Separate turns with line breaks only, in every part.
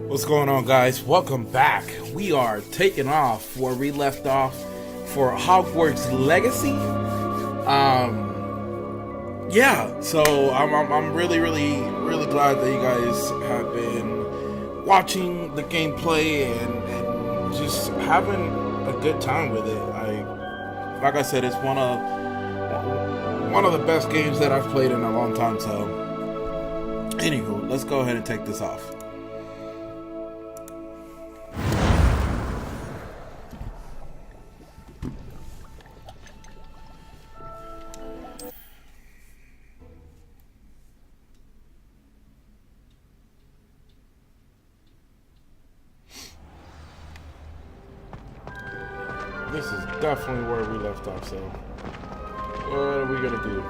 What's going on, guys? Welcome back. We are taking off where we left off for Hogwarts Legacy. Yeah, so I'm really glad that you guys have been watching the gameplay and just having a good time with it. Like I said, it's one of the best games that I've played in a long time. So, anywho, let's go ahead and take this off. This is definitely where we left off, so what are we gonna do?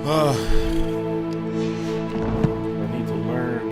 I need to learn.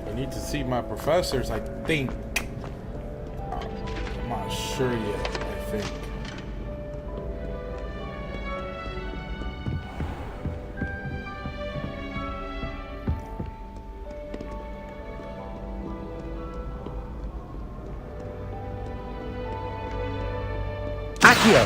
I need to see my professors, I think. I'm not sure yet, I think.
Accio!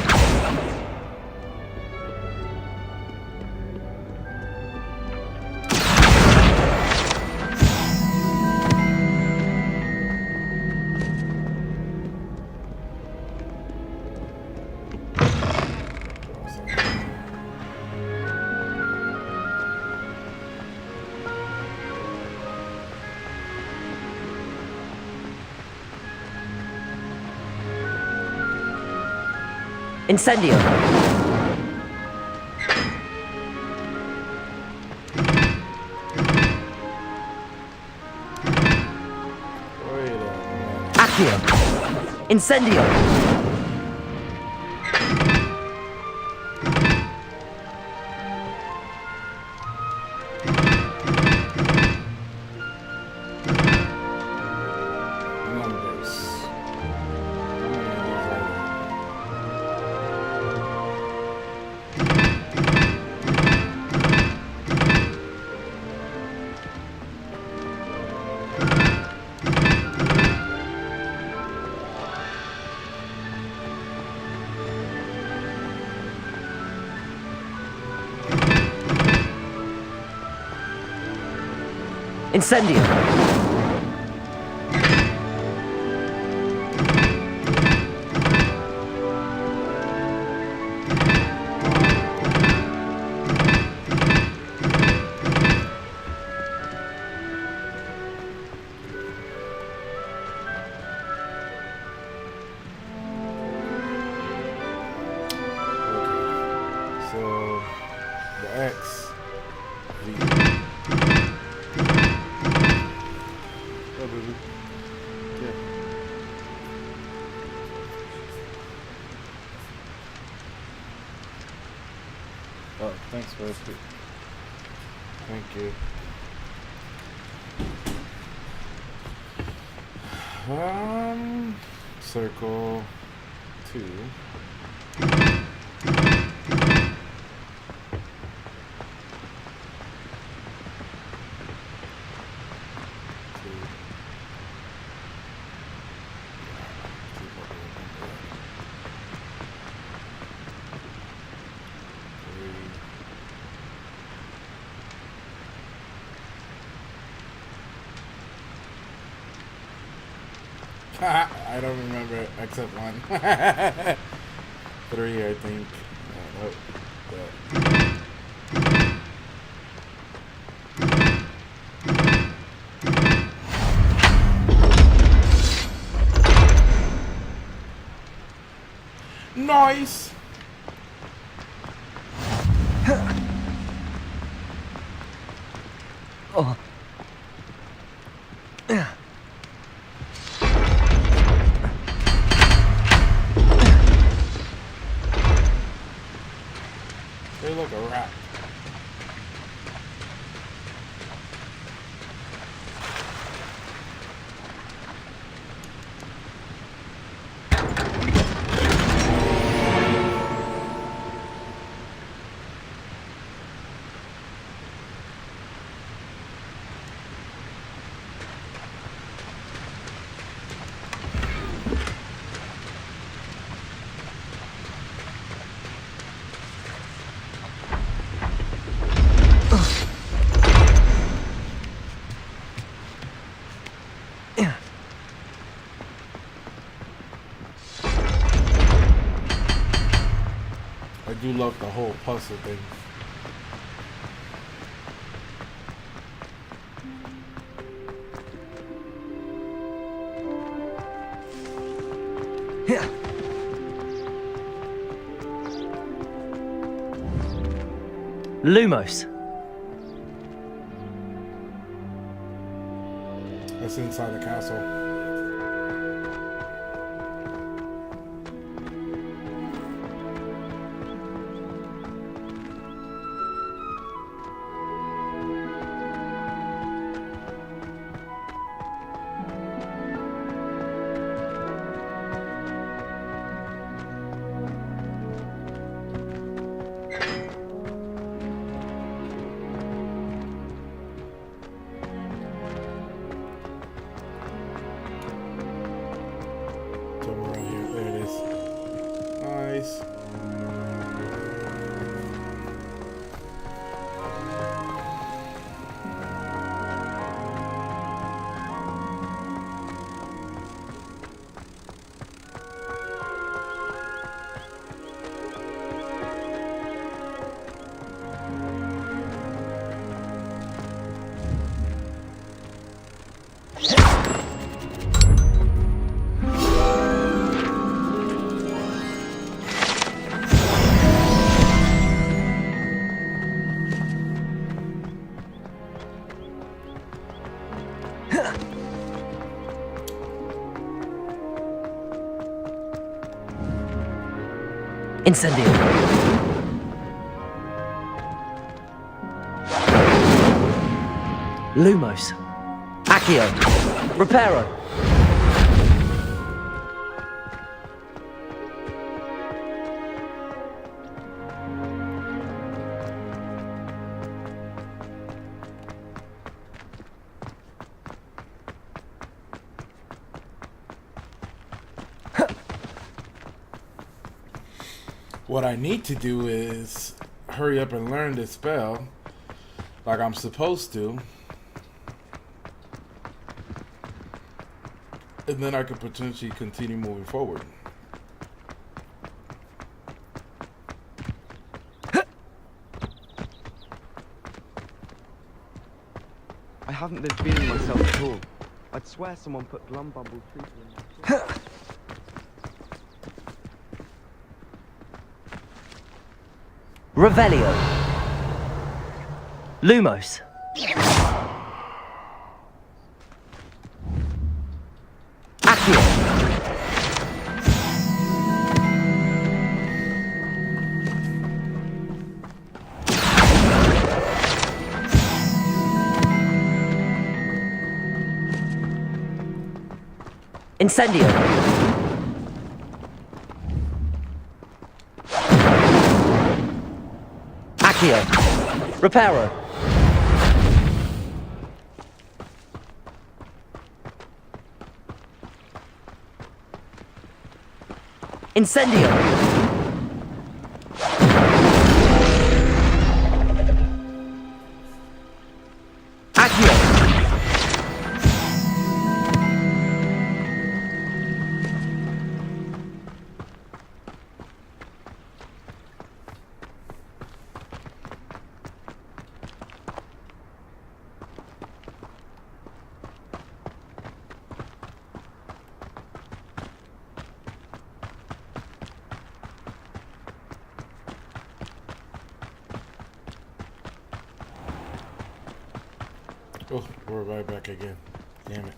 Incendio! Accio! Incendio! Incendio.
So the X, V. Oh, baby. Yeah. Oh, thanks, bud. Thank you. Circle 2. I don't remember except one. 3, I think. Nope. Nice.
Oh.
They look a rat. I do love the whole puzzle thing.
Lumos.
That's inside the castle. Somewhere around here. There it is. Nice.
Incendio. Lumos. Accio. Reparo.
What I need to do is hurry up and learn this spell like I'm supposed to. and then I could potentially continue moving forward.
I haven't been feeling myself at all. I'd swear someone put Glumbumble treacle in my food.
Revelio. Lumos. Accio. Incendio. Accio. Reparo. Incendio. Accio.
Oh, we're right back again. Damn it.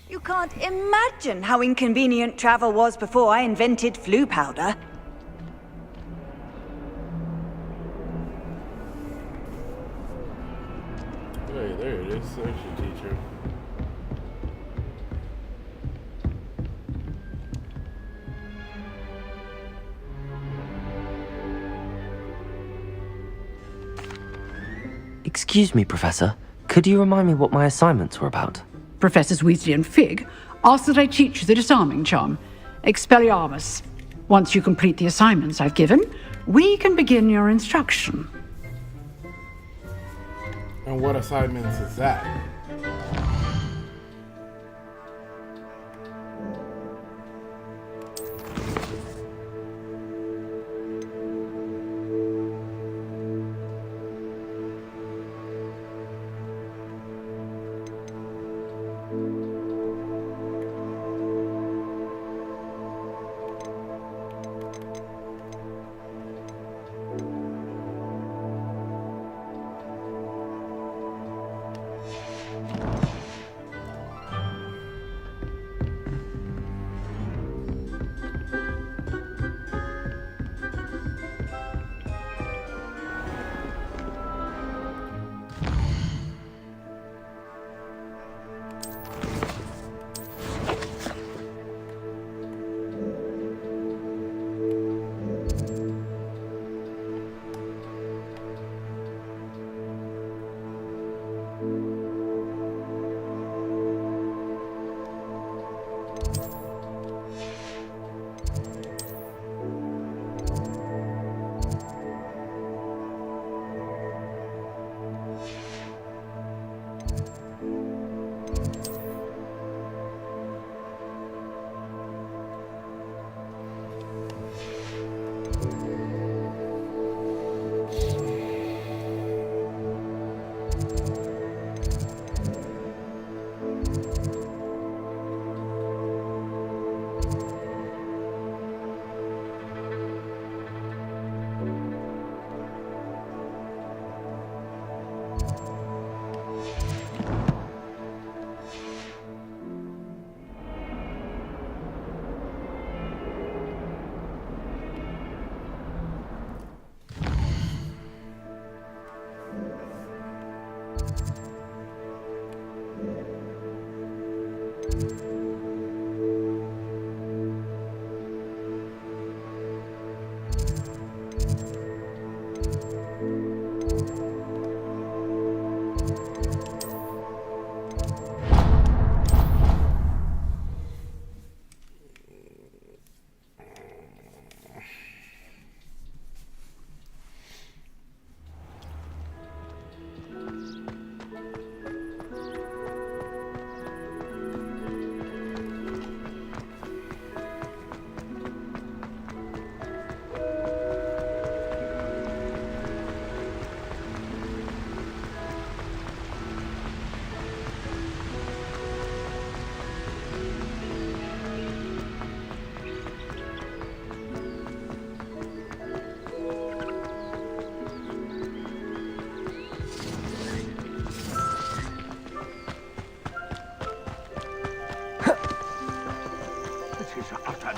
You can't imagine how inconvenient travel was before I invented flu powder.
Hey, there it is. There's your teacher.
Excuse me, Professor. Could you remind me what my assignments were about?
Professors Weasley and Fig ask that I teach you the disarming charm, Expelliarmus. Once you complete the assignments I've given, we can begin your instruction.
And what assignments is that?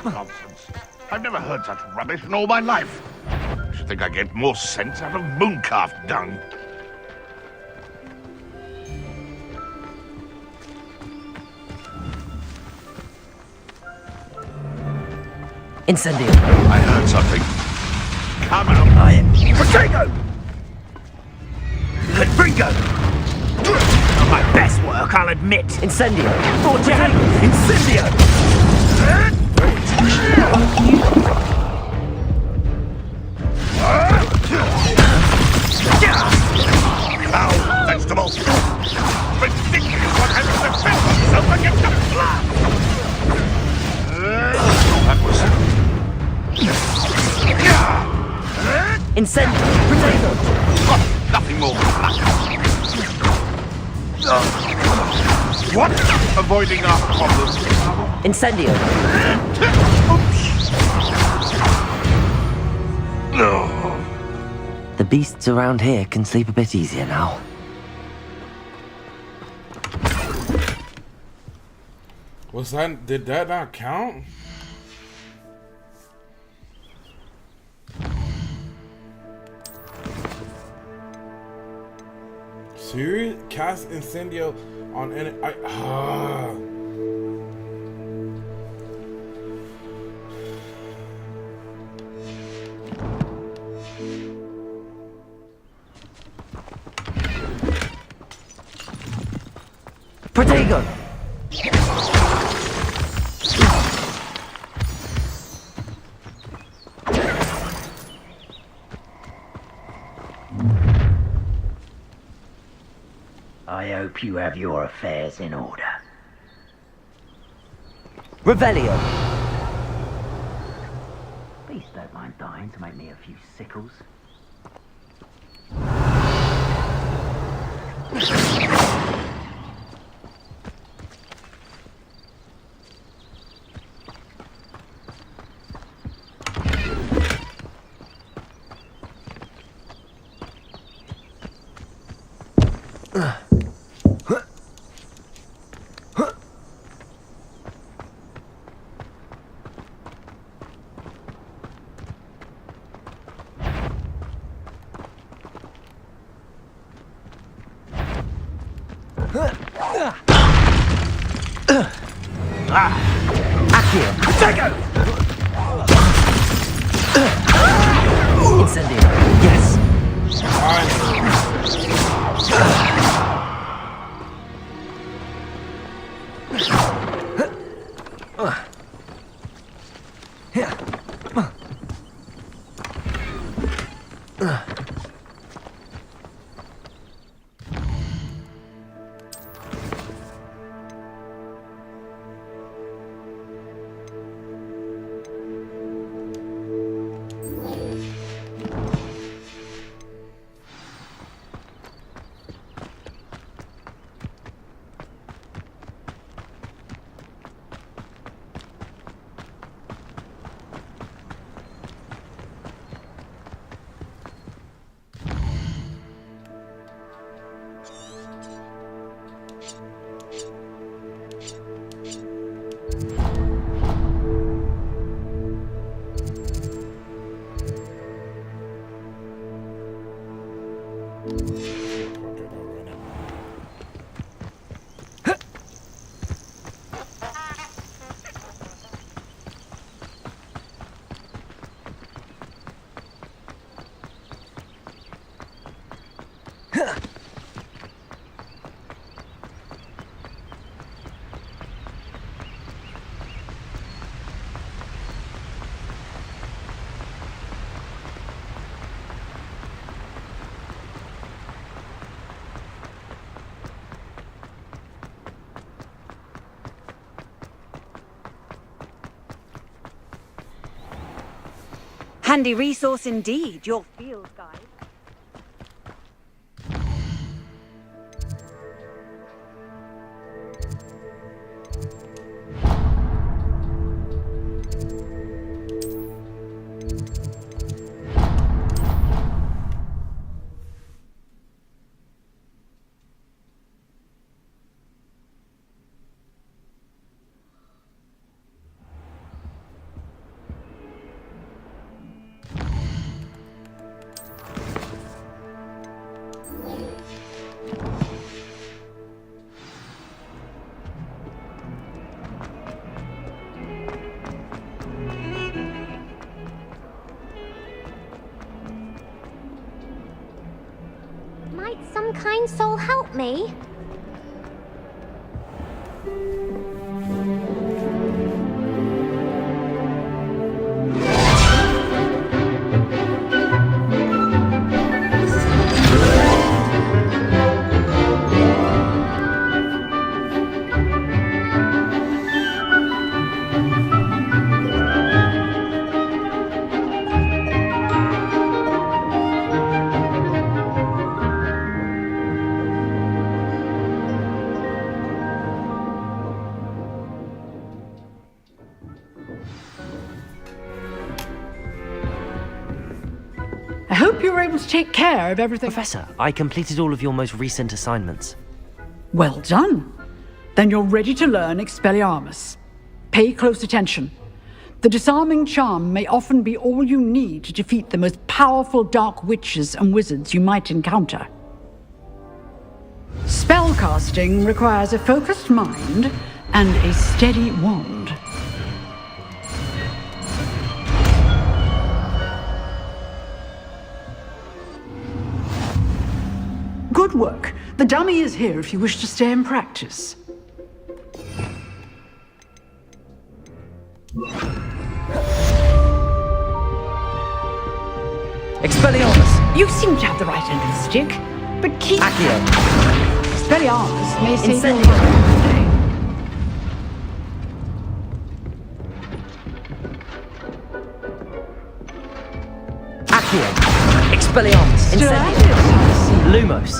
Nonsense. I've never heard such rubbish in all my life. I should think I get more sense out of mooncalf dung.
Incendio.
I heard something. Come out.
Potato! Confringo! Not my best work, I'll admit.
Incendio.
Fortean! Incendio!
Foul vegetables! Ridiculous what has to defend himself against the blood! That was...
Incendio. Potato.
Oh, nothing more than that. What? Avoiding our problems.
Incendio. The beasts around here can sleep a bit easier now.
Was that? Did that not count? Serious? Cast Incendio on any...
Protego!
I hope you have your affairs in order.
Revelio!
Beasts don't mind dying to make me a few sickles.
Accio!
Potato!
Incendio! Yes!
Handy resource indeed, your field guide.
soul help me?
I hope you were able to take care of everything.
Professor, I completed all of your most recent assignments.
Well done. Then you're ready to learn Expelliarmus. Pay close attention. The disarming charm may often be all you need to defeat the most powerful dark witches and wizards you might encounter. Spellcasting requires a focused mind and a steady wand. Good work. The dummy is here if you wish to stay and practice.
Expelliarmus!
You seem to have the right end of the stick, but keep...
Accio!
Expelliarmus may save your
Incendio!
life today.
Accio! Expelliarmus! Incendio!
Splendid.
Lumos!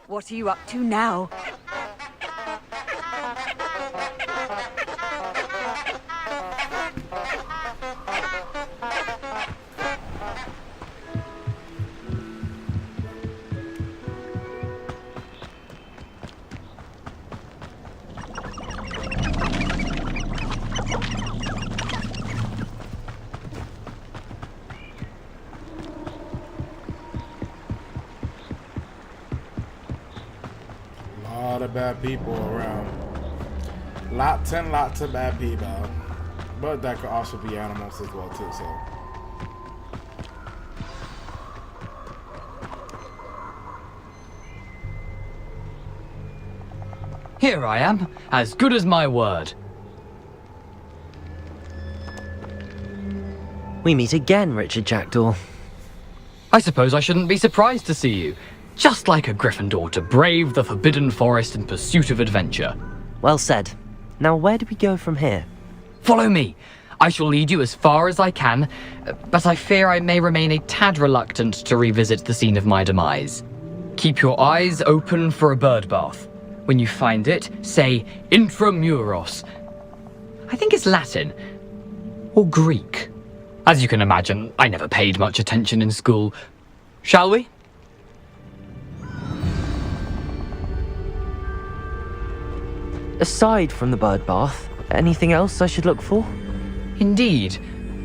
What are you up to now?
Lot of bad people around. Lots and lots of bad people. But that could also be animals as well too, so.
Here I am, as good as my word.
We meet again, Richard Jackdaw.
I suppose I shouldn't be surprised to see you. Just like a Gryffindor to brave the Forbidden Forest in pursuit of adventure.
Well said. Now where do we go from here?
Follow me. I shall lead you as far as I can, but I fear I may remain a tad reluctant to revisit the scene of my demise. Keep your eyes open for a bird bath. When you find it, say Intramuros. I think it's Latin. Or Greek. As you can imagine, I never paid much attention in school. Shall we?
Aside from the bird bath, anything else I should look for?
Indeed.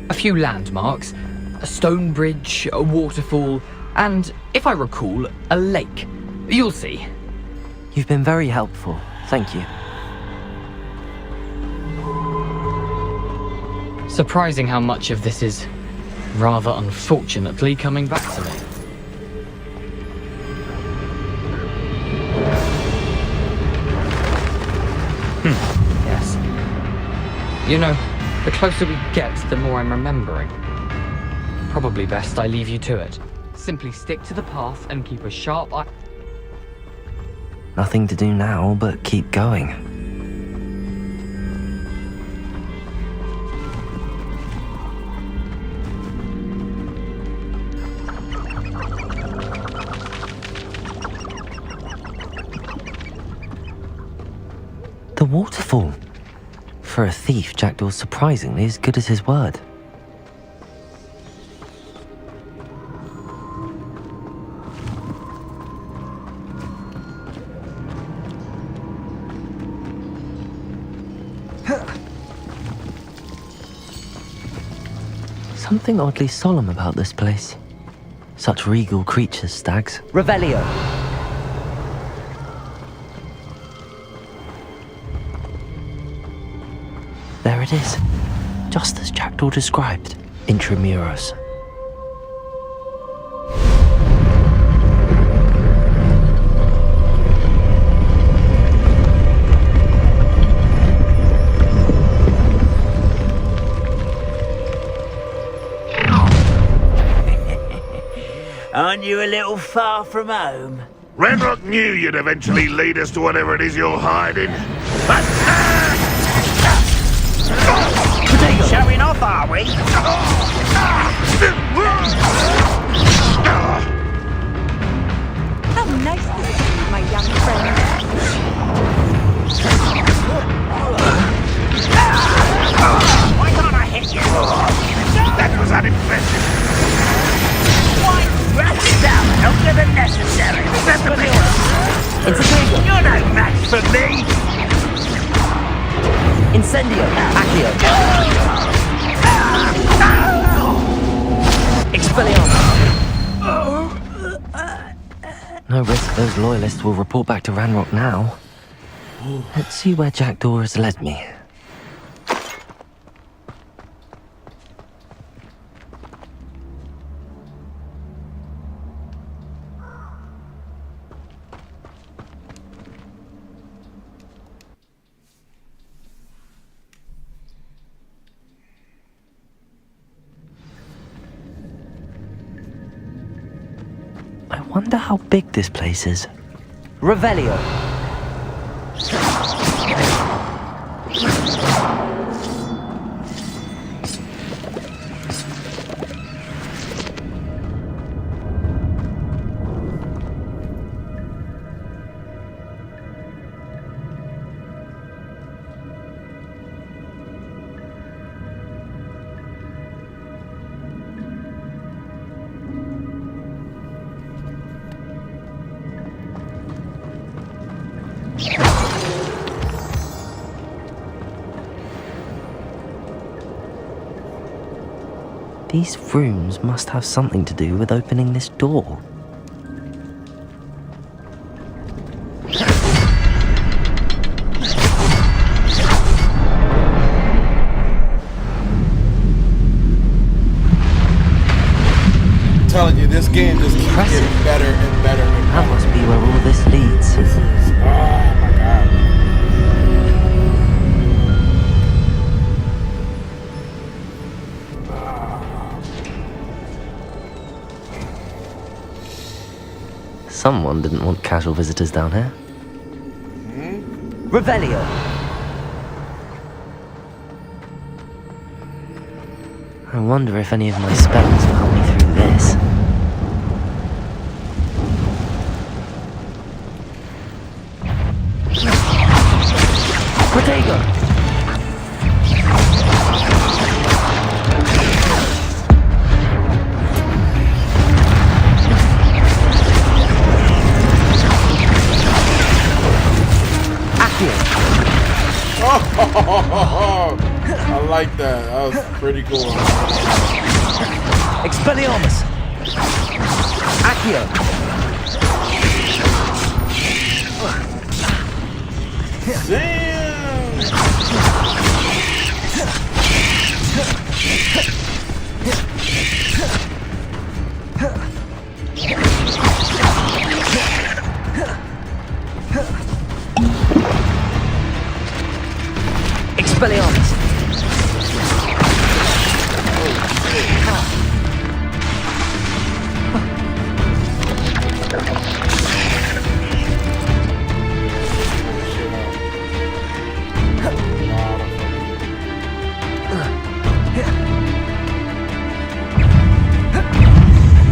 A few landmarks, a stone bridge, a waterfall, and, if I recall, a lake. You'll see.
You've been very helpful. Thank you.
Surprising how much of this is, rather unfortunately, coming back to me. Yes. You know, the closer we get, the more I'm remembering. Probably best I leave you to it. Simply stick to the path and keep a sharp eye.
Nothing to do now but keep going. waterfall. For a thief, Jackdaw's surprisingly as good as his word. Something oddly solemn about this place. Such regal creatures, stags.
Revelio.
There it is, just as Jackdaw described, Intramuros.
Aren't you a little far from home?
Ranrock knew you'd eventually lead us to whatever it is you're hiding.
Showing off, are we?
How nice of you, my young friend.
Why can't I hit you?
That was unimpressive.
Why rat it out longer than necessary? That's the big one. You're no match for me.
Incendio! Accio! Expelliarmus! No risk those loyalists will report back to Ranrock now. Let's see where Jackdaw has led me. I wonder how big this place is.
Revelio.
These rooms must have something to do with opening this door.
I'm telling you, this game just keeps getting better and better and better.
That must be where all this leads.
This is, oh my god.
Someone didn't want casual visitors down here.
Revelio.
I wonder if any of my spells will help me through this.
Protego.
I like that. That was pretty cool.
Expelliarmus. Accio. Expelliarmus.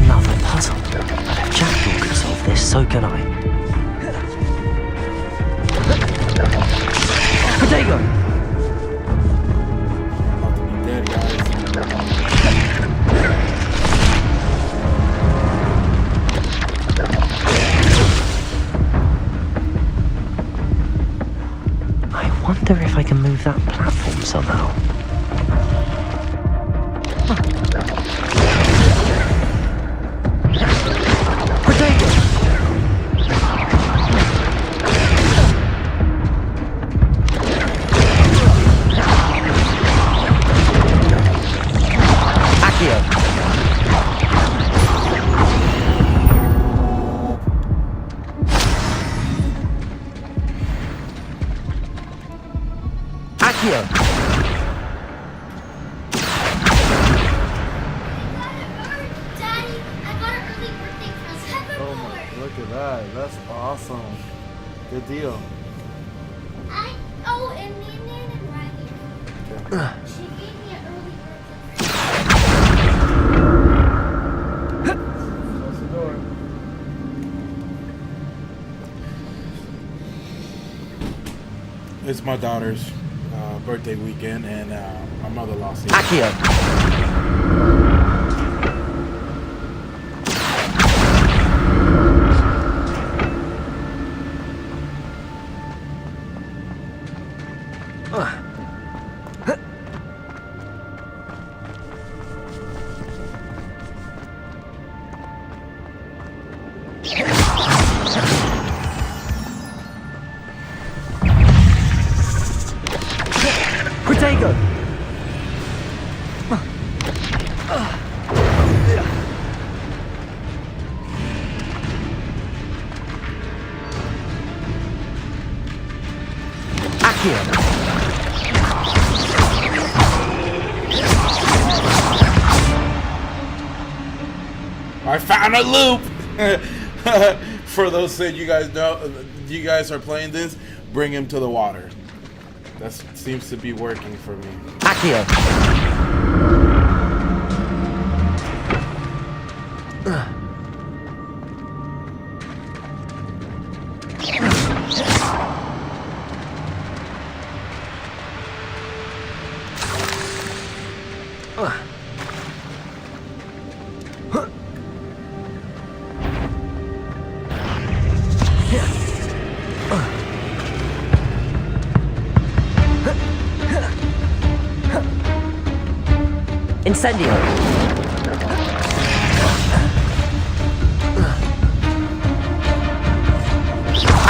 Another puzzle. But if Jackdaw can solve this, so can I.
Protego!
About to be dead, guys.
I wonder if I can move that platform somehow.
Protego! Accio! Accio!
Daddy, I got an early birthday present.
Oh my, look at that. That's awesome. Good deal.
And me and Nan and Riley. She gave me an early birthday present.
Close the door. It's my daughter's birthday weekend, and my mother lost it.
Accio! Protego! Accio!
I found a loop. For those that you guys know, you guys are playing this, bring him to the water. That seems to be working for me.
Accio! Incendio!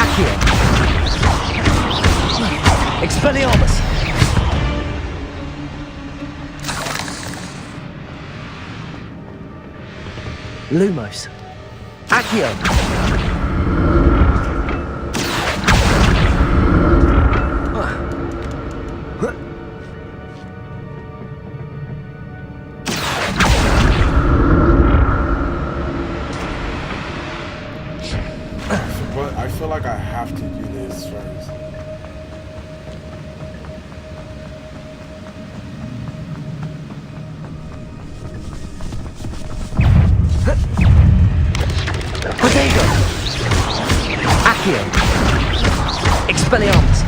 Accio! Expelliarmus! Lumos! Accio!
But I feel like I have to do this first.
Protego! Accio! Expelliarmus!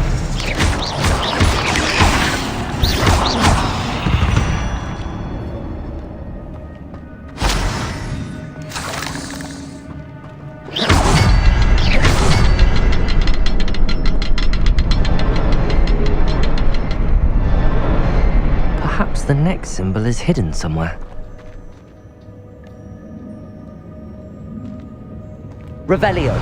Perhaps the next symbol is hidden somewhere.
Revelio!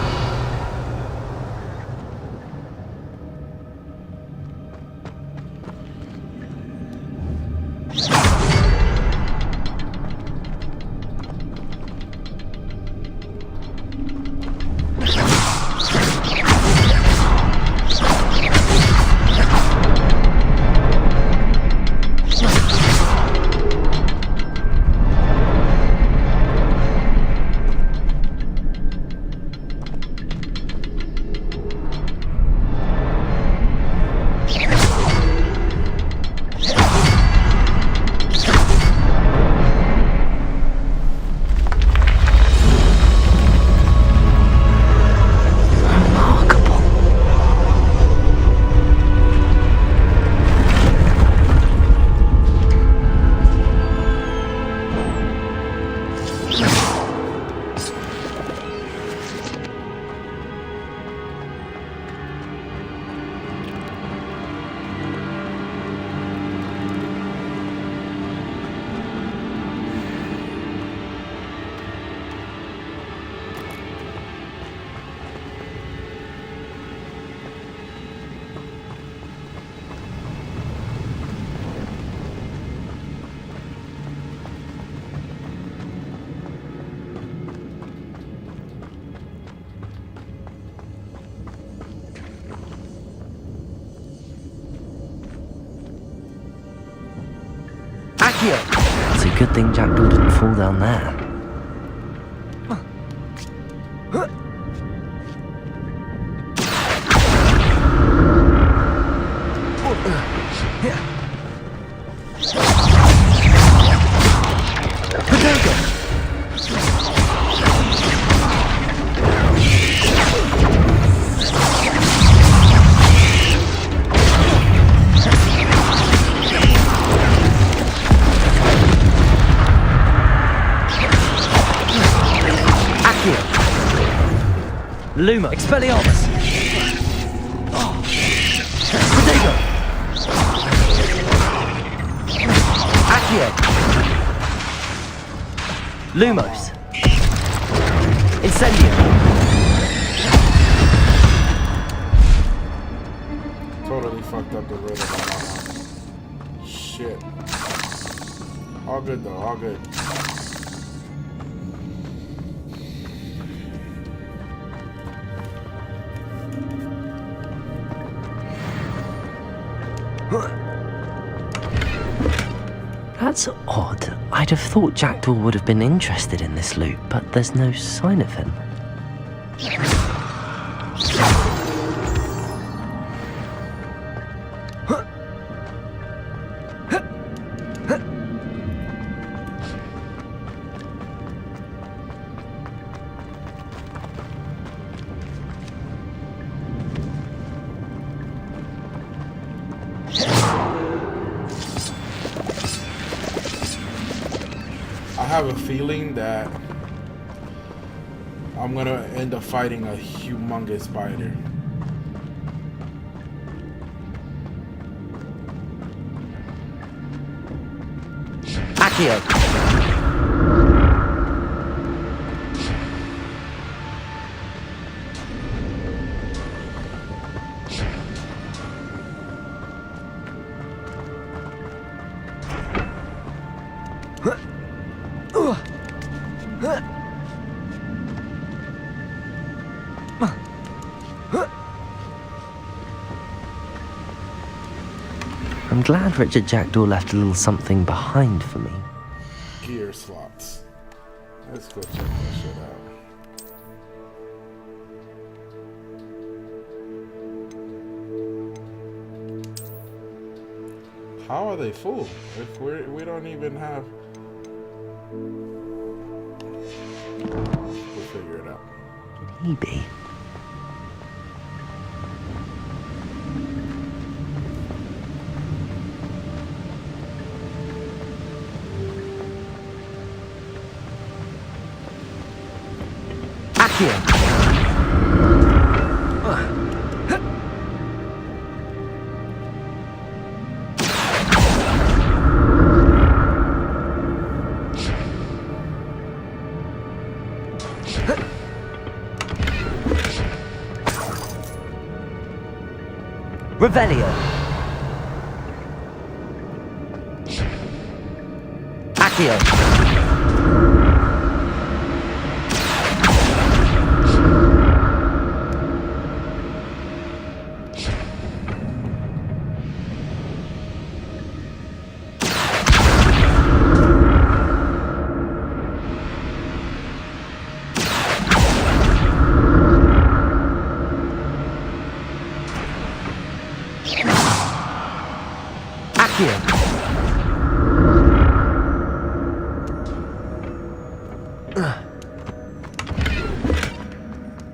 Accio! It's a good thing Jackdaw didn't fall down there. Luma, Expelliarmus! Protego! Accio! Lumos! Incendio!
Totally fucked up the rhythm on that one. Shit. All good though, all good.
That's odd. I'd have thought Jackdaw would have been interested in this loot, but there's no sign of him.
I have a feeling that I'm gonna end up fighting a humongous spider.
Accio! I'm glad Richard Jackdaw left a little something behind for me.
Gear slots. Let's go check that shit out. How are they full if we don't even have? We'll figure it out.
Maybe. Accio! Revelio! Accio!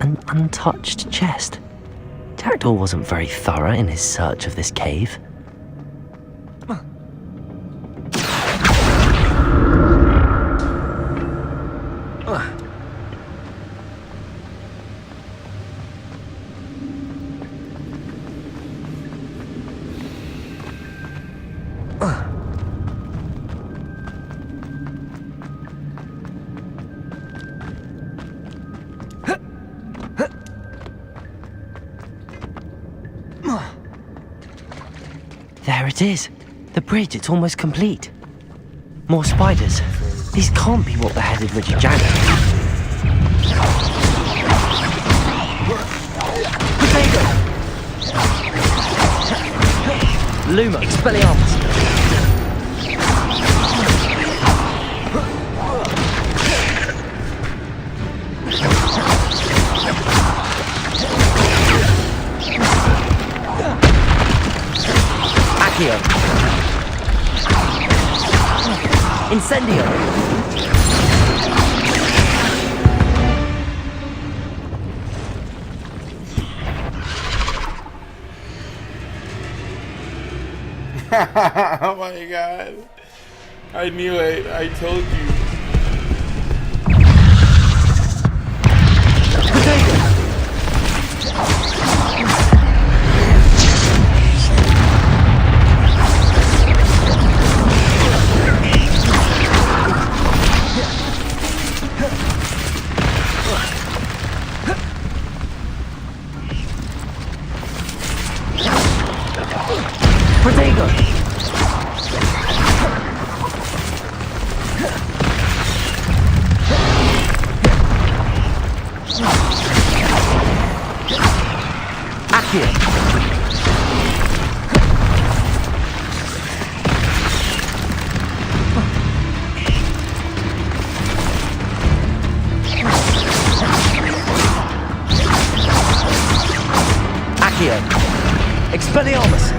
An untouched chest. Jackdaw wasn't very thorough in his search of this cave. There it is. The bridge, it's almost complete. More spiders. These can't be what the headed Richard Jackdaw. Potato! Luma, Expelliarmus! Accio. Incendio.
Oh my god. I knew it. I told you.
Protego. Accio. Accio. Expelliarmus.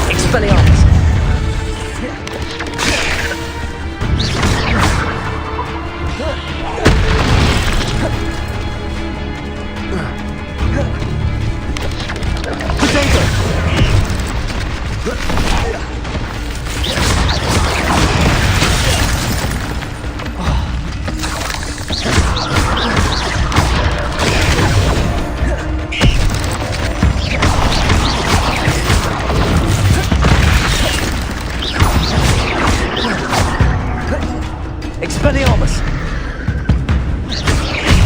Expelliarmus. Potato. Expelliarmus.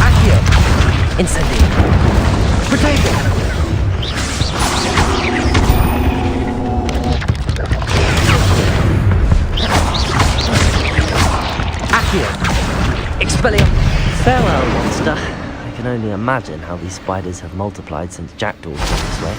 Accio. Incendio. Protego. Accio. Expelliarmus. Farewell, monster. I can only imagine how these spiders have multiplied since Jackdaw came this way.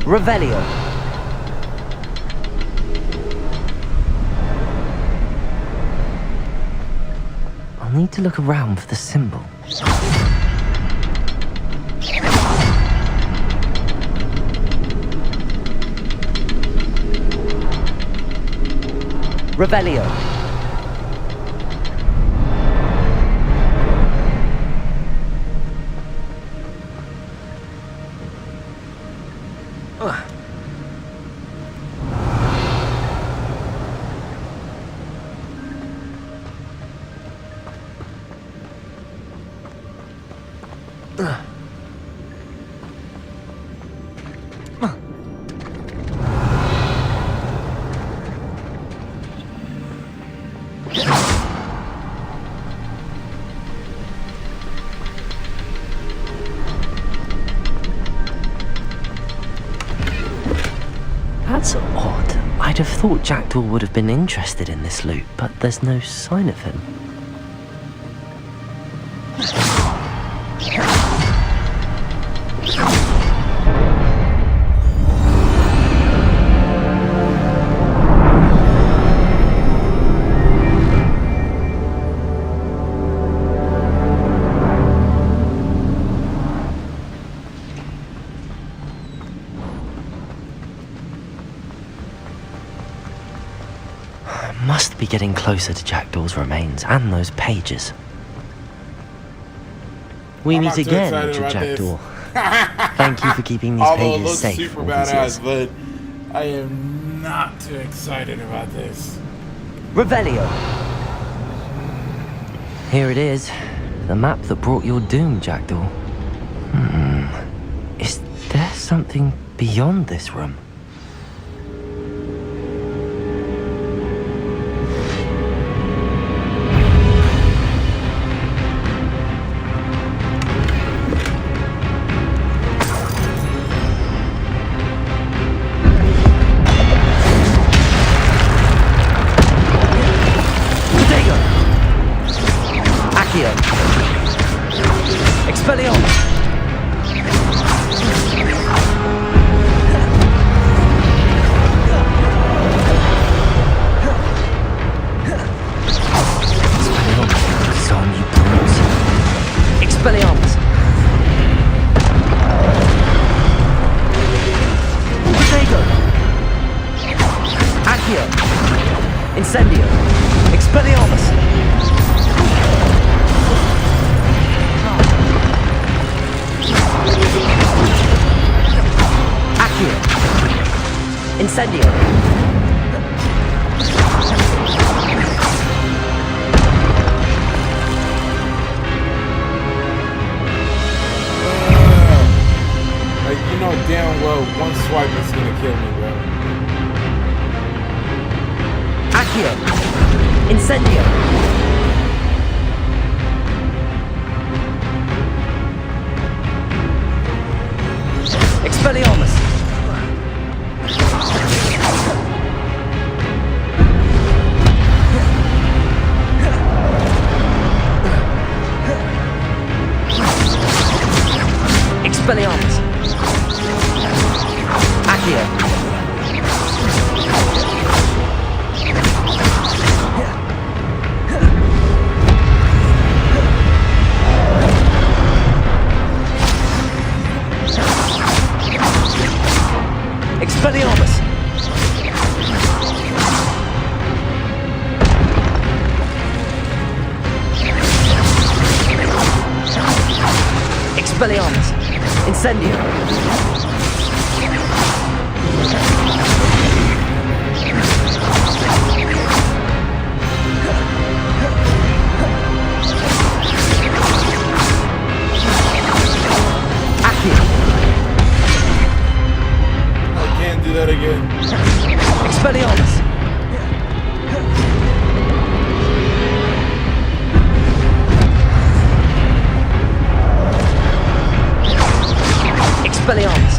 Revelio. I'll need to look around for the symbol. Revelio. That's odd. I'd have thought Jackdaw would have been interested in this loot, but there's no sign of him. Must be getting closer to Jackdaw's remains and those pages. We meet again, Richard Jackdaw. Thank you for keeping these
Although it
pages
looks
safe.
super
all these
badass,
years.
but I am not too excited about this.
Revelio. Here it is. The map that brought your doom, Jackdaw. Is there something beyond this room? Accio. Incendio.
Like, you know damn well one swipe is gonna kill me, bro.
Accio. Incendio. Expelliarmus. Expelliarmus. Accio. Expelliarmus. Expelliarmus. Incendio.
Do that again.
Expelliarmus. Expelliarmus.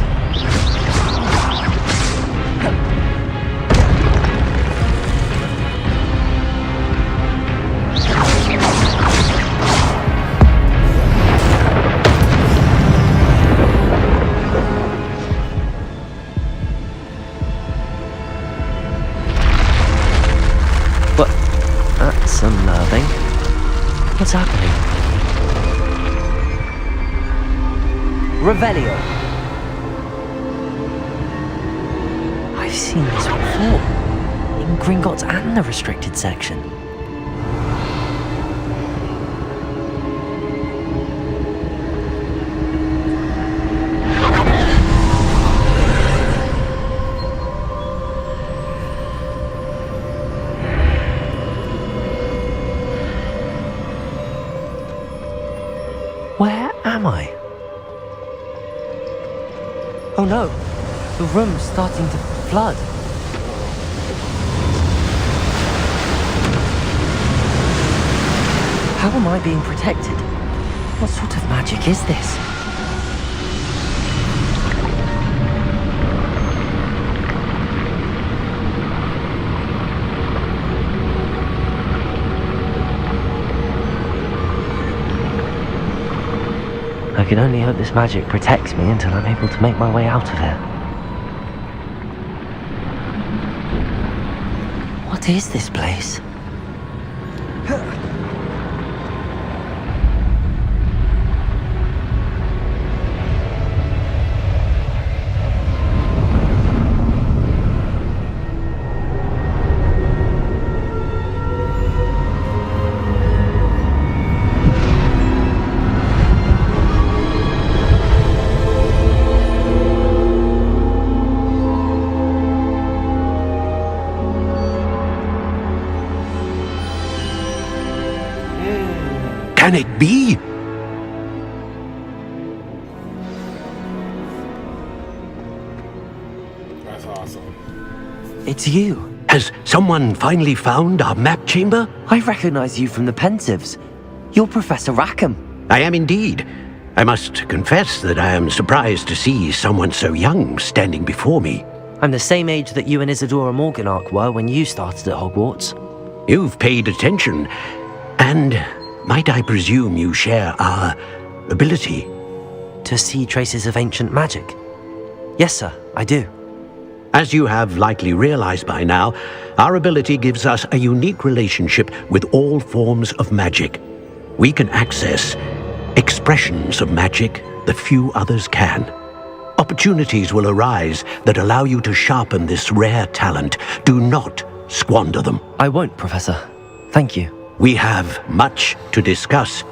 That's unnerving. What's happening? Revelio. I've seen this before. In Gringotts and the restricted section. Where am I? Oh no, the room's starting to flood. How am I being protected? What sort of magic is this? I can only hope this magic protects me until I'm able to make my way out of here. What is this place?
Can it be?
That's awesome.
It's you.
Has someone finally found our map chamber?
I recognize you from the Pensieves. You're Professor Rackham.
I am indeed. I must confess that I am surprised to see someone so young standing before me.
I'm the same age that you and Isadora Morganach were when you started at Hogwarts.
You've paid attention, and might I presume you share our ability?
To see traces of ancient magic? Yes, sir, I do.
As you have likely realized by now, our ability gives us a unique relationship with all forms of magic. We can access expressions of magic that few others can. Opportunities will arise that allow you to sharpen this rare talent. Do not squander them.
I won't, Professor. Thank you.
We have much to discuss.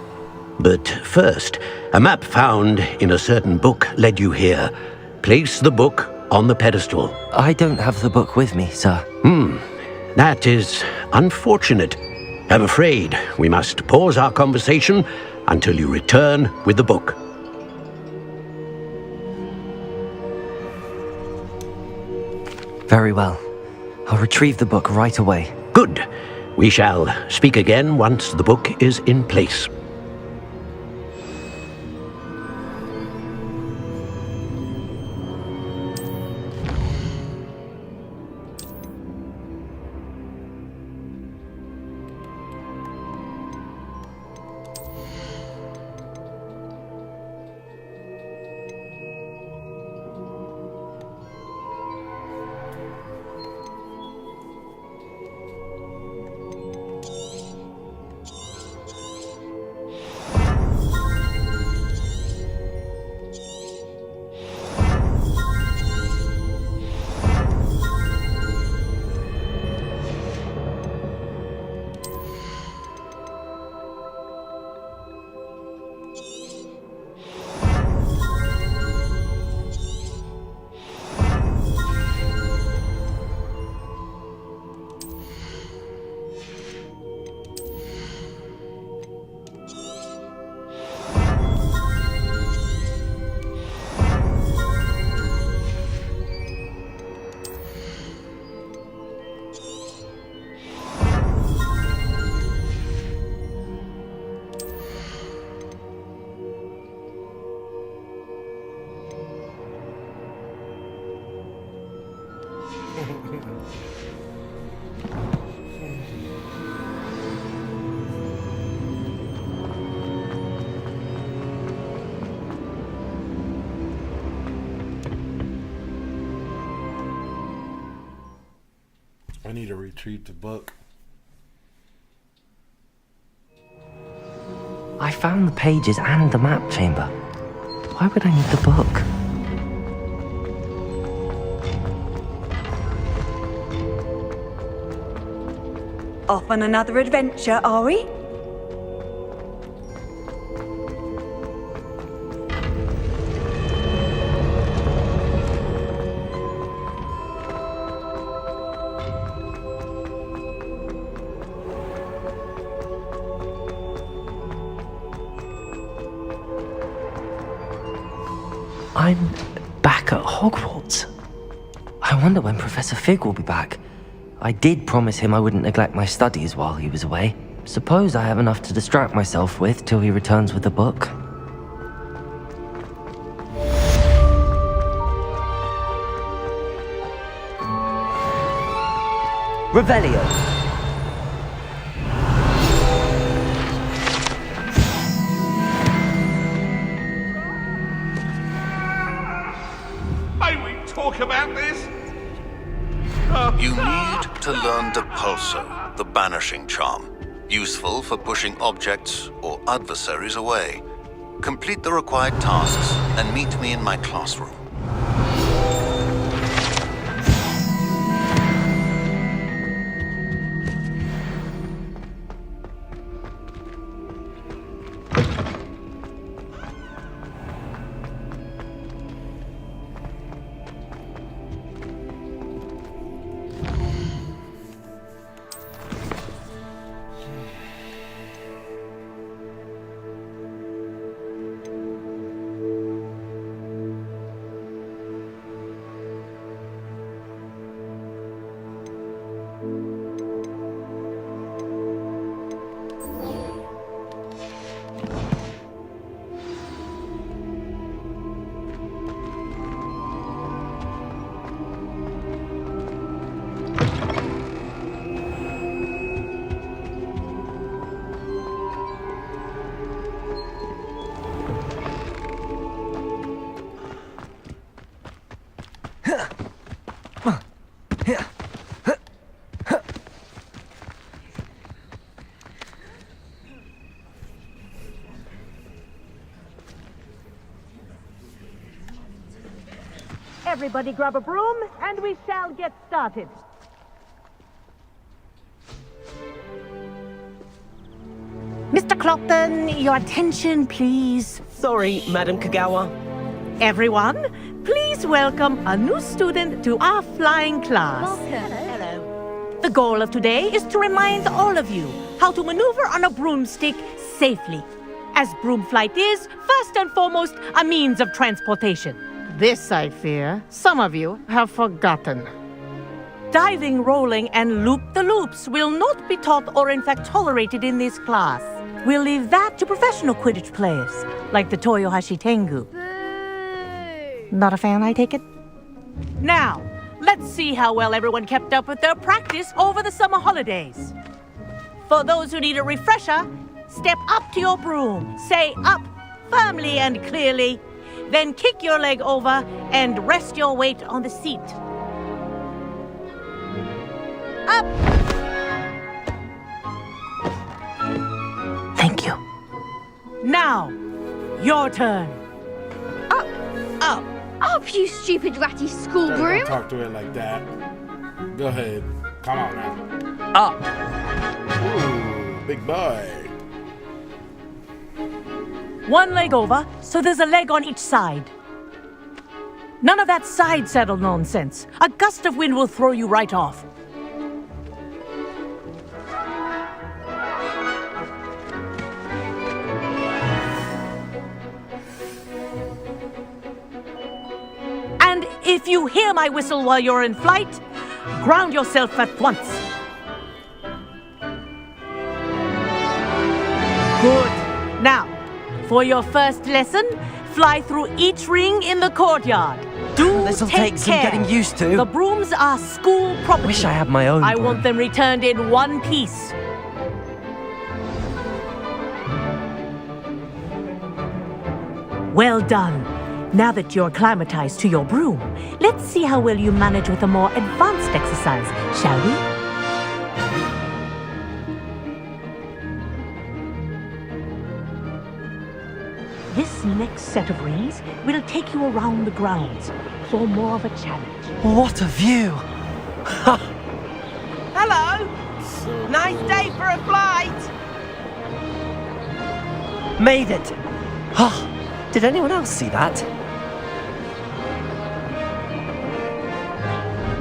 But first, a map found in a certain book led you here. Place the book on the pedestal.
I don't have the book with me, sir.
That is unfortunate. I'm afraid we must pause our conversation until you return with the book.
Very well. I'll retrieve the book right away.
Good. We shall speak again once the book is in place.
I need to retrieve the book.
I found the pages and the map chamber. Why would I need the book?
Off on another adventure, are we?
I'm back at Hogwarts. I wonder when Professor Fig will be back. I did promise him I wouldn't neglect my studies while he was away. Suppose I have enough to distract myself with till he returns with the book. Revelio.
May we talk about this?
You need to learn Depulso, the banishing charm. Useful for pushing objects or adversaries away. Complete the required tasks and meet me in my classroom.
Everybody grab a broom, and we shall get started. Mr. Clopton, your attention, please.
Sorry, Madam Kagawa.
Everyone, please welcome a new student to our flying class.
Welcome.
The goal of today is to remind all of you how to maneuver on a broomstick safely, as broom flight is, first and foremost, a means of transportation. This, I fear, some of you have forgotten. Diving, rolling, and loop-the-loops will not be taught or in fact tolerated in this class. We'll leave that to professional Quidditch players, like the Toyohashi Tengu. Not a fan, I take it? Now, let's see how well everyone kept up with their practice over the summer holidays. For those who need a refresher, step up to your broom, say up firmly and clearly, then kick your leg over and rest your weight on the seat. Up!
Thank you.
Now, your turn.
Up.
Up.
Up, you stupid ratty school
Don't
broom.
talk to it like that. Go ahead. Come on now.
Up.
Ooh, big boy.
One leg over, so there's a leg on each side. None of that side saddle nonsense. A gust of wind will throw you right off. And if you hear my whistle while you're in flight, ground yourself at once. Good. Now, for your first lesson, fly through each ring in the courtyard.
This'll take some getting used to.
The brooms are school property.
Wish I had my own
I
broom.
want them returned in one piece. Well done. Now that you're acclimatized to your broom, let's see how well you manage with a more advanced exercise, shall we? This next set of rings will take you around the grounds for more of a challenge.
What a view!
Hello!
So
Nice day for a flight!
Made it! Oh, did anyone else see that?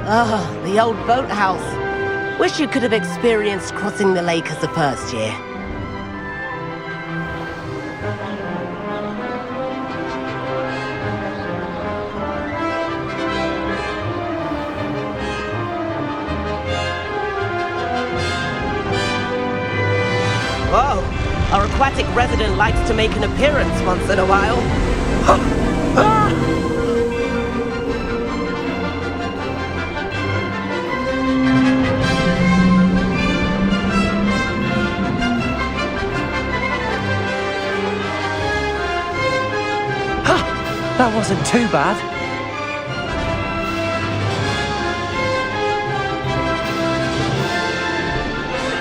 Ah, the old boathouse. Wish you could have experienced crossing the lake as a first year. Whoa, our aquatic resident likes to make an appearance once in a while.
That wasn't too bad.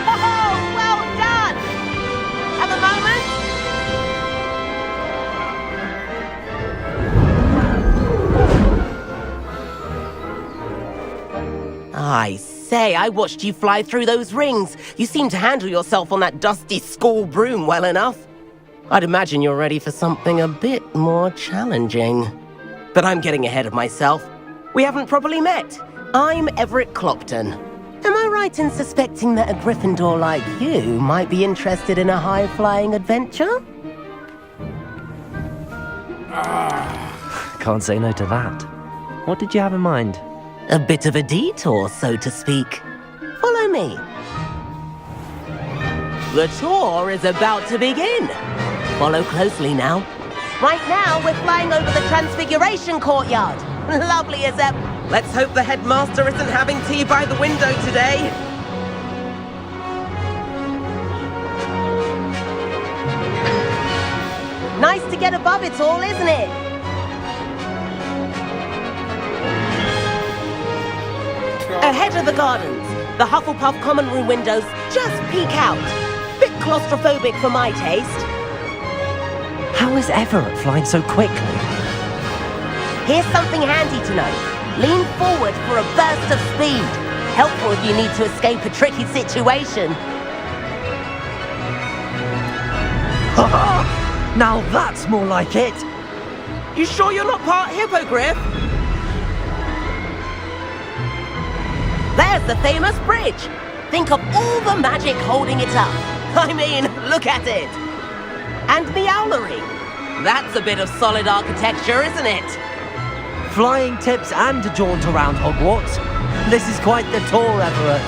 Oh, well done! Have a moment? I say, I watched you fly through those rings. You seem to handle yourself on that dusty school broom well enough. I'd imagine you're ready for something a bit more challenging. But I'm getting ahead of myself. We haven't properly met. I'm Everett Clopton. Am I right in suspecting that a Gryffindor like you might be interested in a high-flying adventure?
Can't say no to that. What did you have in mind?
A bit of a detour, so to speak. Follow me. The tour is about to begin. Follow closely now. Right now, we're flying over the Transfiguration Courtyard. Lovely as ever. Let's hope the headmaster isn't having tea by the window today. Nice to get above it all, isn't it? Ahead of the gardens, the Hufflepuff common room windows just peek out. Bit claustrophobic for my taste.
How is Everett flying so quickly?
Here's something handy to know. Lean forward for a burst of speed. Helpful if you need to escape a tricky situation.
Now that's more like it!
You sure you're not part hippogriff? There's the famous bridge. Think of all the magic holding it up. I mean, look at it. And the owlery. That's a bit of solid architecture, isn't it?
Flying tips and a jaunt around Hogwarts. This is quite the tour, Everett.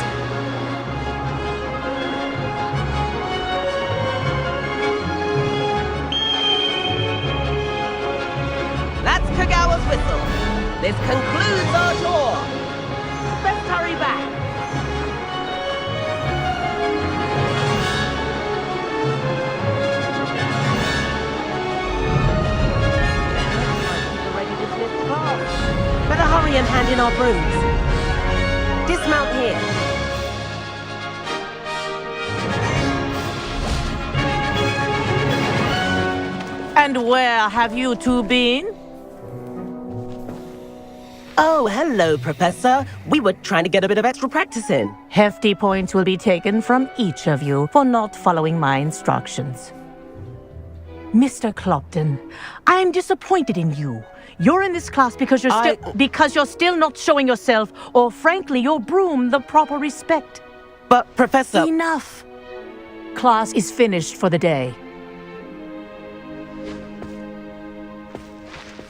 That's Kagawa's whistle. This concludes our tour. Let's hurry back. Better hurry and hand in our brooms. Dismount here.
And where have you two been?
Oh, hello, Professor. We were trying to get a bit of extra practice in.
Hefty points will be taken from each of you for not following my instructions. Mr. Clopton, I'm disappointed in you. You're in this class because you're still not showing yourself, or frankly, your broom the proper respect.
But, Professor...
Enough. Class is finished for the day.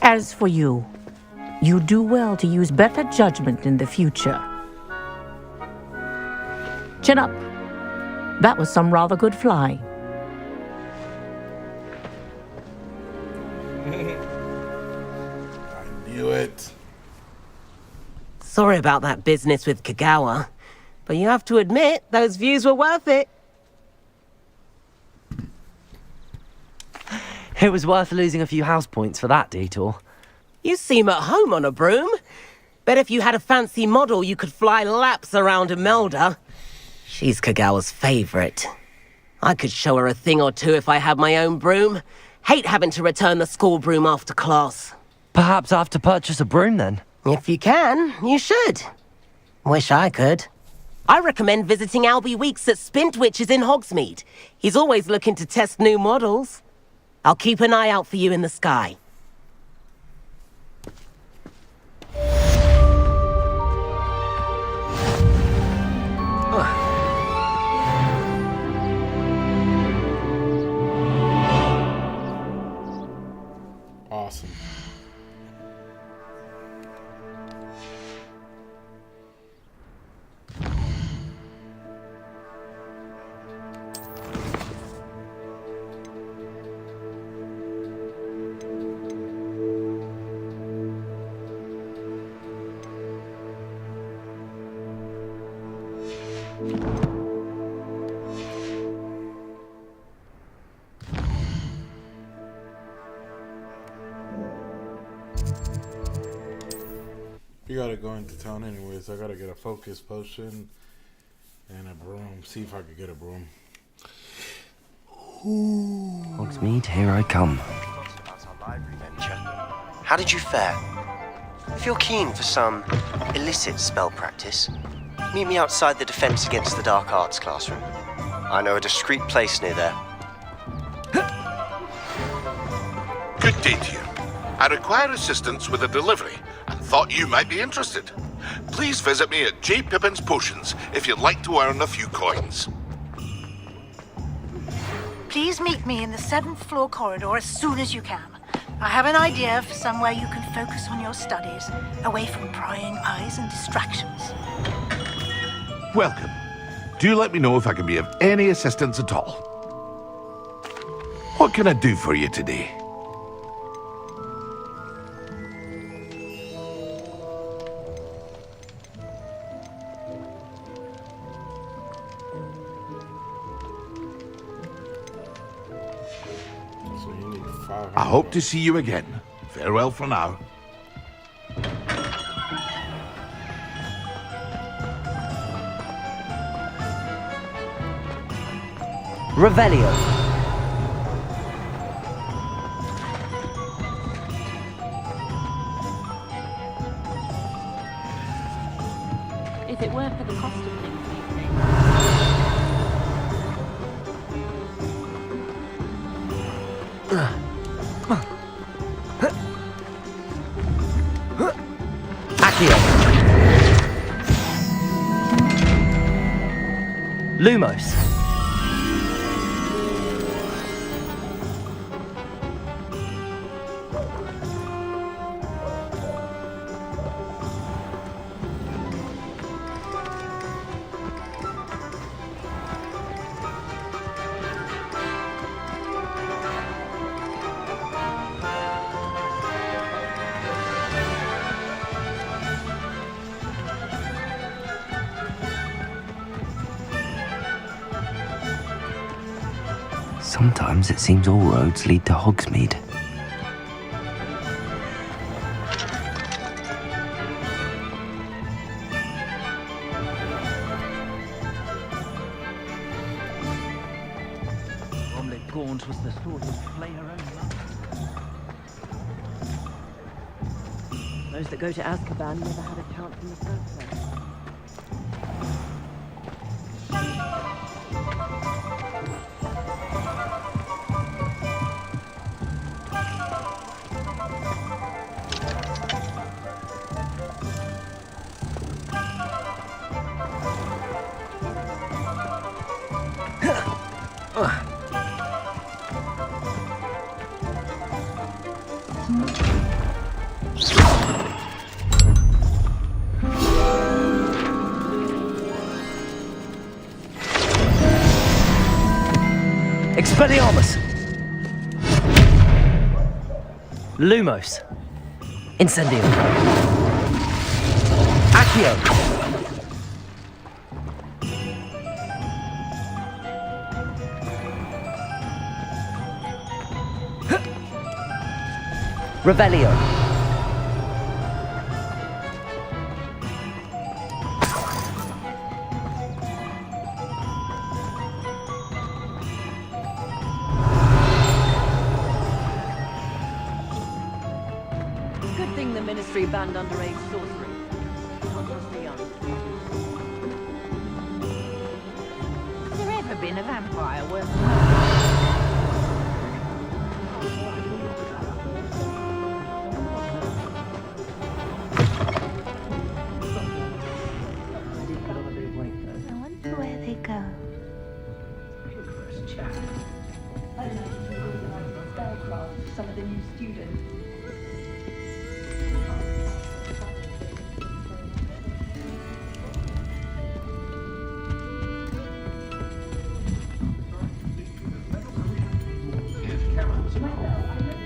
As for you, you do well to use better judgment in the future. Chin up. That was some rather good flying.
Knew it.
Sorry about that business with Kagawa, but you have to admit, those views were worth it.
It was worth losing a few house points for that detour.
You seem at home on a broom. Bet if you had a fancy model, you could fly laps around Imelda. She's Kagawa's favorite. I could show her a thing or two if I had my own broom. Hate having to return the school broom after class.
Perhaps I have to purchase a broom then?
If you can, you should. Wish I could. I recommend visiting Albie Weeks at Spintwitches in Hogsmeade. He's always looking to test new models. I'll keep an eye out for you in the sky.
Awesome. We gotta go into town anyways. I gotta get a focus potion and a broom. See if I could get a broom.
Hogsmeade, here I come.
How did you fare? If you're keen for some illicit spell practice, meet me outside the Defense Against the Dark Arts classroom. I know a discreet place near there.
Good day to you. I require assistance with a delivery and thought you might be interested. Please visit me at J. Pippin's Potions if you'd like to earn a few coins.
Please meet me in the 7th floor corridor as soon as you can. I have an idea for somewhere you can focus on your studies, away from prying eyes and distractions.
Welcome. Do let me know if I can be of any assistance at all. What can I do for you today? I hope to see you again. Farewell for now.
Revelio.
If it weren't for the cost of things.
Accio. Lumos. Sometimes it seems all roads lead to Hogsmeade.
Omelette Gaunt was the sortest player around.
Those that go to Azkaban never had a chance in the first place.
Expelliarmus! Lumos. Incendium. Accio. Revelio.
Good thing the Ministry banned underage sorcery. Not just the young.
Has there ever been a vampire worth
I wonder where they go.
I'd like to organize a spellcraft for some of the new students.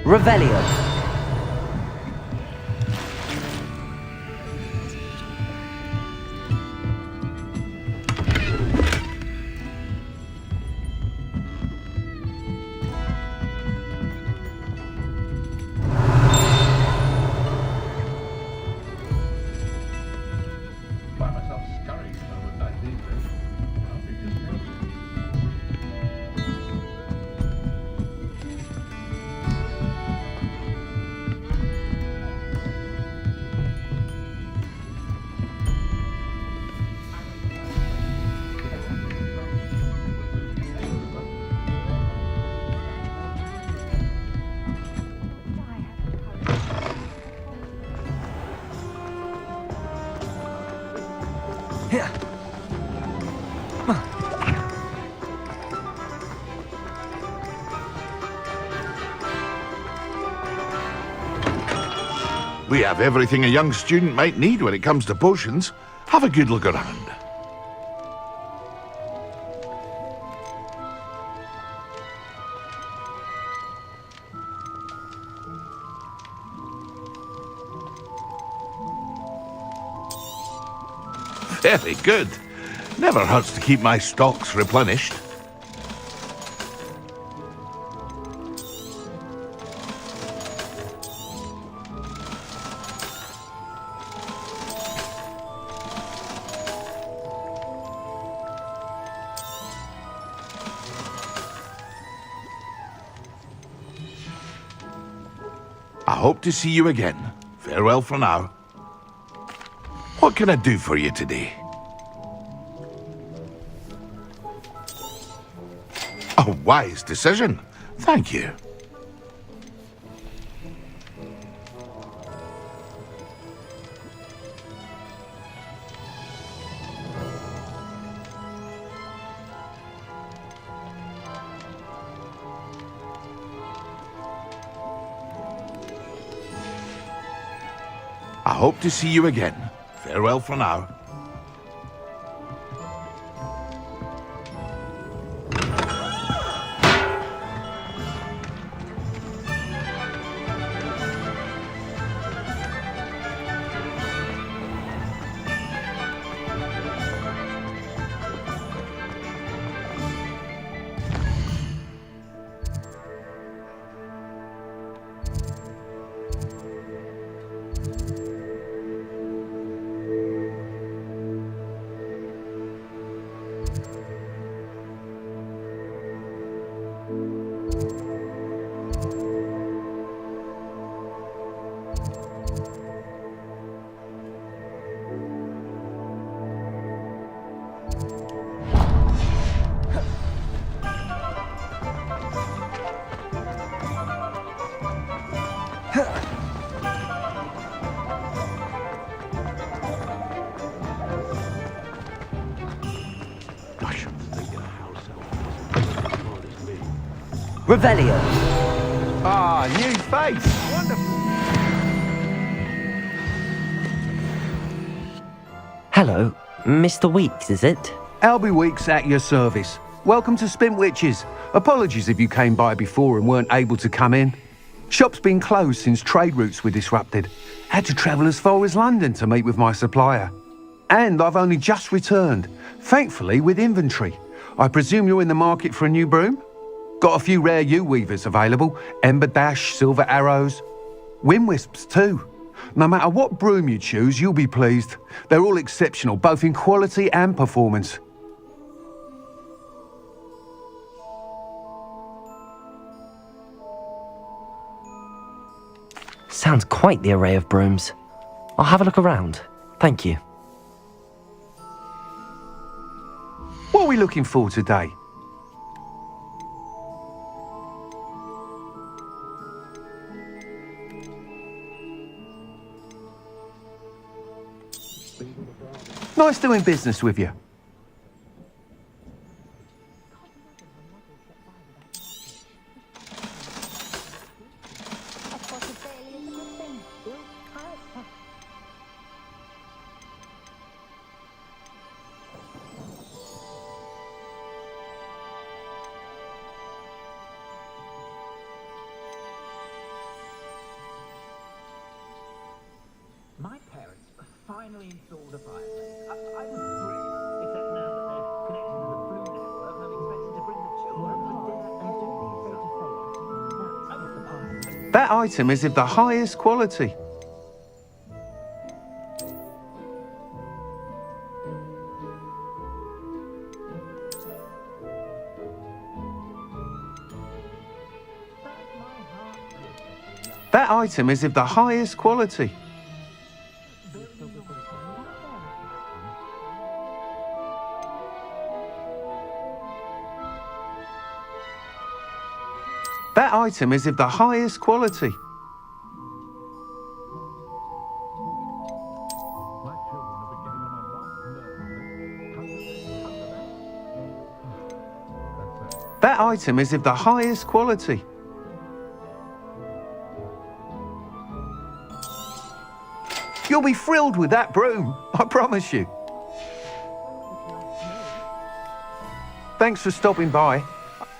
Revelio.
Find myself scurrying over that evening. I'll be content. We have everything a young student might need when it comes to potions. Have a good look around. Very good. Never hurts to keep my stocks replenished. I hope to see you again. Farewell for now. What can I do for you today? A wise decision. Thank you.
I hope to see you again. Farewell for now.
Revelio.
Ah, new face. Wonderful.
Hello, Mr. Weeks, is it?
Albie Weeks at your service. Welcome to Spintwitches. Apologies if you came by before and weren't able to come in. Shop's been closed since trade routes were disrupted. Had to travel as far as London to meet with my supplier. And I've only just returned, thankfully with inventory. I presume you're in the market for a new broom? Got a few rare U-weavers available. Ember Dash, Silver Arrows. Wind Wisps too. No matter what broom you choose, you'll be pleased. They're all exceptional, both in quality and performance.
Sounds quite the array of brooms. I'll have a look around. Thank you.
What are we looking for today? Nice doing business with you.
My parents finally installed a fireplace. I was thrilled, except now that they're connected to the food network, I'm expected to bring the children for dinner and don't be afraid to say it. That's the part.
That item is of the highest quality. That item is of the highest quality. That item is of the highest quality. That item is of the highest quality. You'll be thrilled with that broom, I promise you. Thanks for stopping by.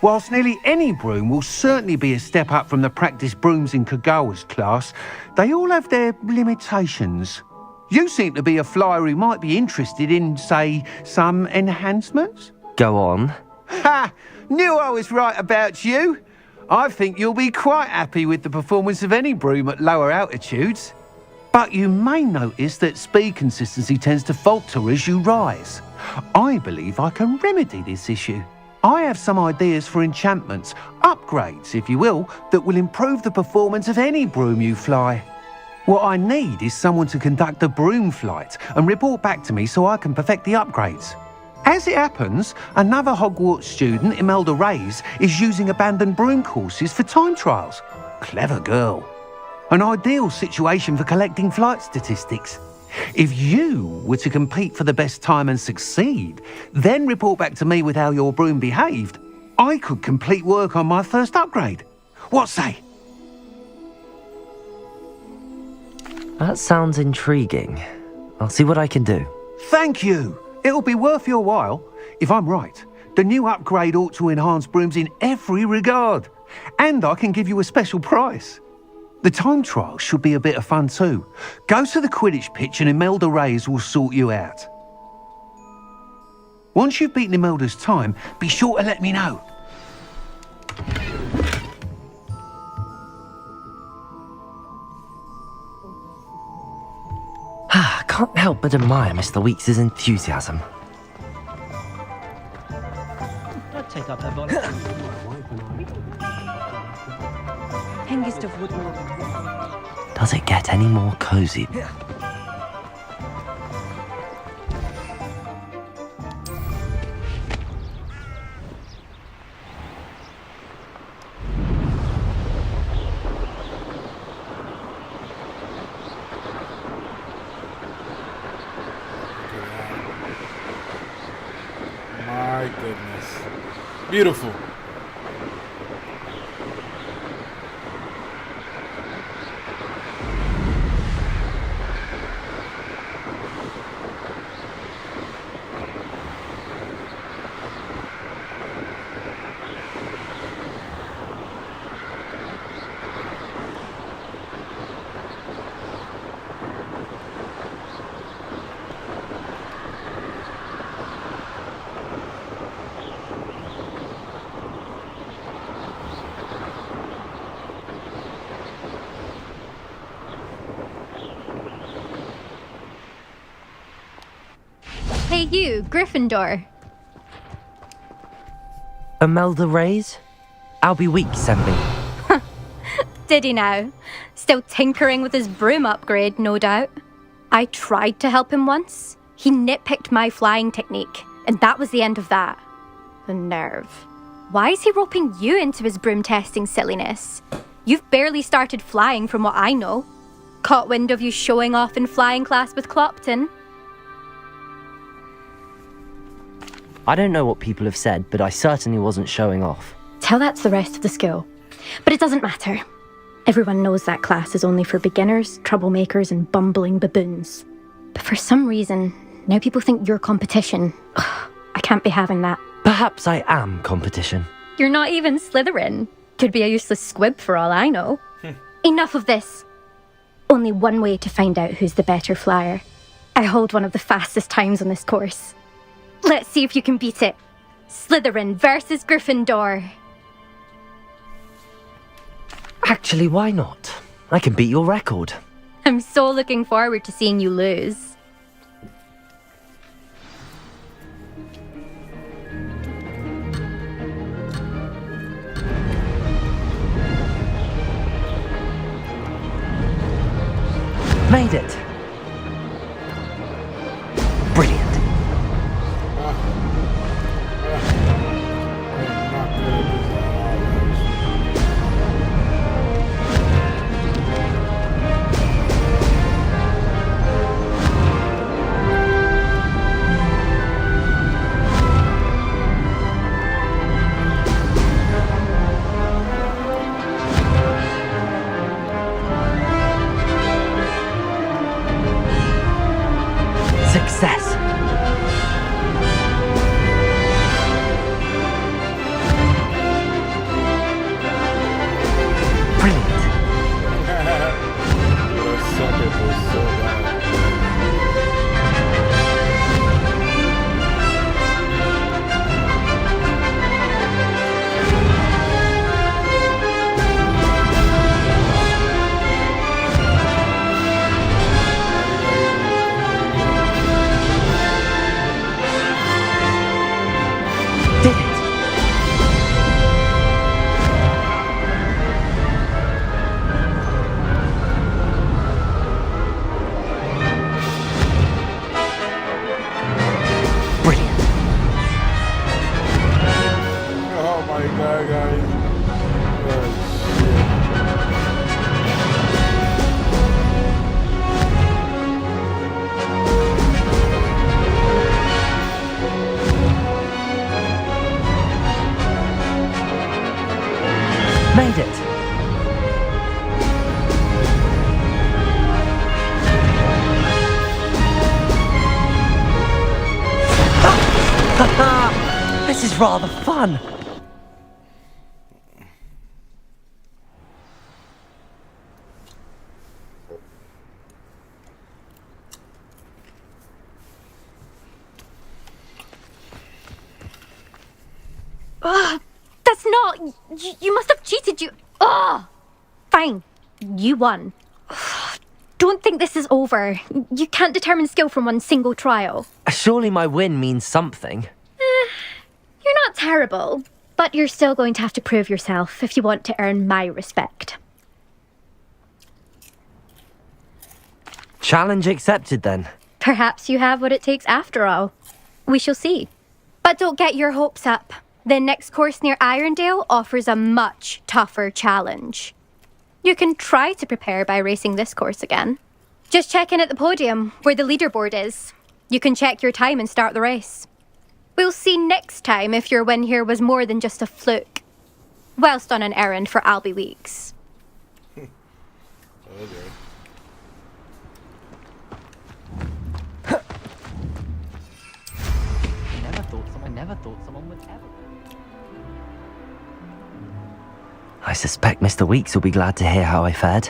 Whilst nearly any broom will certainly be a step up from the practice brooms in Kagawa's class, they all have their limitations. You seem to be a flyer who might be interested in, say, some enhancements?
Go on.
Ha! Knew I was right about you. I think you'll be quite happy with the performance of any broom at lower altitudes. But you may notice that speed consistency tends to falter as you rise. I believe I can remedy this issue. I have some ideas for enchantments, upgrades if you will, that will improve the performance of any broom you fly. What I need is someone to conduct a broom flight and report back to me so I can perfect the upgrades. As it happens, another Hogwarts student, Imelda Reyes, is using abandoned broom courses for time trials. Clever girl. An ideal situation for collecting flight statistics. If you were to compete for the best time and succeed, then report back to me with how your broom behaved, I could complete work on my first upgrade. What say?
That sounds intriguing. I'll see what I can do.
Thank you. It'll be worth your while. If I'm right, the new upgrade ought to enhance brooms in every regard. And I can give you a special price. The time trial should be a bit of fun too. Go to the Quidditch pitch and Imelda Reyes will sort you out. Once you've beaten Imelda's time, be sure to let me know.
I can't help but admire Mr. Weeks' enthusiasm.
I'd take up that volunteer.
Hengist of Woodmore.
Does it get any more cozy?
My goodness. Beautiful.
Hey you, Gryffindor.
Imelda Reyes? Albie Weeks sent me.
Did he now? Still tinkering with his broom upgrade, no doubt. I tried to help him once. He nitpicked my flying technique, and that was the end of that. The nerve. Why is he roping you into his broom testing silliness? You've barely started flying from what I know. Caught wind of you showing off in flying class with Clopton.
I don't know what people have said, but I certainly wasn't showing off.
Tell that to the rest of the school. But it doesn't matter. Everyone knows that class is only for beginners, troublemakers, and bumbling baboons. But for some reason, now people think you're competition. Ugh, I can't be having that.
Perhaps I am competition.
You're not even Slytherin. Could be a useless squib for all I know. Enough of this. Only one way to find out who's the better flyer. I hold one of the fastest times on this course. Let's see if you can beat it. Slytherin versus Gryffindor.
Actually, why not? I can beat your record.
I'm so looking forward to seeing you lose.
Made it. Brilliant. Success. Brilliant.
You're a sucker for so bad.
This is rather fun.
That's not... You must have cheated, you... Ugh! Fine. You won. Don't think this is over. You can't determine skill from one single trial.
Surely my win means something.
You're not terrible, but you're still going to have to prove yourself if you want to earn my respect.
Challenge accepted, then.
Perhaps you have what it takes after all. We shall see. But don't get your hopes up. The next course near Irondale offers a much tougher challenge. You can try to prepare by racing this course again. Just check in at the podium, where the leaderboard is. You can check your time and start the race. We'll see next time if your win here was more than just a fluke. Whilst on an errand for Albie Weeks.
Okay.
I never thought someone would ever...
I suspect Mr. Weeks will be glad to hear how I fared.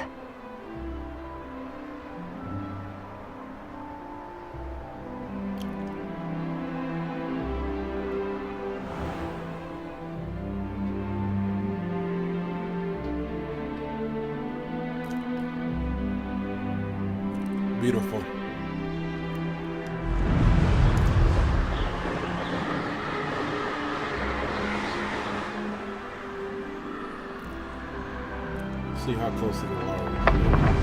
Beautiful. See how close to the water we can get.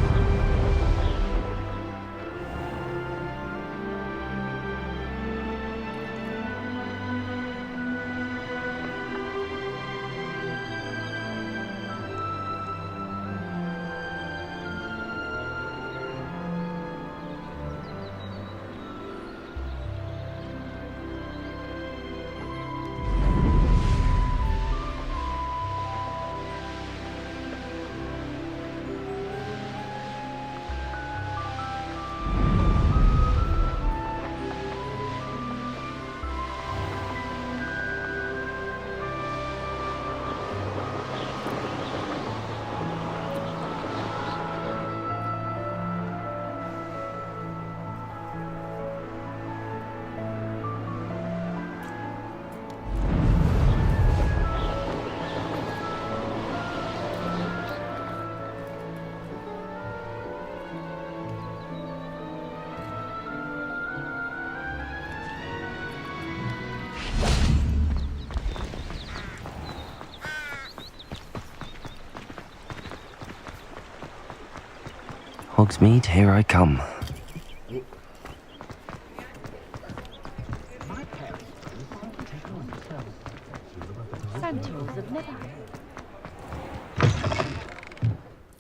Hogsmeade, here I come.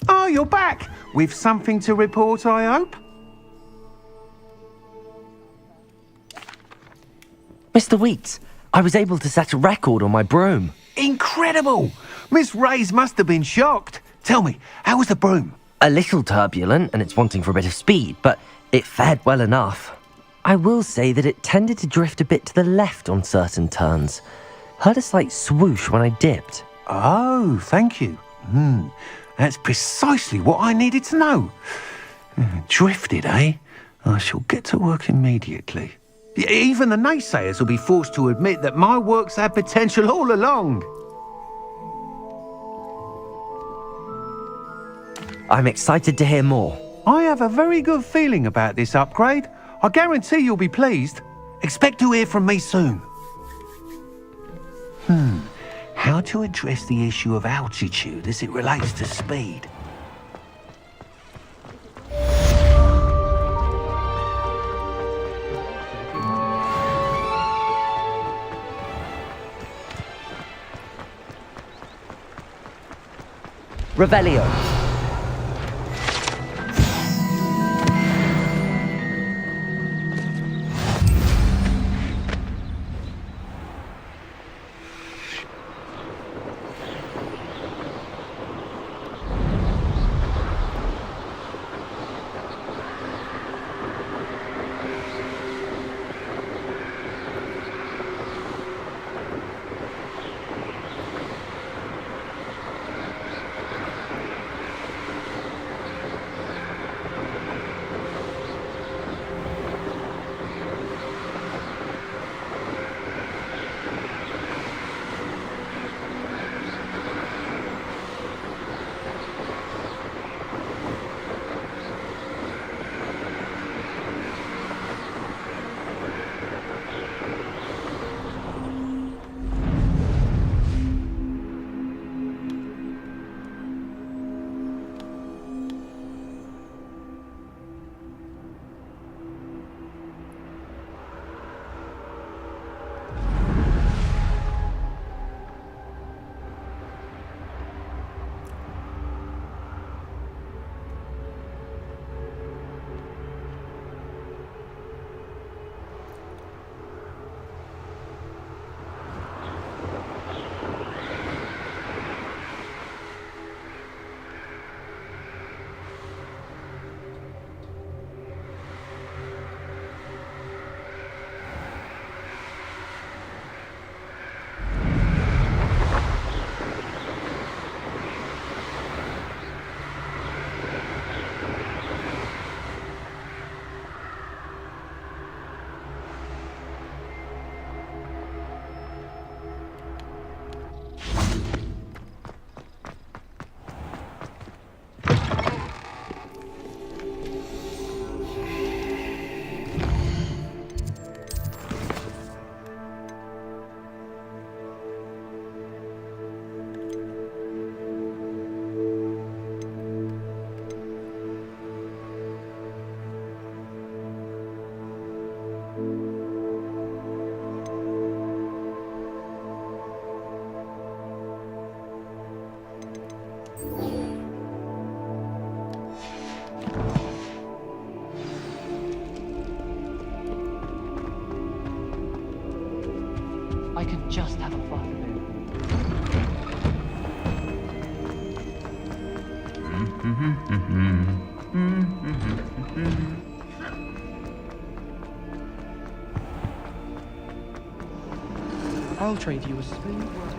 Oh, you're back! With something to report, I hope?
Mr. Weeks, I was able to set a record on my broom.
Incredible! Miss Reyes must have been shocked. Tell me, how was the broom?
A little turbulent, and it's wanting for a bit of speed, but it fared well enough. I will say that it tended to drift a bit to the left on certain turns. Heard a slight swoosh when I dipped.
Oh, thank you. That's precisely what I needed to know. Drifted, eh? I shall get to work immediately. Even the naysayers will be forced to admit that my work's had potential all along.
I'm excited to hear more.
I have a very good feeling about this upgrade. I guarantee you'll be pleased. Expect to hear from me soon. How to address the issue of altitude as it relates to speed?
Revelio. could just have a fun.
I'll trade you a smooth word.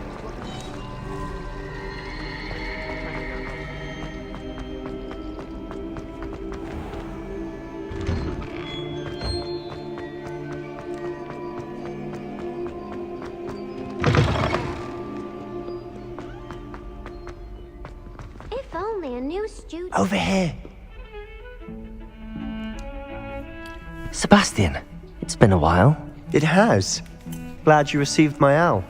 If only a new student.
Over here.
Sebastian, it's been a while.
It has. Glad you received my owl.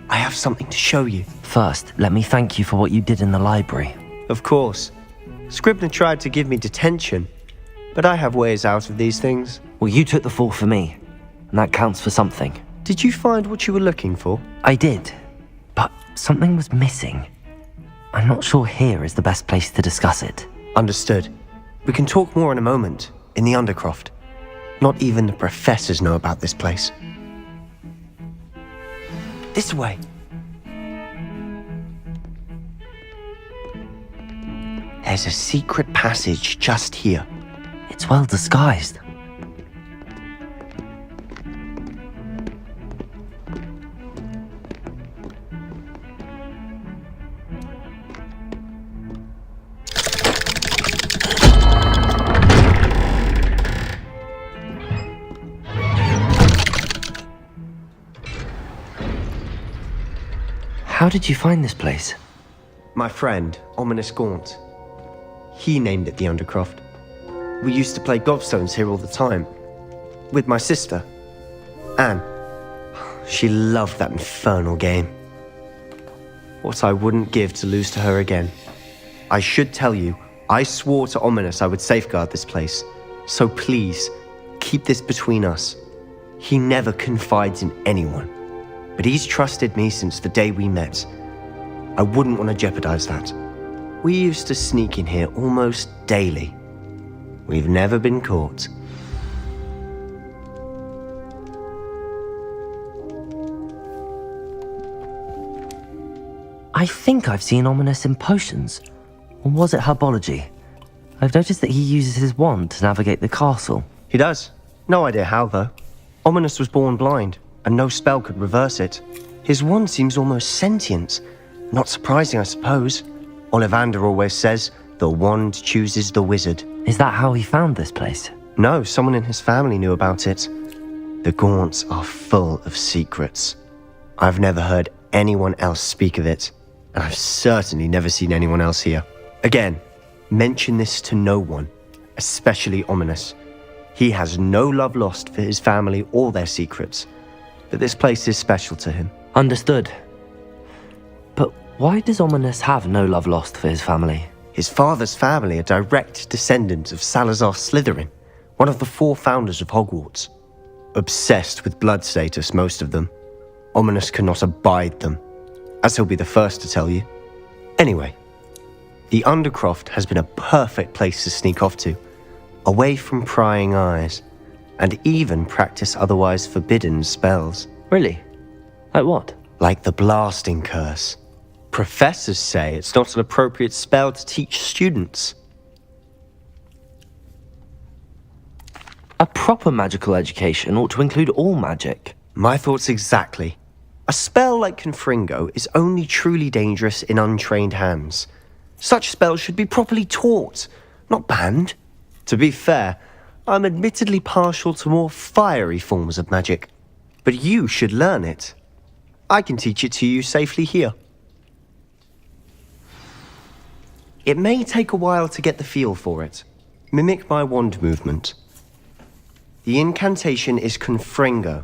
I have something to show you.
First, let me thank you for what you did in the library.
Of course. Scribner tried to give me detention, but I have ways out of these things.
Well, you took the fall for me, and that counts for something.
Did you find what you were looking for?
I did, but something was missing. I'm not sure here is the best place to discuss it.
Understood. We can talk more in a moment, in the Undercroft. Not even the professors know about this place. This way. There's a secret passage just here.
It's well disguised. How did you find this place?
My friend, Ominous Gaunt. He named it the Undercroft. We used to play gobstones here all the time. With my sister, Anne. She loved that infernal game. What I wouldn't give to lose to her again. I should tell you, I swore to Ominous I would safeguard this place. So please, keep this between us. He never confides in anyone. But he's trusted me since the day we met. I wouldn't want to jeopardize that. We used to sneak in here almost daily. We've never been caught.
I think I've seen Ominous in potions. Or was it herbology? I've noticed that he uses his wand to navigate the castle.
He does. No idea how, though. Ominous was born blind, and no spell could reverse it. His wand seems almost sentient. Not surprising, I suppose. Ollivander always says, the wand chooses the wizard.
Is that how he found this place?
No, someone in his family knew about it. The Gaunts are full of secrets. I've never heard anyone else speak of it, and I've certainly never seen anyone else here. Again, mention this to no one, especially Ominous. He has no love lost for his family or their secrets, but this place is special to him.
Understood. But why does Ominous have no love lost for his family?
His father's family are direct descendants of Salazar Slytherin, one of the 4 founders of Hogwarts. Obsessed with blood status, most of them. Ominous cannot abide them, as he'll be the first to tell you. Anyway, the Undercroft has been a perfect place to sneak off to, away from prying eyes, and even practice otherwise forbidden spells.
Really? Like what?
Like the blasting curse. Professors say it's not an appropriate spell to teach students.
A proper magical education ought to include all magic.
My thoughts exactly. A spell like Confringo is only truly dangerous in untrained hands. Such spells should be properly taught, not banned. To be fair, I'm admittedly partial to more fiery forms of magic, but you should learn it. I can teach it to you safely here. It may take a while to get the feel for it. Mimic my wand movement. The incantation is Confringo.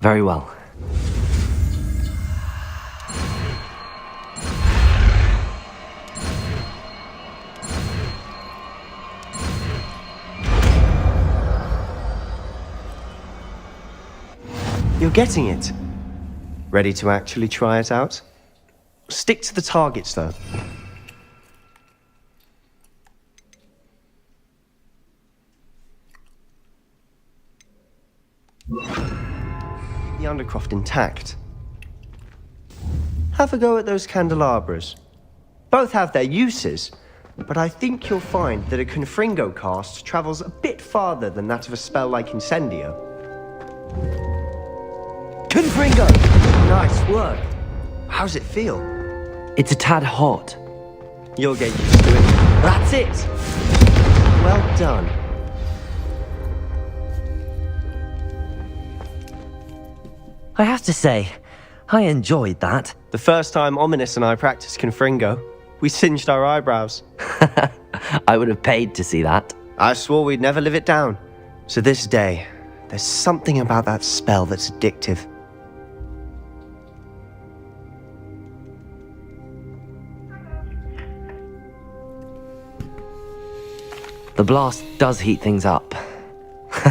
Very well.
You're getting it. Ready to actually try it out? Stick to the targets, though. the Undercroft intact. Have a go at those candelabras. Both have their uses, but I think you'll find that a Confringo cast travels a bit farther than that of a spell like Incendio. Confringo! Nice work. How's it feel?
It's a tad hot.
You'll get used to it. That's it! Well done.
I have to say, I enjoyed that.
The first time Ominous and I practiced Confringo, we singed our eyebrows.
I would have paid to see that.
I swore we'd never live it down. So this day, there's something about that spell that's addictive.
The blast does heat things up.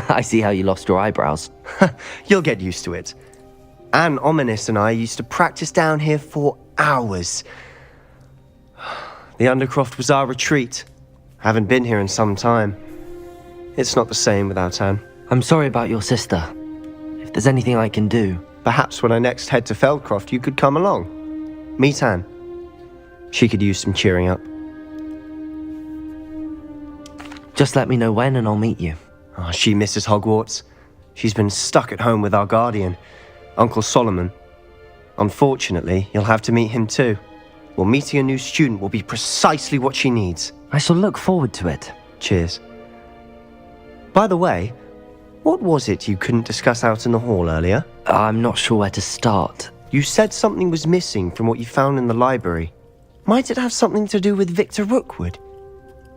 I see how you lost your eyebrows.
You'll get used to it. Anne, Ominous and I used to practice down here for hours. The Undercroft was our retreat. Haven't been here in some time. It's not the same without Anne.
I'm sorry about your sister. If there's anything I can do...
Perhaps when I next head to Feldcroft, you could come along. Meet Anne. She could use some cheering up.
Just let me know when and I'll meet you.
Oh, she misses Hogwarts. She's been stuck at home with our guardian, Uncle Solomon. Unfortunately, you'll have to meet him too. Well, meeting a new student will be precisely what she needs.
I shall look forward to it.
Cheers. By the way, what was it you couldn't discuss out in the hall earlier?
I'm not sure where to start.
You said something was missing from what you found in the library. Might it have something to do with Victor Rookwood?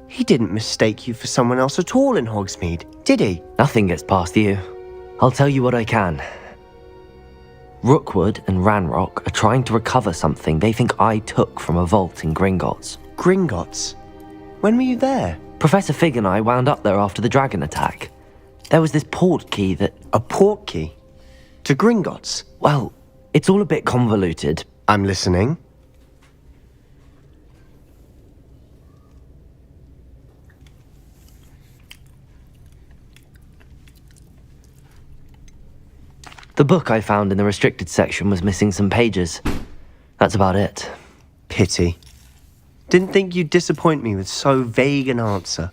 He didn't mistake you for someone else at all in Hogsmeade, did he?
Nothing gets past you. I'll tell you what I can. Rookwood and Ranrock are trying to recover something they think I took from a vault in Gringotts.
Gringotts? When were you there?
Professor Fig and I wound up there after the dragon attack. There was this port key that...
A port key? To Gringotts?
Well, it's all a bit convoluted.
I'm listening.
The book I found in the restricted section was missing some pages. That's about it.
Pity. Didn't think you'd disappoint me with so vague an answer.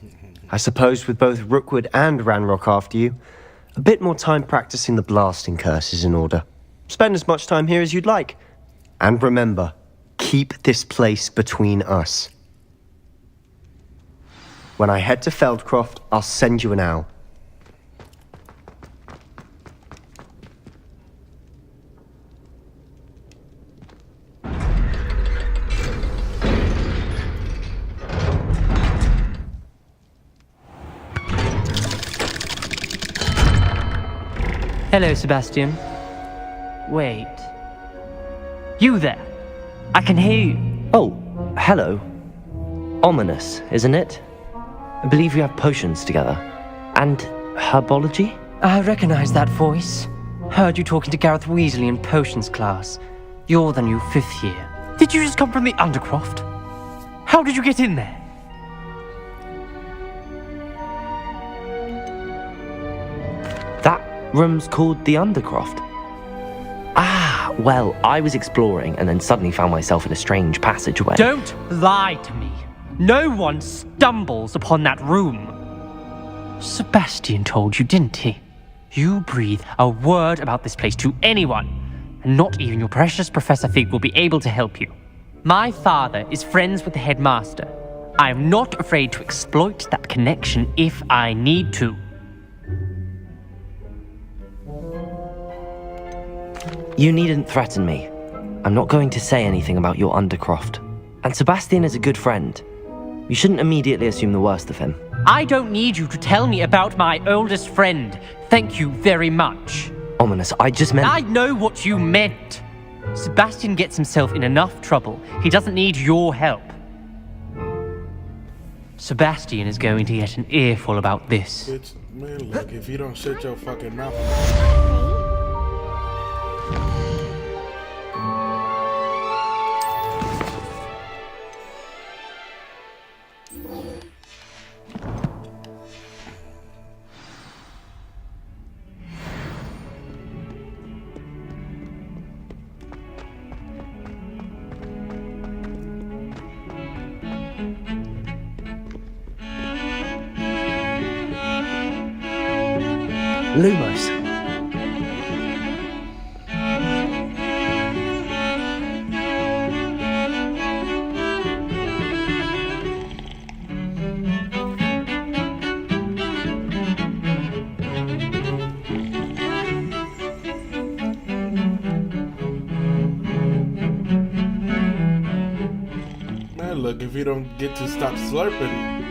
I suppose with both Rookwood and Ranrock after you, a bit more time practicing the blasting curse is in order. Spend as much time here as you'd like. And remember, keep this place between us. When I head to Feldcroft, I'll send you an owl.
Hello, Sebastian. Wait. You there? I can hear you.
Oh, hello. Ominous, isn't it? I believe we have potions together. And herbology?
I recognize that voice. Heard you talking to Gareth Weasley in potions class. You're the new 5th year. Did you just come from the Undercroft? How did you get in there?
That room's called the Undercroft. Ah, well, I was exploring and then suddenly found myself in a strange passageway.
Don't lie to me. No one stumbles upon that room. Sebastian told you, didn't he? You breathe a word about this place to anyone, and not even your precious Professor Fig will be able to help you. My father is friends with the headmaster. I am not afraid to exploit that connection if I need to.
You needn't threaten me. I'm not going to say anything about your Undercroft. And Sebastian is a good friend. You shouldn't immediately assume the worst of him.
I don't need you to tell me about my oldest friend. Thank you very much.
Ominous, I just meant...
I know what you meant. Sebastian gets himself in enough trouble. He doesn't need your help. Sebastian is going to get an earful about this.
It's, man, look, if you don't shut your fucking mouth...
Lumos.
Man, look, if you don't get to stop slurping.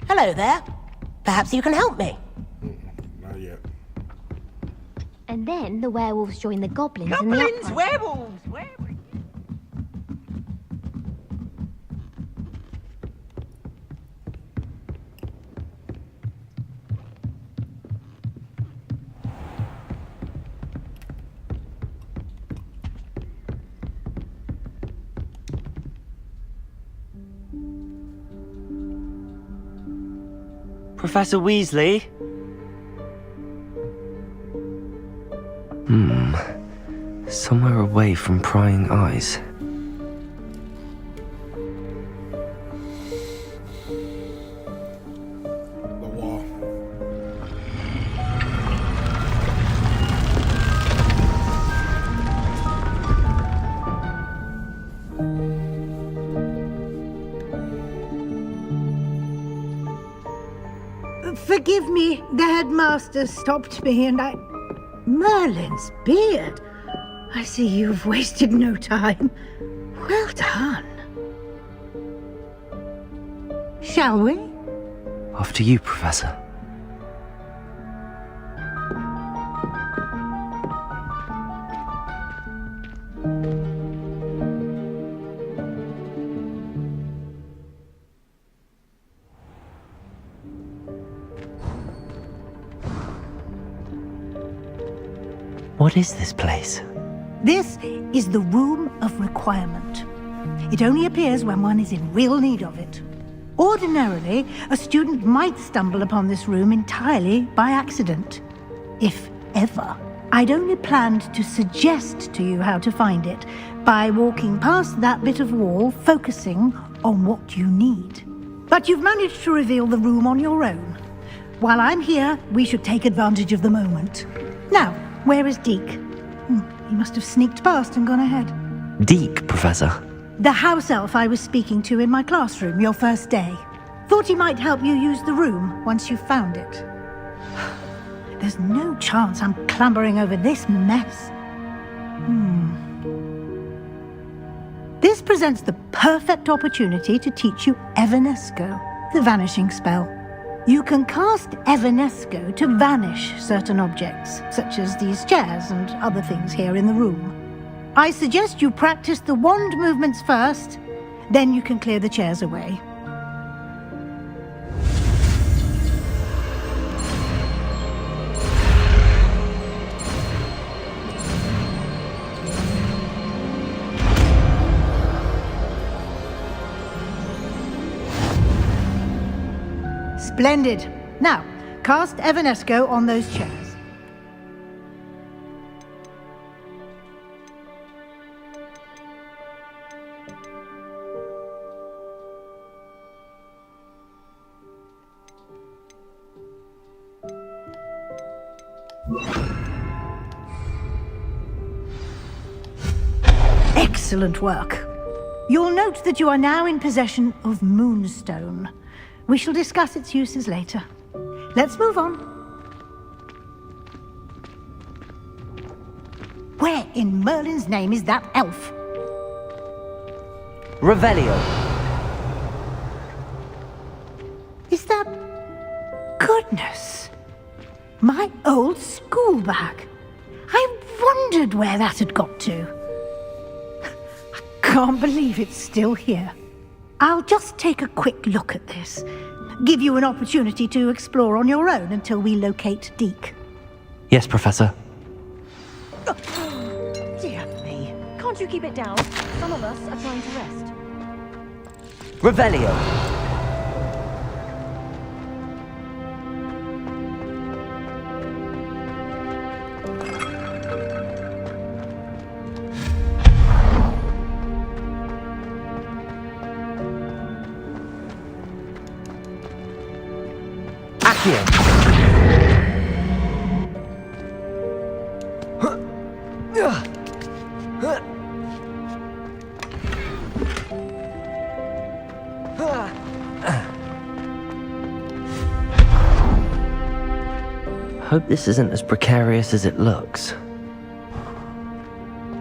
Hello there. Perhaps you can help me.
Not yet.
And then the werewolves join the goblins and the uprising.
Werewolves!
Professor Weasley? Somewhere away from prying eyes.
The wall.
Forgive me, the headmaster stopped me and I... Merlin's beard. I see you've wasted no time. Well done. Shall we?
After you, Professor. What is this place?
This is the Room of Requirement. It only appears when one is in real need of it. Ordinarily, a student might stumble upon this room entirely by accident. If ever. I'd only planned to suggest to you how to find it by walking past that bit of wall, focusing on what you need. But you've managed to reveal the room on your own. While I'm here, we should take advantage of the moment. Now, where is Deke? He must have sneaked past and gone ahead.
Deke, Professor.
The house elf I was speaking to in my classroom your first day. Thought he might help you use the room once you found it. There's no chance I'm clambering over this mess. This presents the perfect opportunity to teach you Evanesco, the vanishing spell. You can cast Evanesco to vanish certain objects, such as these chairs and other things here in the room. I suggest you practice the wand movements first, then you can clear the chairs away. Splendid. Now, cast Evanesco on those chairs. Excellent work. You'll note that you are now in possession of Moonstone. We shall discuss its uses later. Let's move on. Where in Merlin's name is that elf?
Revelio.
Is that... Goodness. My old school bag. I wondered where that had got to. I can't believe it's still here. I'll just take a quick look at this. Give you an opportunity to explore on your own until we locate Deke.
Yes, Professor.
Dear me.
Can't you keep it down? Some of us are trying to rest.
Revelio. Accio. Hope this isn't as precarious as it looks.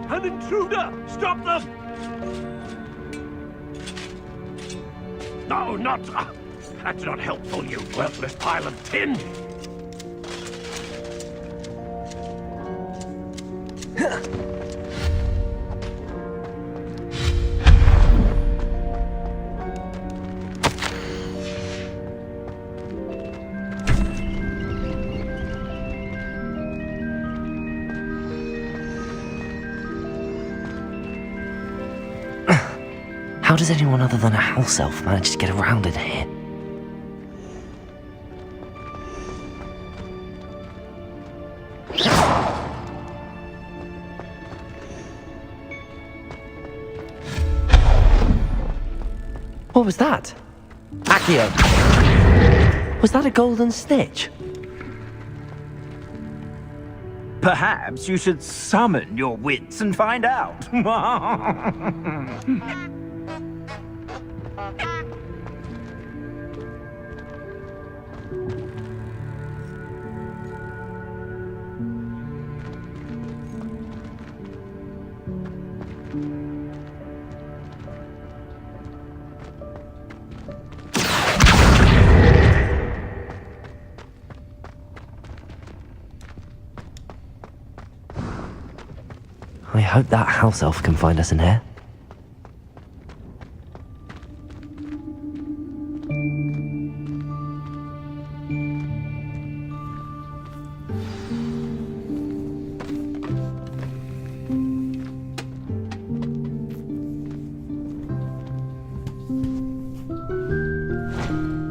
An intruder! Stop them! No, not... that's not helpful, you worthless pile of tin!
How does anyone other than a house elf manage to get around in here? What was that? Accio! Was that a golden stitch?
Perhaps you should summon your wits and find out.
I hope that house elf can find us in here.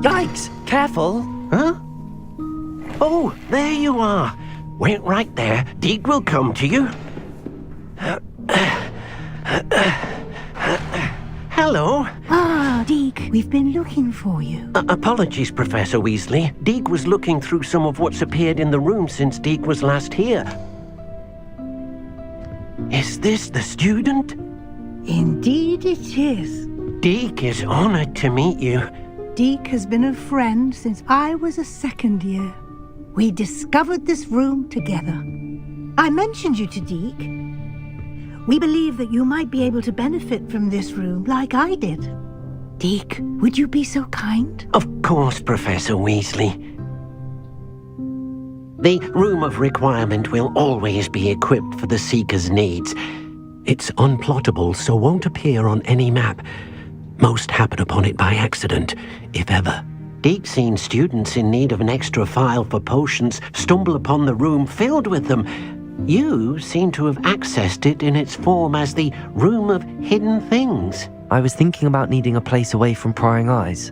Yikes! Careful! Huh? Oh, there you are. Wait right there. Deke will come to you. Hello.
Ah, Deke, we've been looking for you.
Apologies, Professor Weasley. Deke was looking through some of what's appeared in the room since Deke was last here. Is this the student?
Indeed it is.
Deke is honored to meet you.
Deke has been a friend since I was a second year. We discovered this room together. I mentioned you to Deke. We believe that you might be able to benefit from this room like I did. Deke, would you be so kind?
Of course, Professor Weasley. The Room of Requirement will always be equipped for the Seeker's needs. It's unplottable, so won't appear on any map. Most happen upon it by accident, if ever. Deke's seen students in need of an extra file for potions stumble upon the room filled with them. You seem to have accessed it in its form as the Room of Hidden Things.
I was thinking about needing a place away from prying eyes.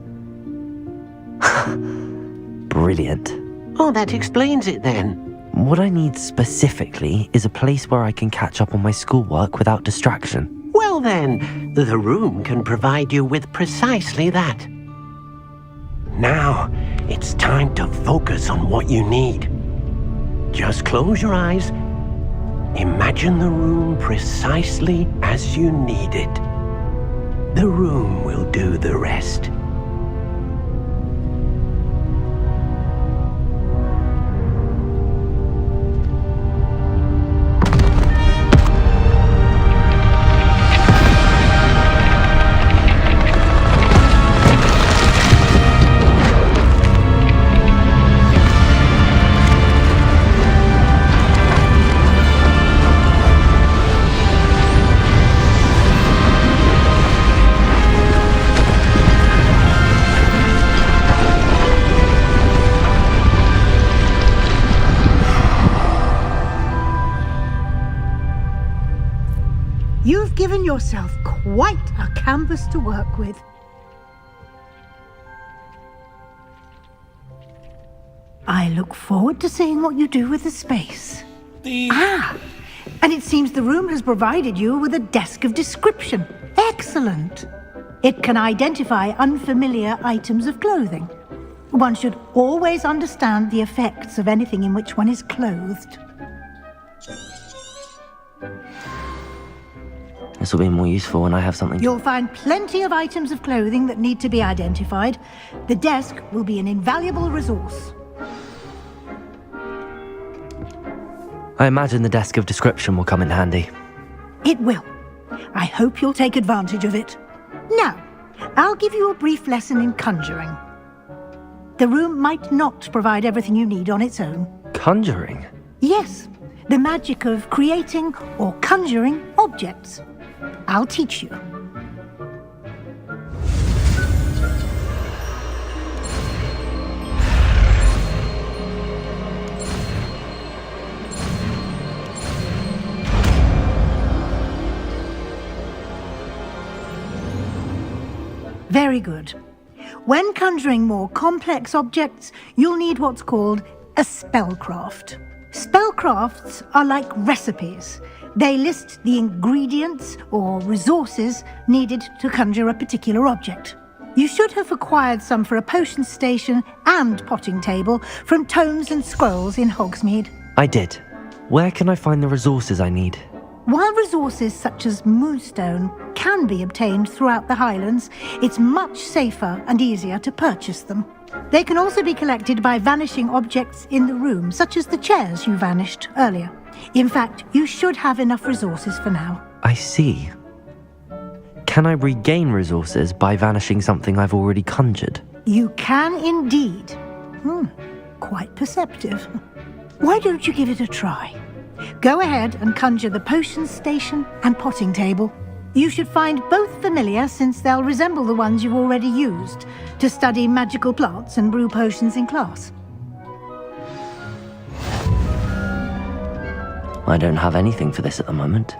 Brilliant.
Oh, that explains it then.
What I need specifically is a place where I can catch up on my schoolwork without distraction.
Well then, the room can provide you with precisely that. Now, it's time to focus on what you need. Just close your eyes. Imagine the room precisely as you need it. The room will do the rest.
You've given yourself quite a canvas to work with. I look forward to seeing what you do with the space. And it seems the room has provided you with a desk of description. Excellent. It can identify unfamiliar items of clothing. One should always understand the effects of anything in which one is clothed.
This will be more useful when I have something.
You'll find plenty of items of clothing that need to be identified. The desk will be an invaluable resource.
I imagine the desk of description will come in handy.
It will. I hope you'll take advantage of it. Now, I'll give you a brief lesson in conjuring. The room might not provide everything you need on its own.
Conjuring?
Yes, the magic of creating or conjuring objects. I'll teach you. Very good. When conjuring more complex objects, you'll need what's called a spellcraft. Spellcrafts are like recipes. They list the ingredients or resources needed to conjure a particular object. You should have acquired some for a potion station and potting table from tomes and scrolls in Hogsmeade.
I did. Where can I find the resources I need?
While resources such as moonstone can be obtained throughout the Highlands, it's much safer and easier to purchase them. They can also be collected by vanishing objects in the room, such as the chairs you vanished earlier. In fact, you should have enough resources for now.
I see. Can I regain resources by vanishing something I've already conjured?
You can indeed. Quite perceptive. Why don't you give it a try? Go ahead and conjure the potion station and potting table. You should find both familiar, since they'll resemble the ones you've already used to study magical plants and brew potions in class.
I don't have anything for this at the moment.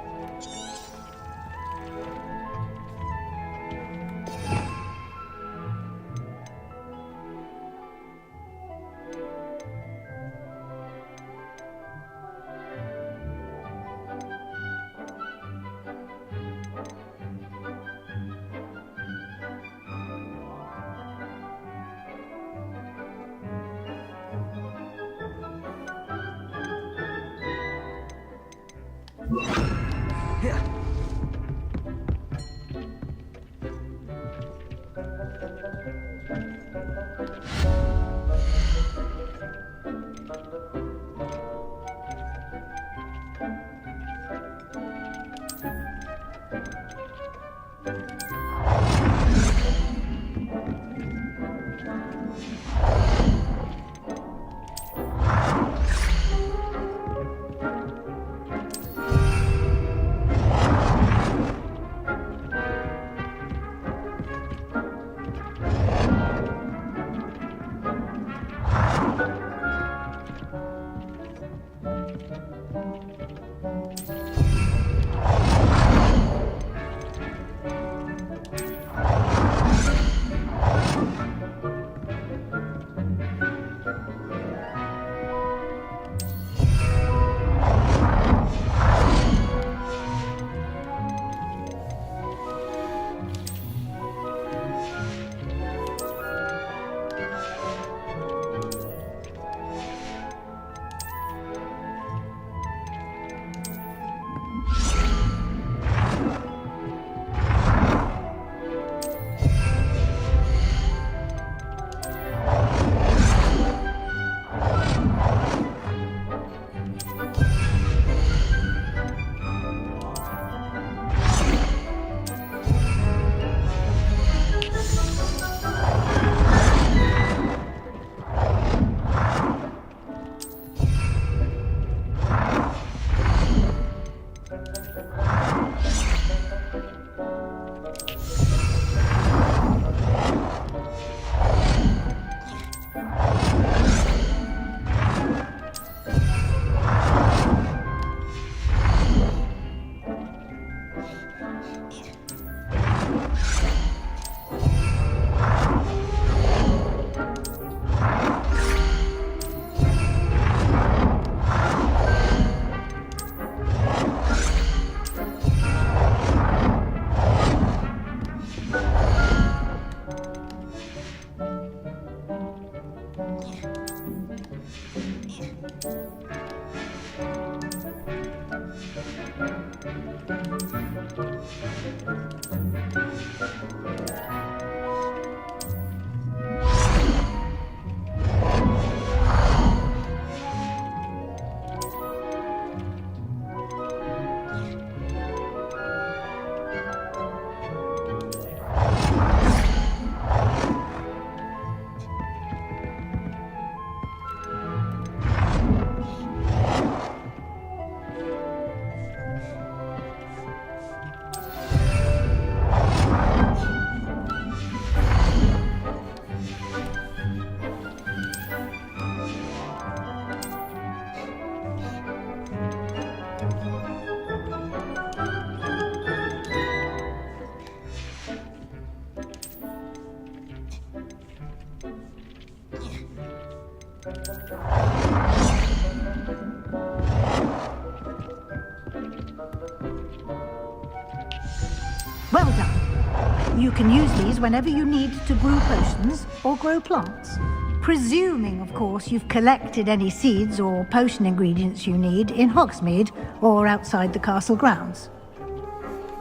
Well done. You can use these whenever you need to brew potions or grow plants. Presuming, of course, you've collected any seeds or potion ingredients you need in Hogsmeade or outside the castle grounds.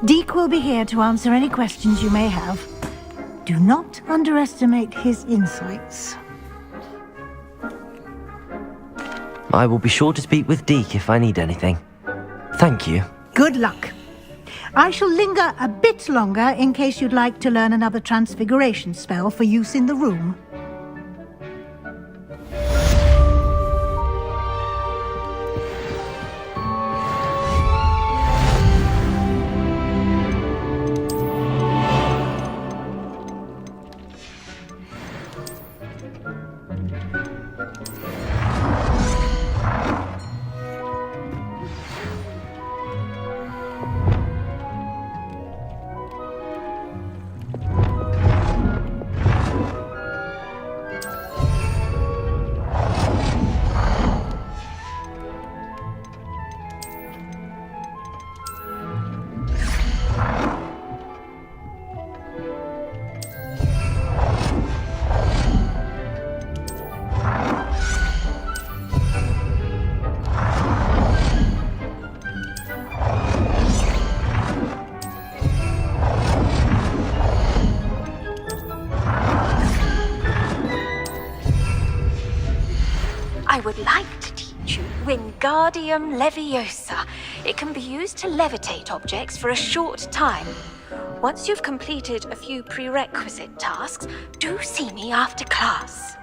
Deek will be here to answer any questions you may have. Do not underestimate his insights.
I will be sure to speak with Deek if I need anything. Thank you.
Good luck. I shall linger a bit longer in case you'd like to learn another transfiguration spell for use in the room.
I would like to teach you Wingardium Leviosa. It can be used to levitate objects for a short time. Once you've completed a few prerequisite tasks, do see me after class.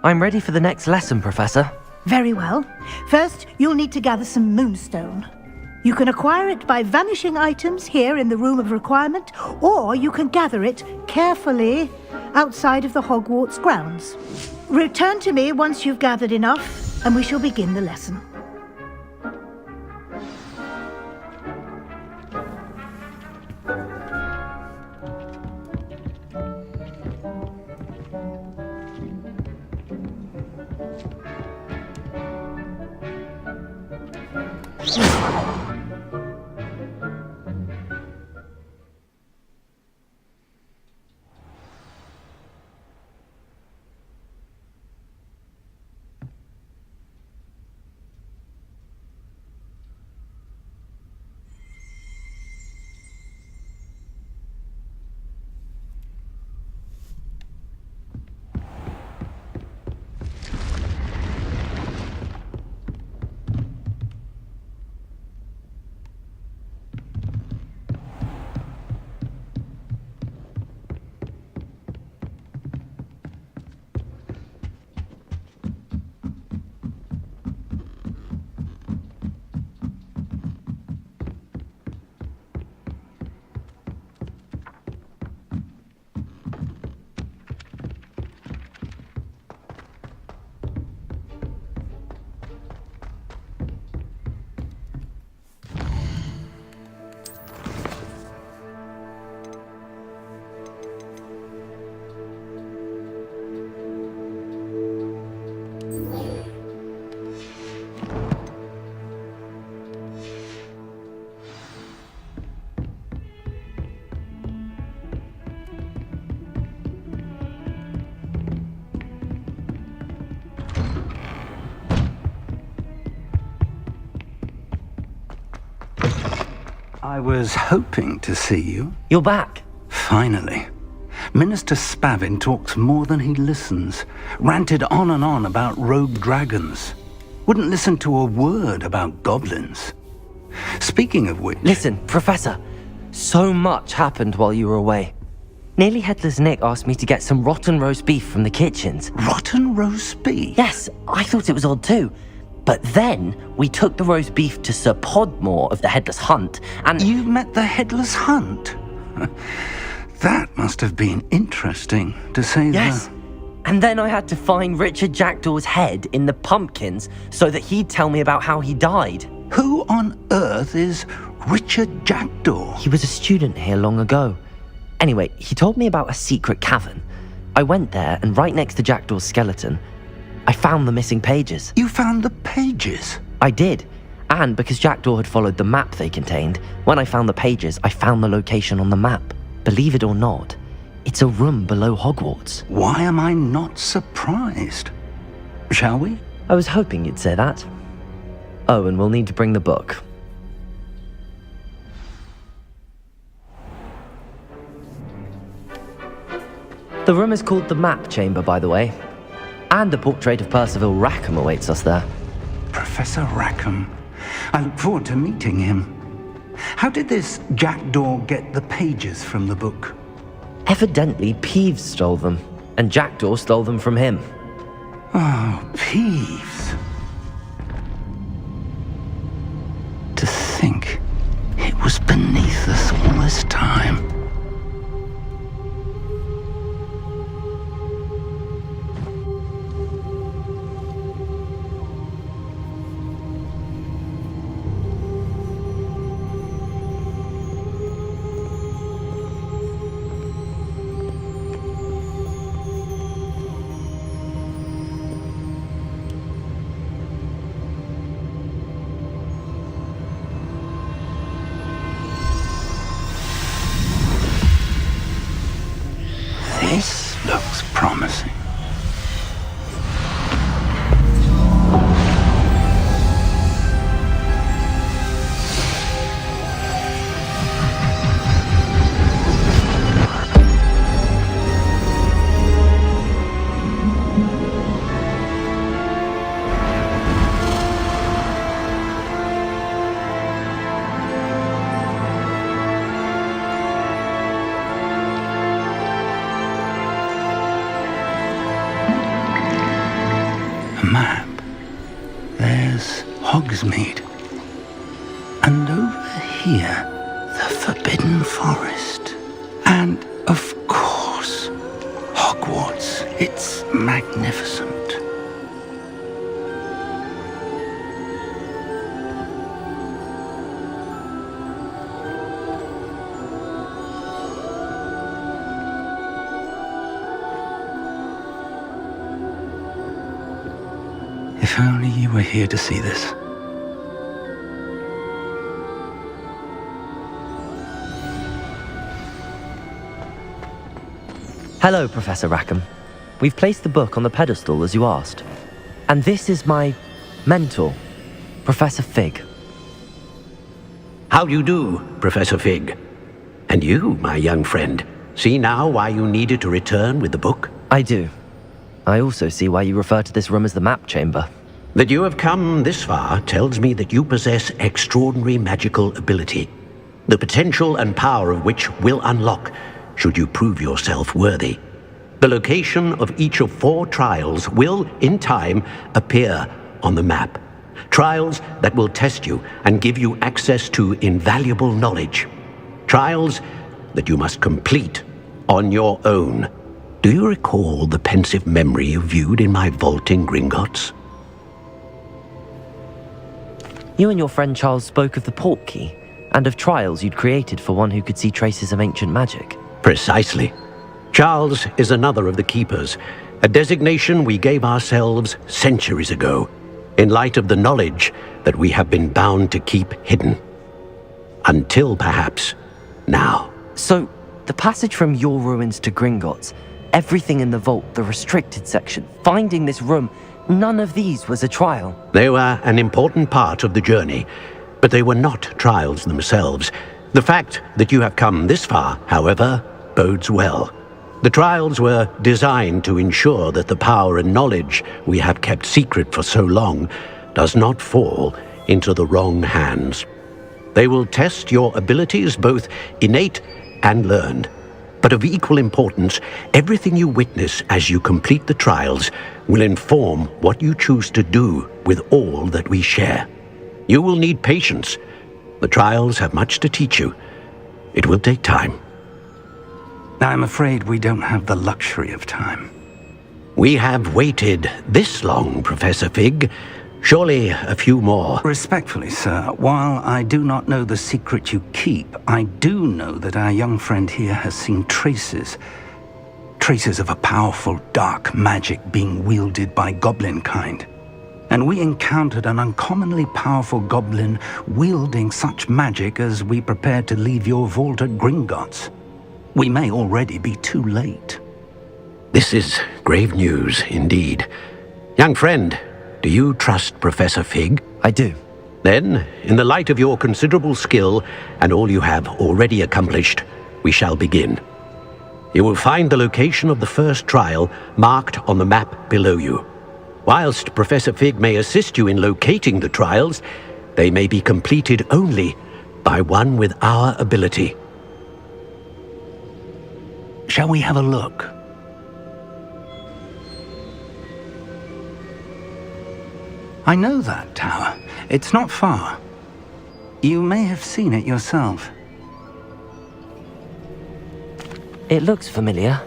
I'm ready for the next lesson, Professor.
Very well. First, you'll need to gather some moonstone. You can acquire it by vanishing items here in the Room of Requirement, or you can gather it carefully outside of the Hogwarts grounds. Return to me once you've gathered enough, and we shall begin the lesson.
I was hoping to see you.
You're back.
Finally. Minister Spavin talks more than he listens. Ranted on and on about rogue dragons. Wouldn't listen to a word about goblins. Speaking of which...
Listen, Professor. So much happened while you were away. Nearly Headless Nick asked me to get some rotten roast beef from the kitchens.
Rotten roast beef?
Yes, I thought it was odd too. But then we took the roast beef to Sir Podmore of the Headless Hunt, and...
You met the Headless Hunt? That must have been interesting, to say
Yes.
the...
And then I had to find Richard Jackdaw's head in the pumpkins so that he'd tell me about how he died.
Who on earth is Richard Jackdaw?
He was a student here long ago. Anyway, he told me about a secret cavern. I went there, and right next to Jackdaw's skeleton, I found the missing pages.
You found the pages?
I did. And because Jackdaw had followed the map they contained, when I found the pages, I found the location on the map. Believe it or not, it's a room below Hogwarts.
Why am I not surprised? Shall we?
I was hoping you'd say that. Oh, and we'll need to bring the book. The room is called the Map Chamber, by the way. And a portrait of Percival Rackham awaits us there.
Professor Rackham. I look forward to meeting him. How did this Jackdaw get the pages from the book?
Evidently, Peeves stole them, and Jackdaw stole them from him.
Oh, Peeves. To think it was beneath us all this time. A map. There's Hogsmeade. And over here, the Forbidden Forest. And, of course, Hogwarts. It's magnificent. If only you were here to see this.
Hello, Professor Rackham. We've placed the book on the pedestal as you asked. And this is my mentor, Professor Fig.
How do you do, Professor Fig? And you, my young friend, see now why you needed to return with the book?
I do. I also see why you refer to this room as the map chamber.
That you have come this far tells me that you possess extraordinary magical ability, the potential and power of which will unlock should you prove yourself worthy. The location of each of 4 trials will, in time, appear on the map. Trials that will test you and give you access to invaluable knowledge. Trials that you must complete on your own. Do you recall the pensive memory you viewed in my vault in Gringotts?
You and your friend Charles spoke of the port key, and of trials you'd created for one who could see traces of ancient magic.
Precisely. Charles is another of the Keepers, a designation we gave ourselves centuries ago, in light of the knowledge that we have been bound to keep hidden. Until, perhaps, now.
So, the passage from your ruins to Gringotts, everything in the vault, the restricted section, finding this room, none of these was a trial.
They were an important part of the journey, but they were not trials themselves. The fact that you have come this far, however, bodes well. The trials were designed to ensure that the power and knowledge we have kept secret for so long does not fall into the wrong hands. They will test your abilities, both innate and learned. But of equal importance, everything you witness as you complete the trials will inform what you choose to do with all that we share. You will need patience. The trials have much to teach you. It will take time.
I'm afraid we don't have the luxury of time.
We have waited this long, Professor Fig. Surely a few more.
Respectfully, sir, while I do not know the secret you keep, I do know that our young friend here has seen traces of a powerful dark magic being wielded by goblin kind. And we encountered an uncommonly powerful goblin wielding such magic as we prepared to leave your vault at Gringotts. We may already be too late.
This is grave news indeed. Young friend, do you trust Professor Fig?
I do.
Then, in the light of your considerable skill and all you have already accomplished, we shall begin. You will find the location of the first trial marked on the map below you. Whilst Professor Fig may assist you in locating the trials, they may be completed only by one with our ability.
Shall we have a look? I know that tower. It's not far. You may have seen it yourself.
It looks familiar.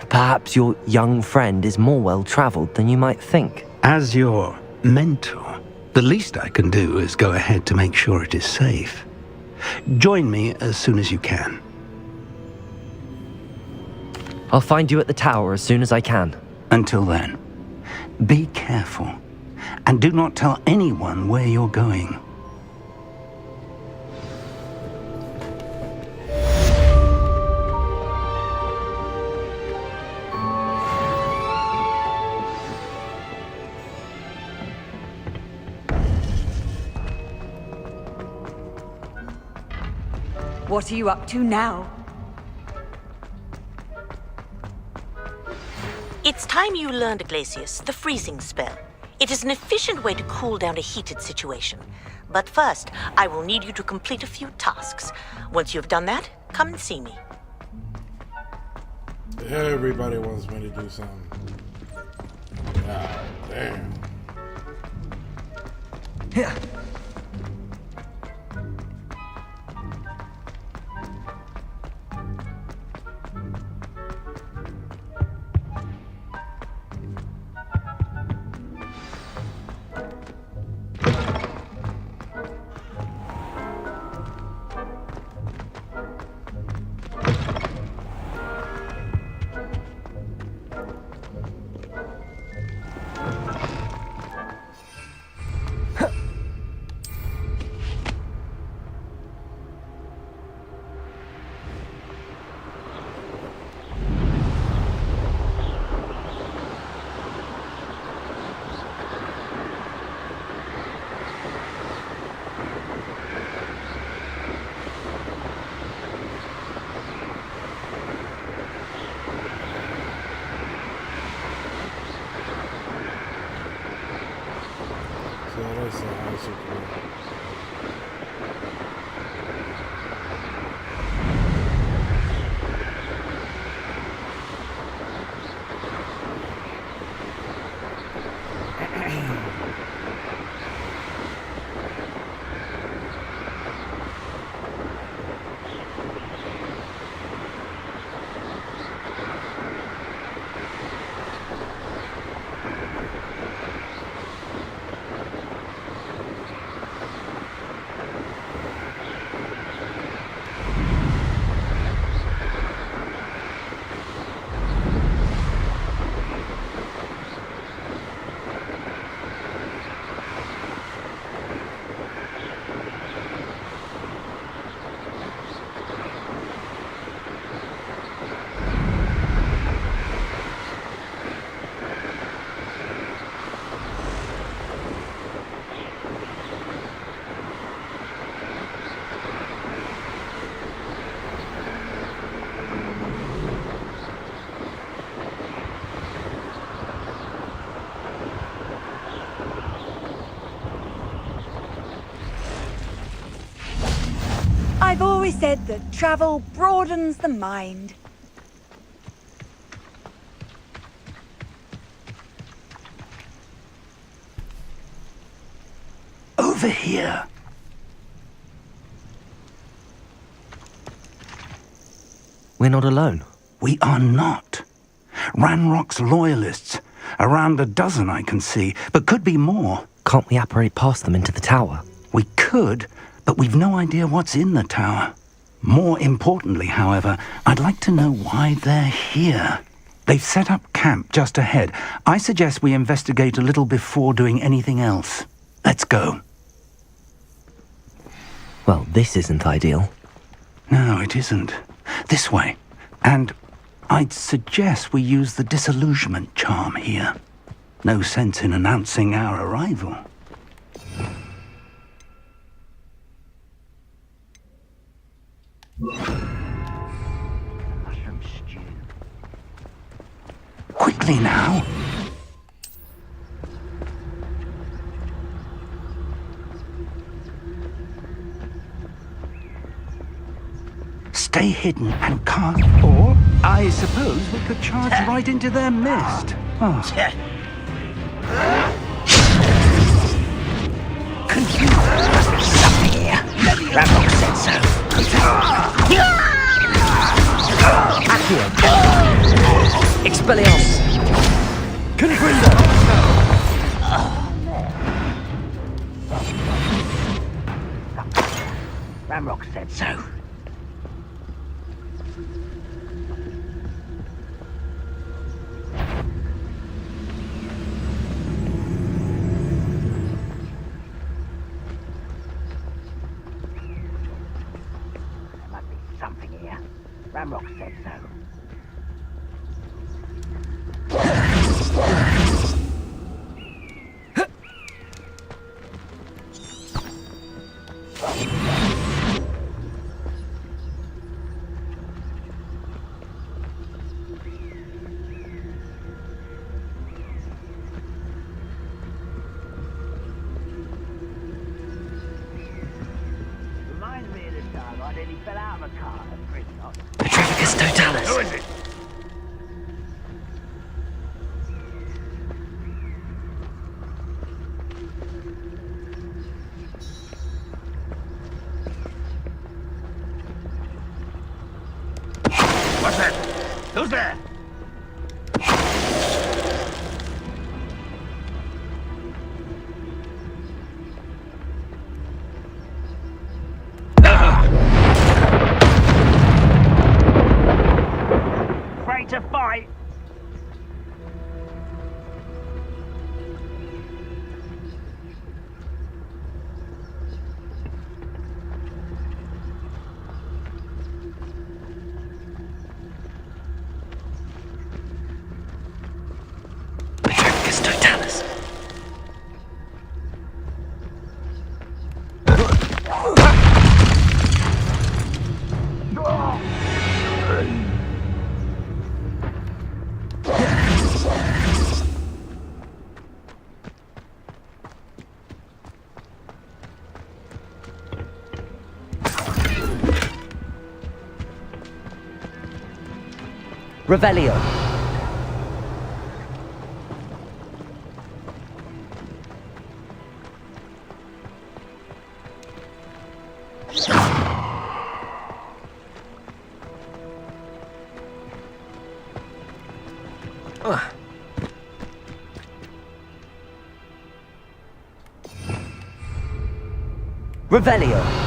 Perhaps your young friend is more well-traveled than you might think.
As your mentor, the least I can do is go ahead to make sure it is safe. Join me as soon as you can.
I'll find you at the tower as soon as I can.
Until then, be careful. And do not tell anyone where you're going.
What are you up to now?
It's time you learned, Glacius, the freezing spell. It is an efficient way to cool down a heated situation. But first, I will need you to complete a few tasks. Once you've done that, come and see me.
Everybody wants me to do something. Damn.
Yeah.
I've always said that travel broadens the mind.
Over here.
We're not alone.
We are not. Ranrock's loyalists. Around a dozen I can see, but could be more.
Can't we apparate past them into the tower?
We could, but we've no idea what's in the tower. More importantly, however, I'd like to know why they're here. They've set up camp just ahead. I suggest we investigate a little before doing anything else. Let's go.
Well, this isn't ideal.
No, it isn't. This way. And I'd suggest we use the disillusionment charm here. No sense in announcing our arrival.
Mushroom stew.
Quickly now. Stay hidden and can't. Or, I suppose we could charge right into their mist. Oh.
Something here. Ranrock said so.
Accio. Expelliarmus. Confringo.
Ranrock said so. Ranrock said so. Reminds me of the time I nearly fell out of a car at Bristol.
Petrificus totalis.
Who is it? Who's there? Afraid to fight?
Revelio. Revelio.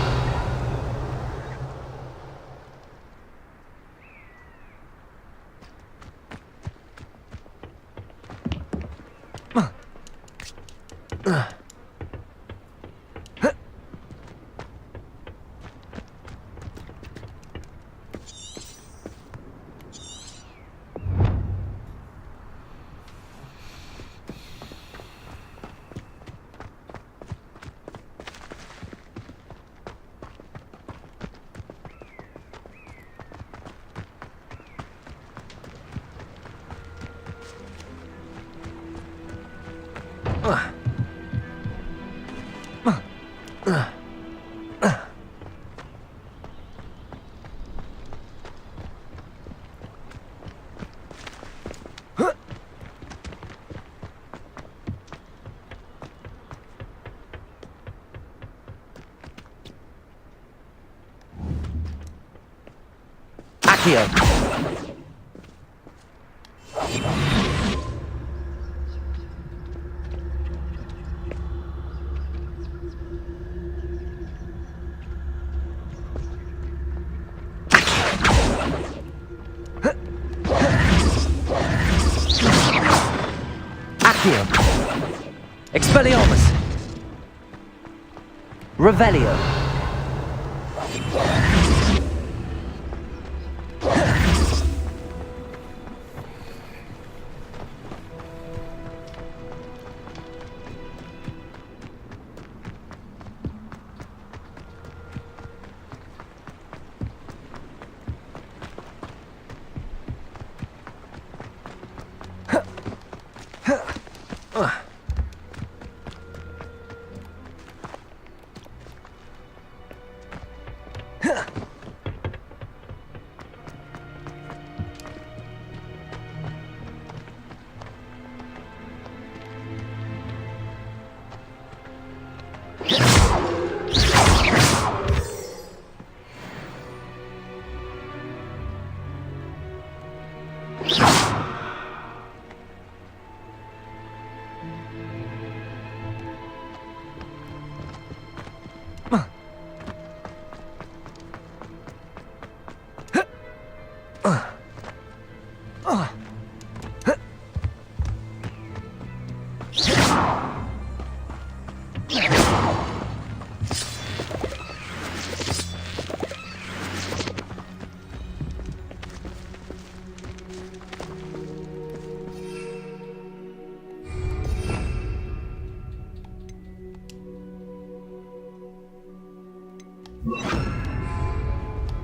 Accio. Accio. Expelliarmus. Revelio.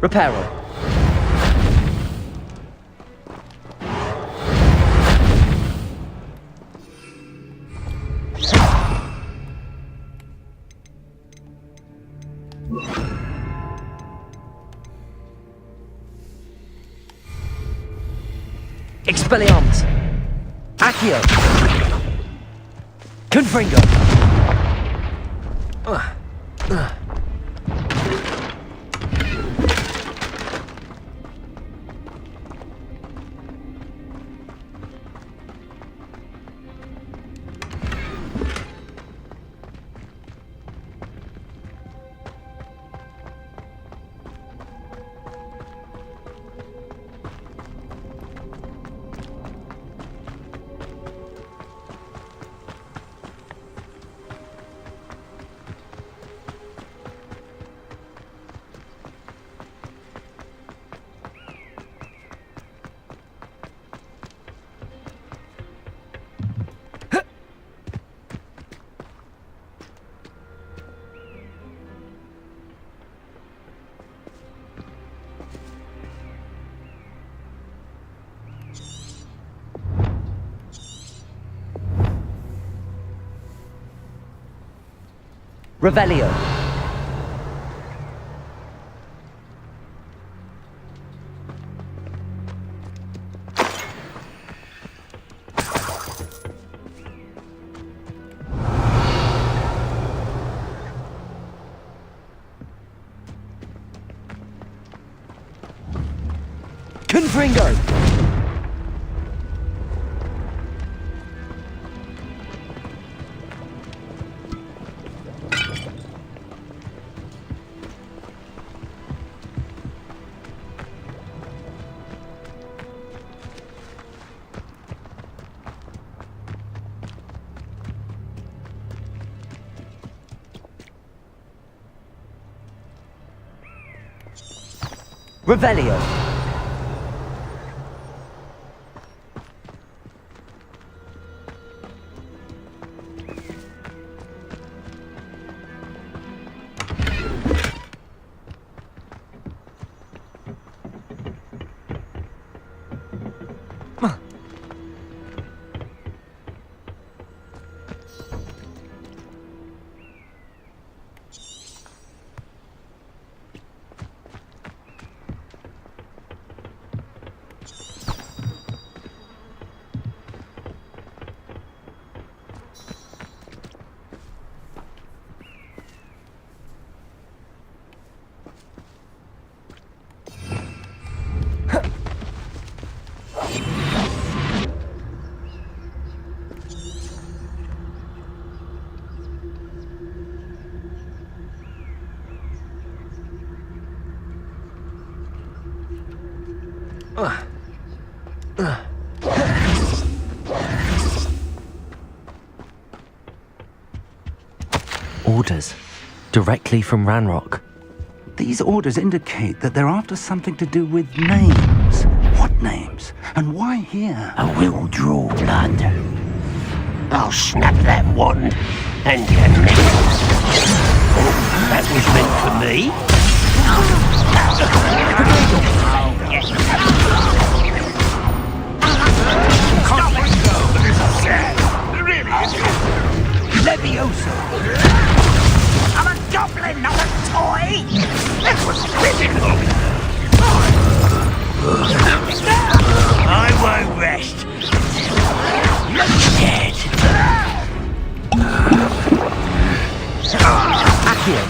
Reparo. Expelliarmus. Accio. Confringo. Revelio.
Confringo!
Revelio. Orders. Directly from Ranrock.
These orders indicate that they're after something to do with names. What names? And why here?
I will draw blood. I'll snap that wand and your nails. That was meant for me.
Can't let go. This is sad. It really is.
Leviosa.
I'm a goblin, not a toy! That was physical! I won't rest. You're dead.
Accio.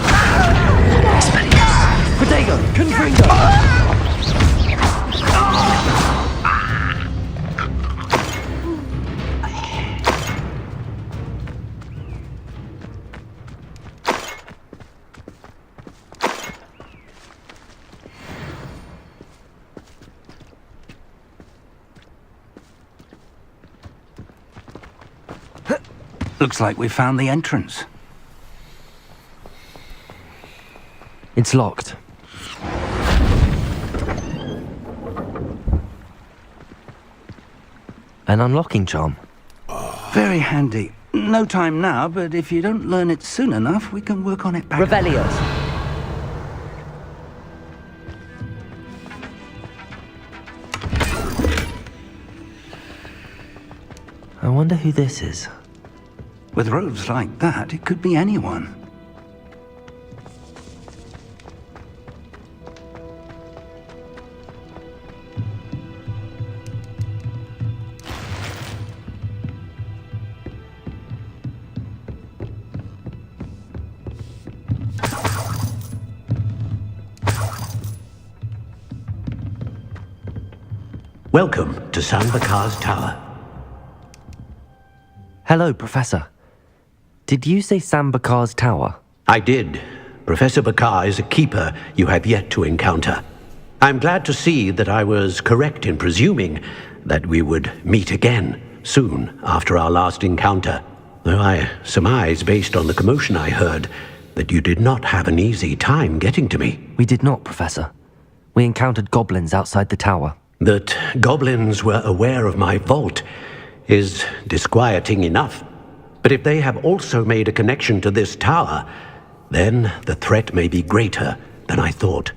Protego. Confringo.
Looks like we found the entrance.
It's locked. An unlocking charm.
Very handy. No time now, but if you don't learn it soon enough, we can work on it back.
Revelios. I wonder who this is.
With robes like that, it could be anyone.
Welcome to Sambakar's Tower.
Hello, Professor. Did you say Sambakar's Tower?
I did. Professor Bakar is a keeper you have yet to encounter. I'm glad to see that I was correct in presuming that we would meet again soon after our last encounter, though I surmise, based on the commotion I heard, that you did not have an easy time getting to me.
We did not, Professor. We encountered goblins outside the tower.
That goblins were aware of my vault is disquieting enough. But if they have also made a connection to this tower, then the threat may be greater than I thought.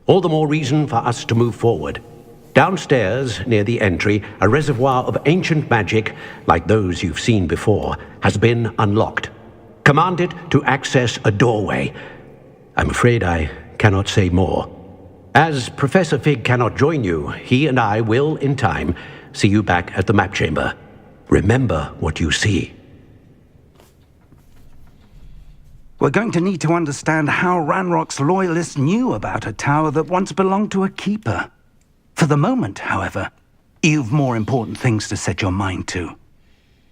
All the more reason for us to move forward. Downstairs, near the entry, a reservoir of ancient magic, like those you've seen before, has been unlocked. Commanded to access a doorway. I'm afraid I cannot say more. As Professor Fig cannot join you, he and I will, in time, see you back at the map chamber. Remember what you see.
We're going to need to understand how Ranrock's loyalists knew about a tower that once belonged to a keeper. For the moment, however, you've more important things to set your mind to.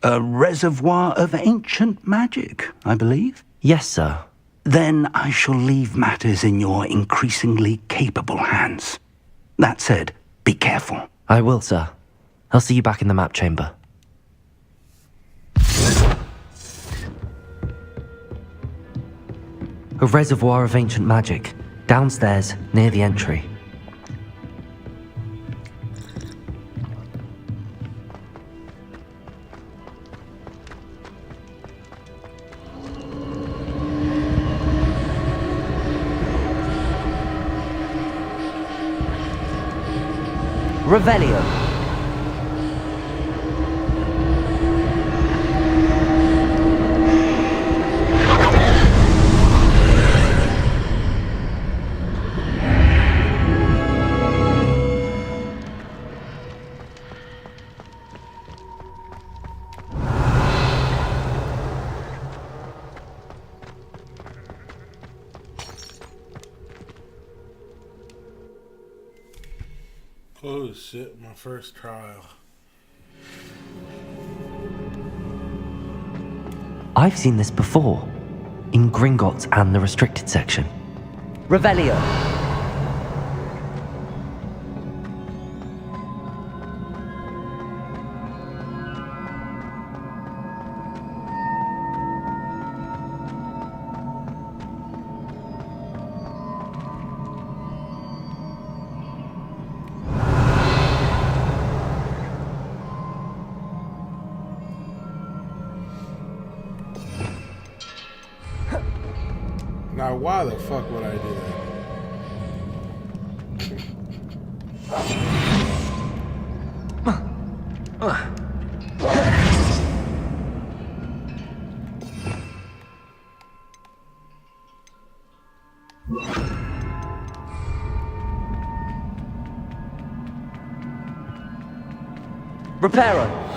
A reservoir of ancient magic, I believe?
Yes, sir.
Then I shall leave matters in your increasingly capable hands. That said, be careful.
I will, sir. I'll see you back in the map chamber. A reservoir of ancient magic, downstairs, near the entry. Revelio.
Oh shit, my first trial.
I've seen this before, in Gringotts and the restricted section. Revelio.
Now, why the fuck would I do that?
Reparo.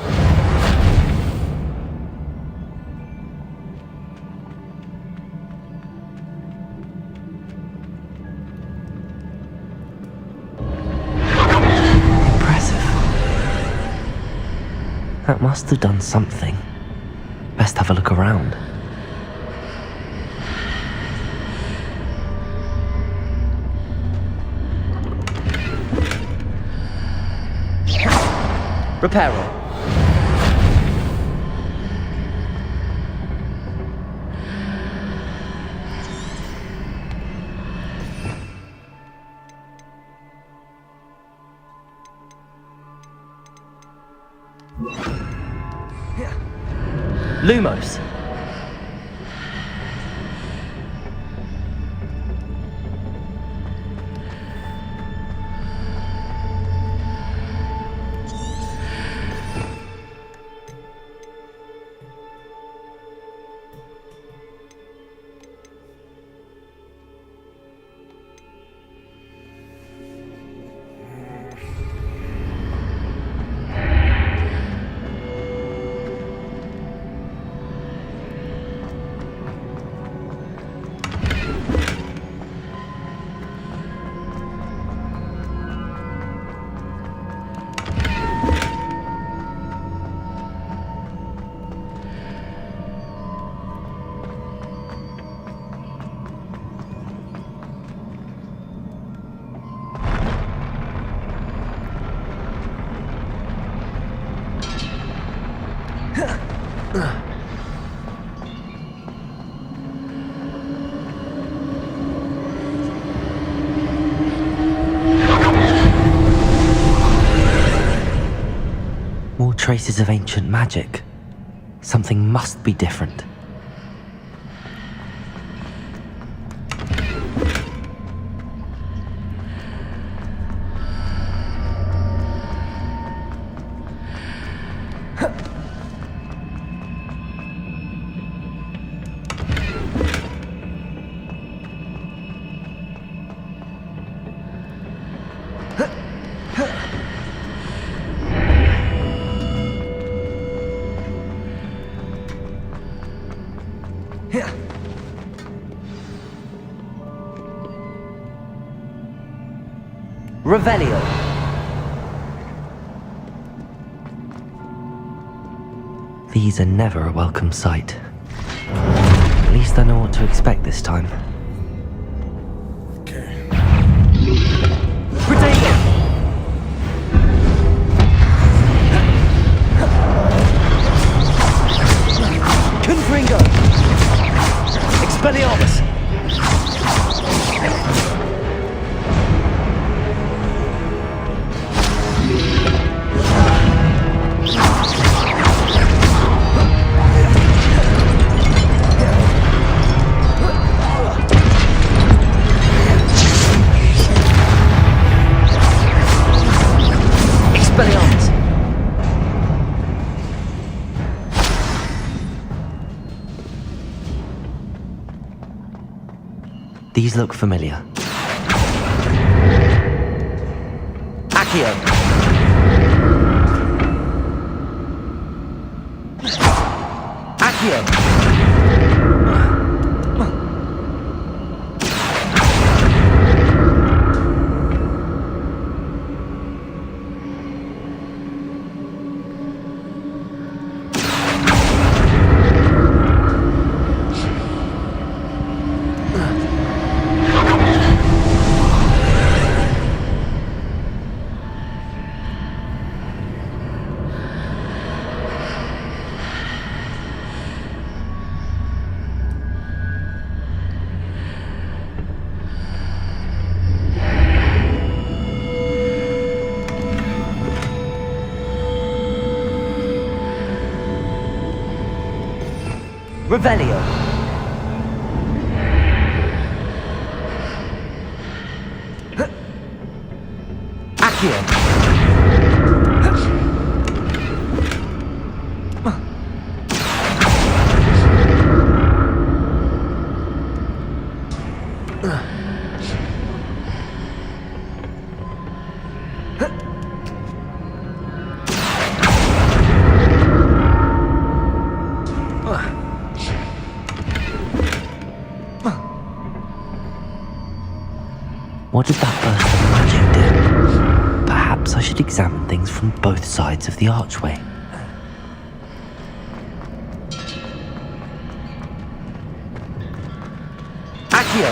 That must have done something. Best have a look around. Reparo. Lumos. More traces of ancient magic. Something must be different. Revelio. These are never a welcome sight. At least I know what to expect this time.
Okay.
Protego! Confringo! Expelliarmus! Expelliarmus! These look familiar. Accio! Accio! Revelio. Accio. What did that burst of magic do? Perhaps I should examine things from both sides of the archway. Accio!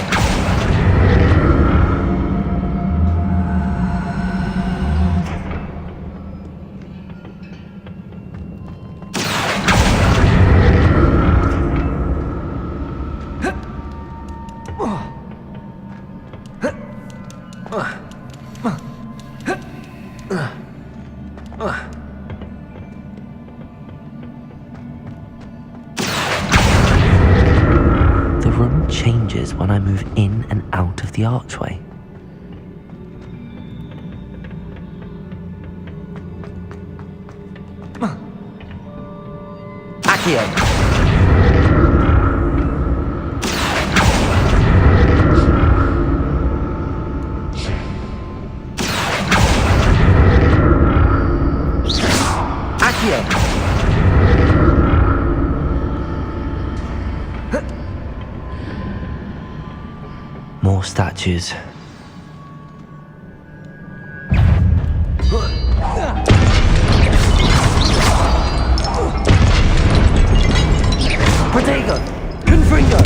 The room changes when I move in and out of the archway. Accio! More statues. Protego! Confringo!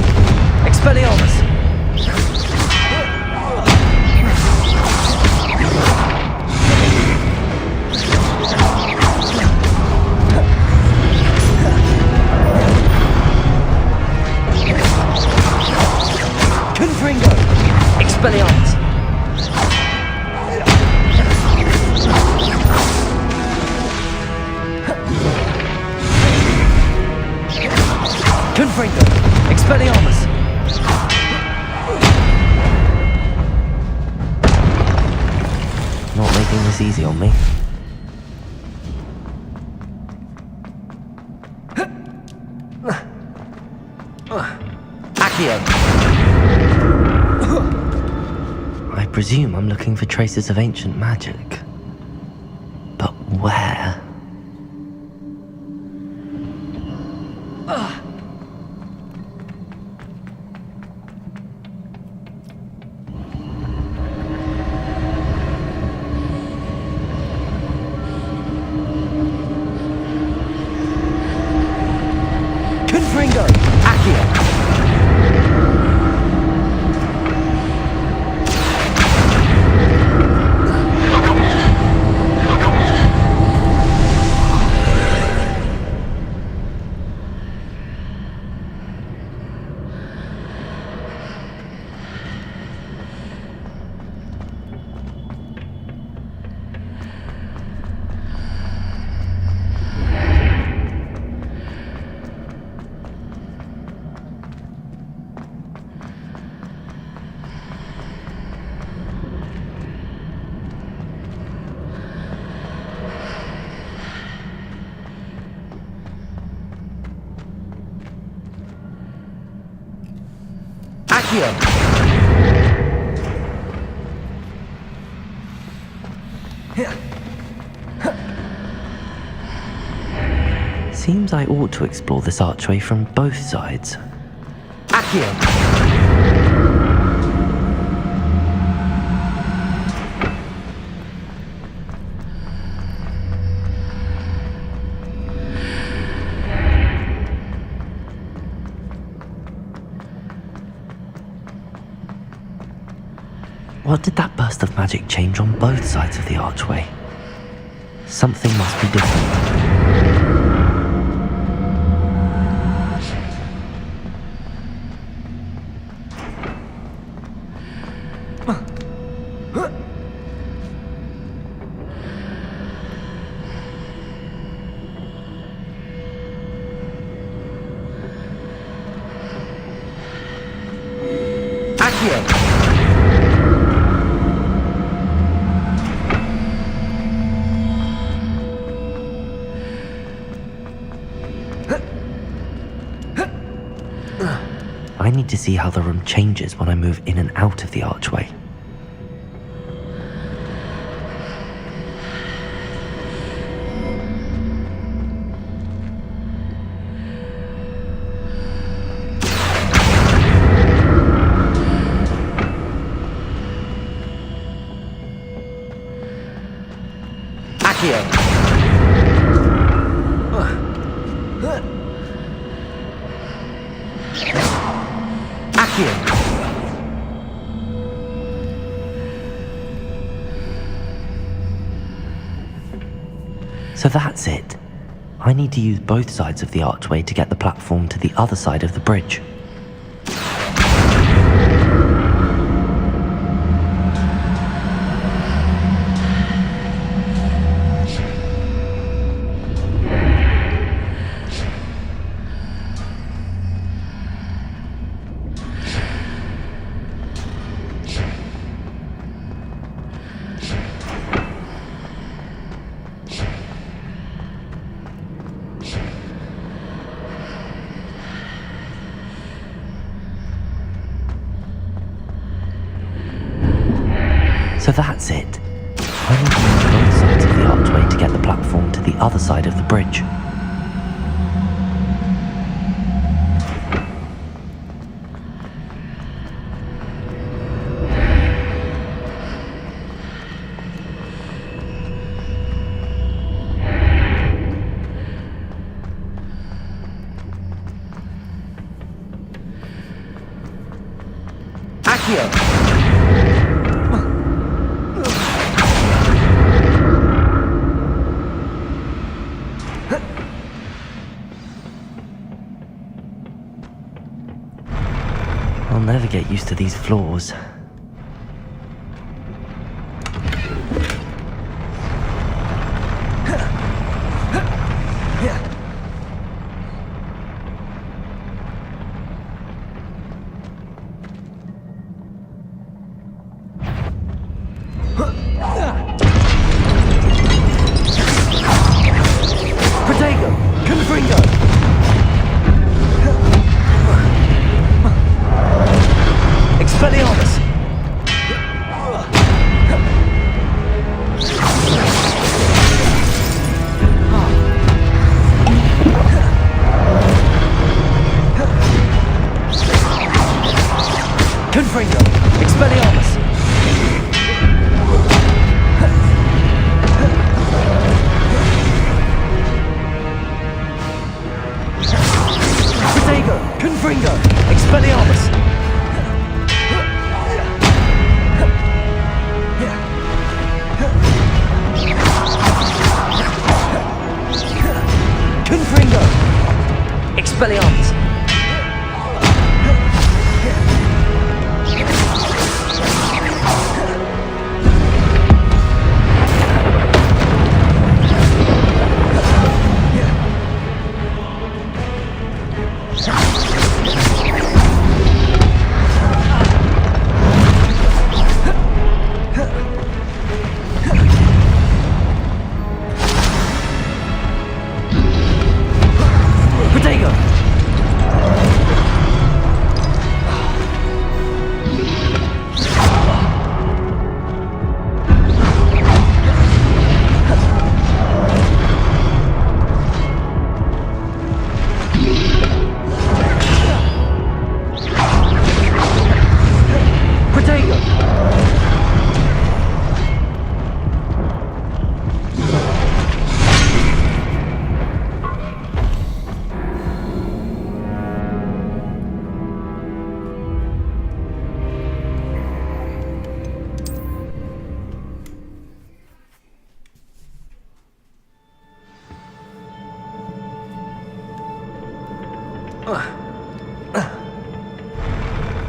Expelliarmus! Confringo! Expelliarmus! Confringo! Expelliarmus! Not making this easy on me. Accio! I presume I'm looking for traces of ancient magic. But where? Seems I ought to explore this archway from both sides. What did that burst of magic change on both sides of the archway? Something must be different. I need to see how the room changes when I move in and out of the archway. So that's it. I need to use both sides of the archway to get the platform to the other side of the bridge. So that's it. I need to use both sides of the archway to get the platform to the other side of the bridge. I'll never get used to these floors.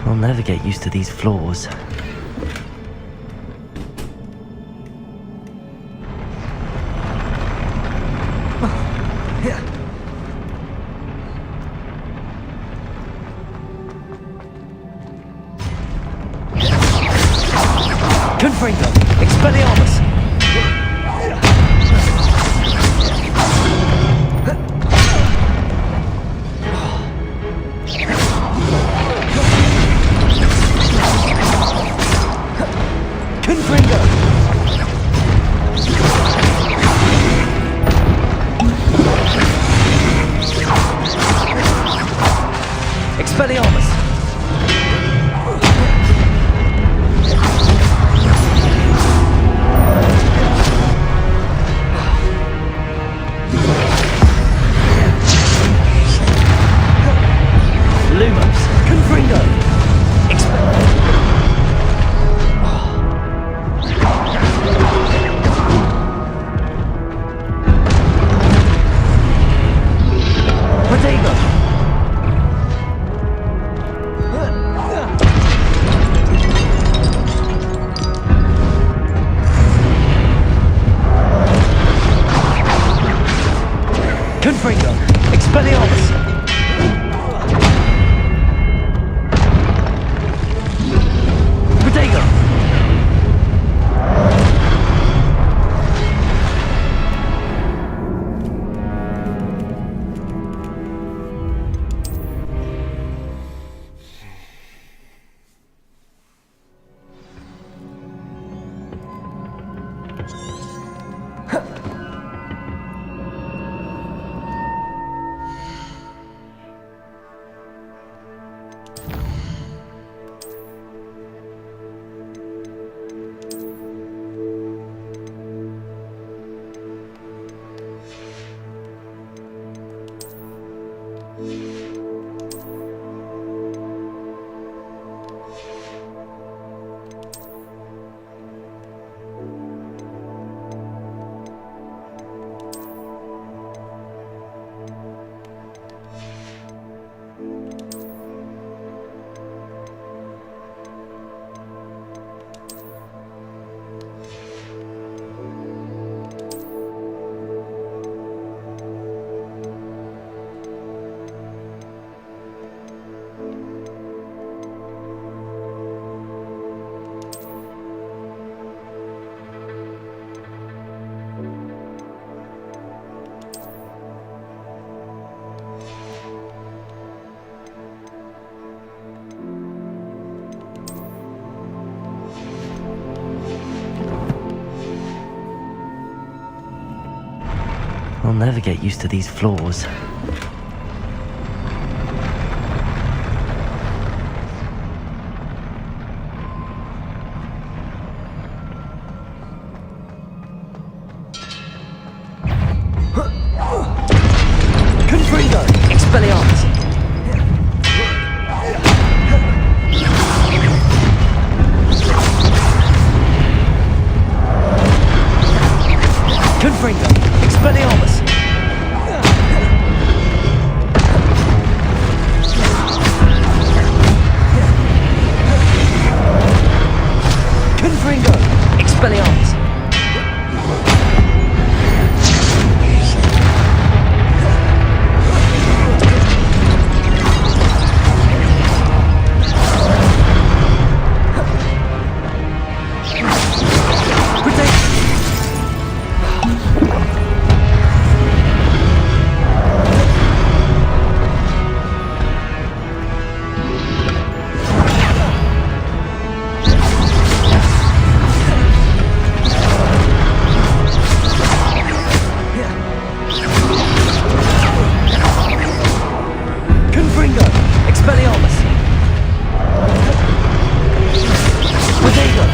I'll never get used to these floors.
Confringo! Expelliarmus! Confringo! Expelliarmus! Lumos! Confringo! Protego! Confringo! Expelliarmus! Protego!
I'll never get used to these floors.
Confringo! Expelliarmus! Confringo! Expelliarmus! Confringo! Expelliarmus! Confringo! Expelliarmus! Protego!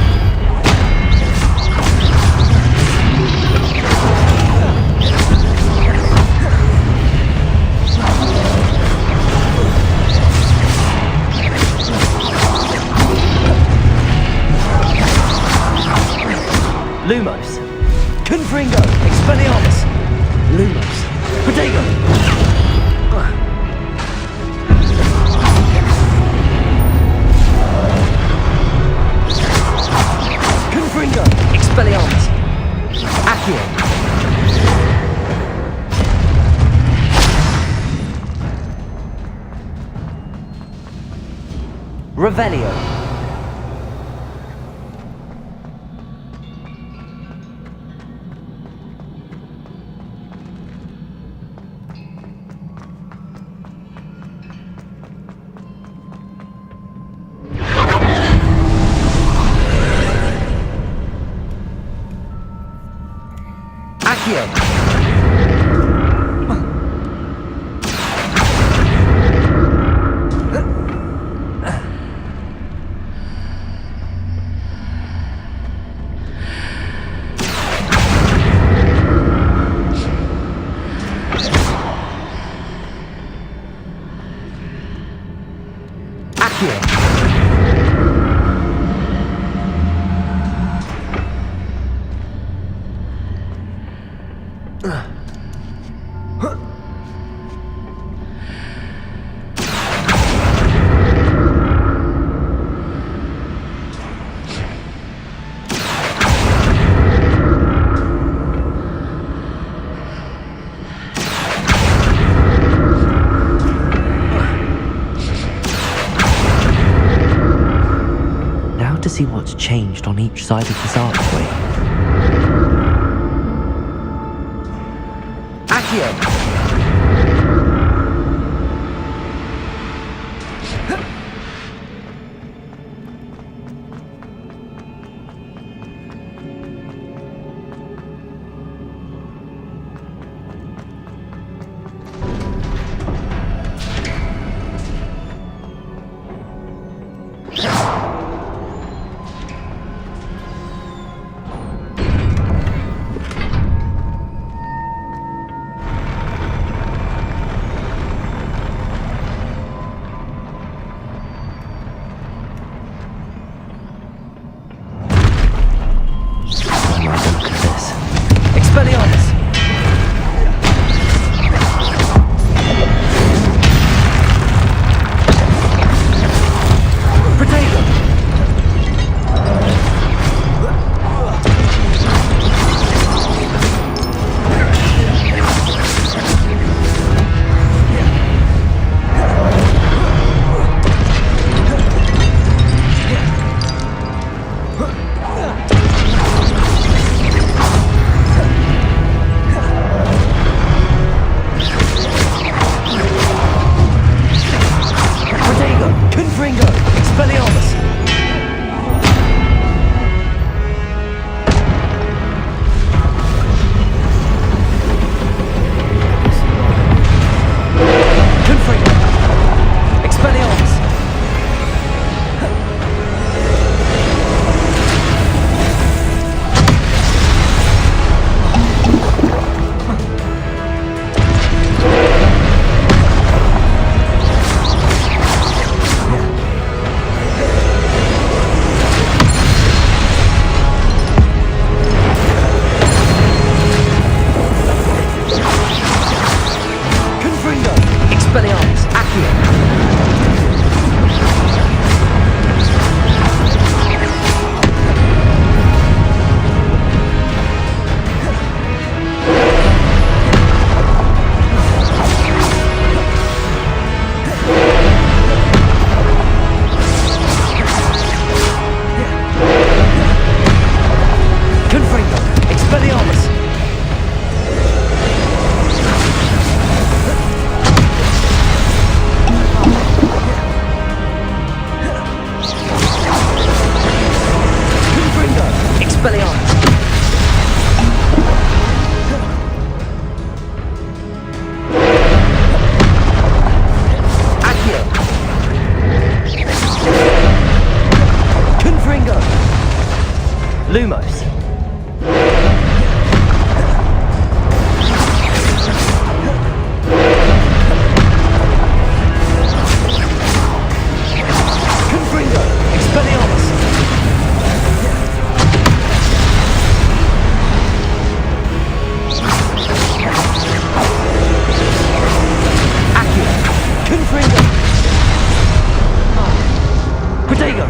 Lumos! Confringo! Expelliarmus! Lumos! Protego!
Revelio. Accio. To see what's changed on each side of this archway. Accio! Lumos. Confringo. Expelliarmus. Accio. Confringo. Protego.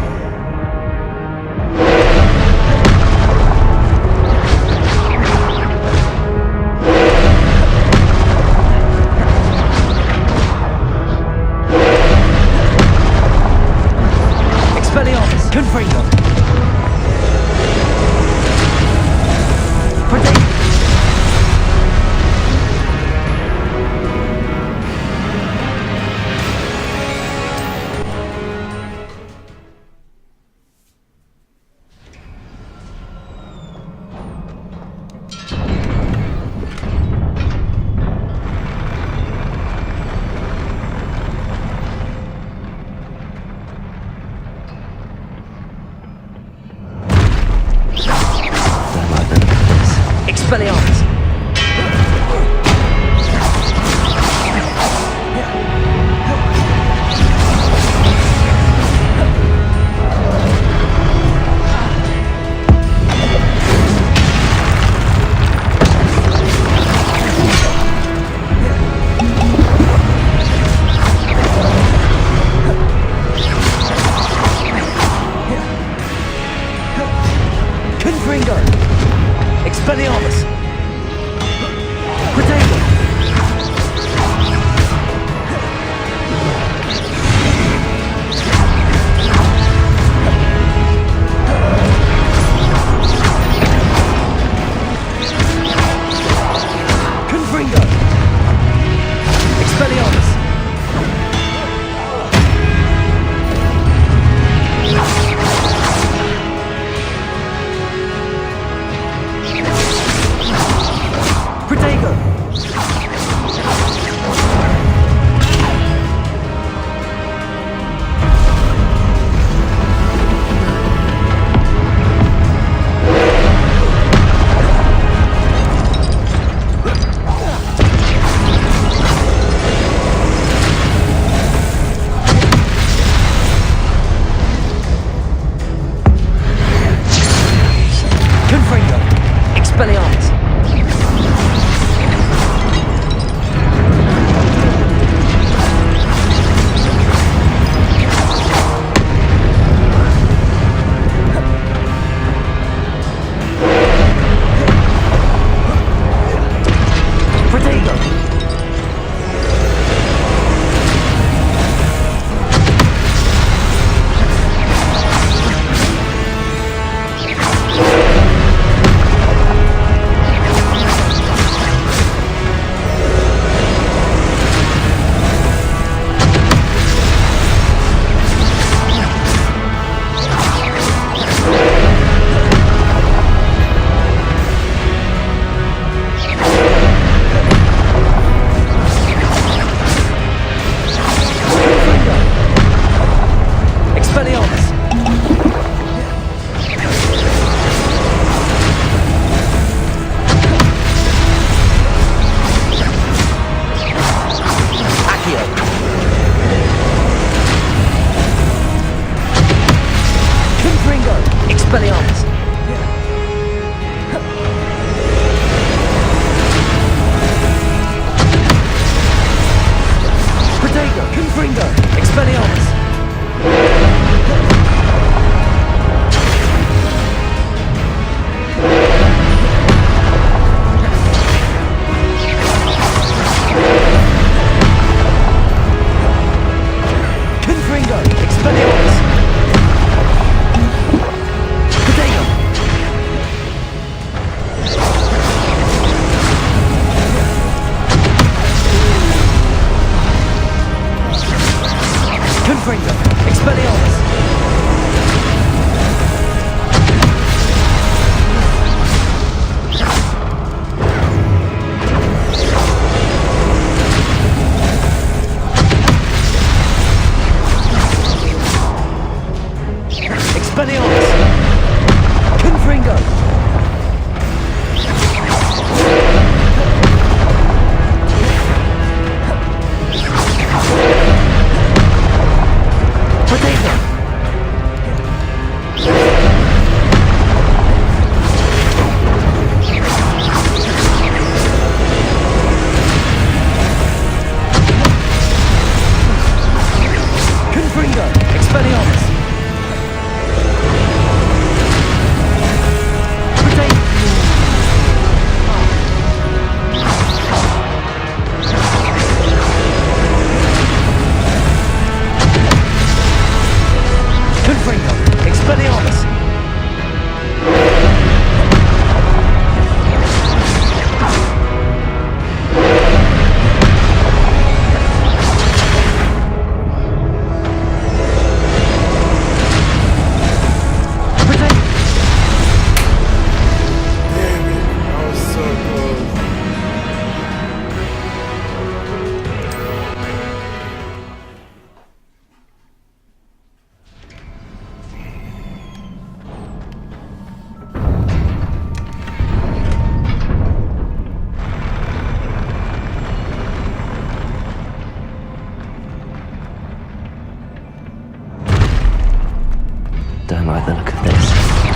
Don't like the look of this.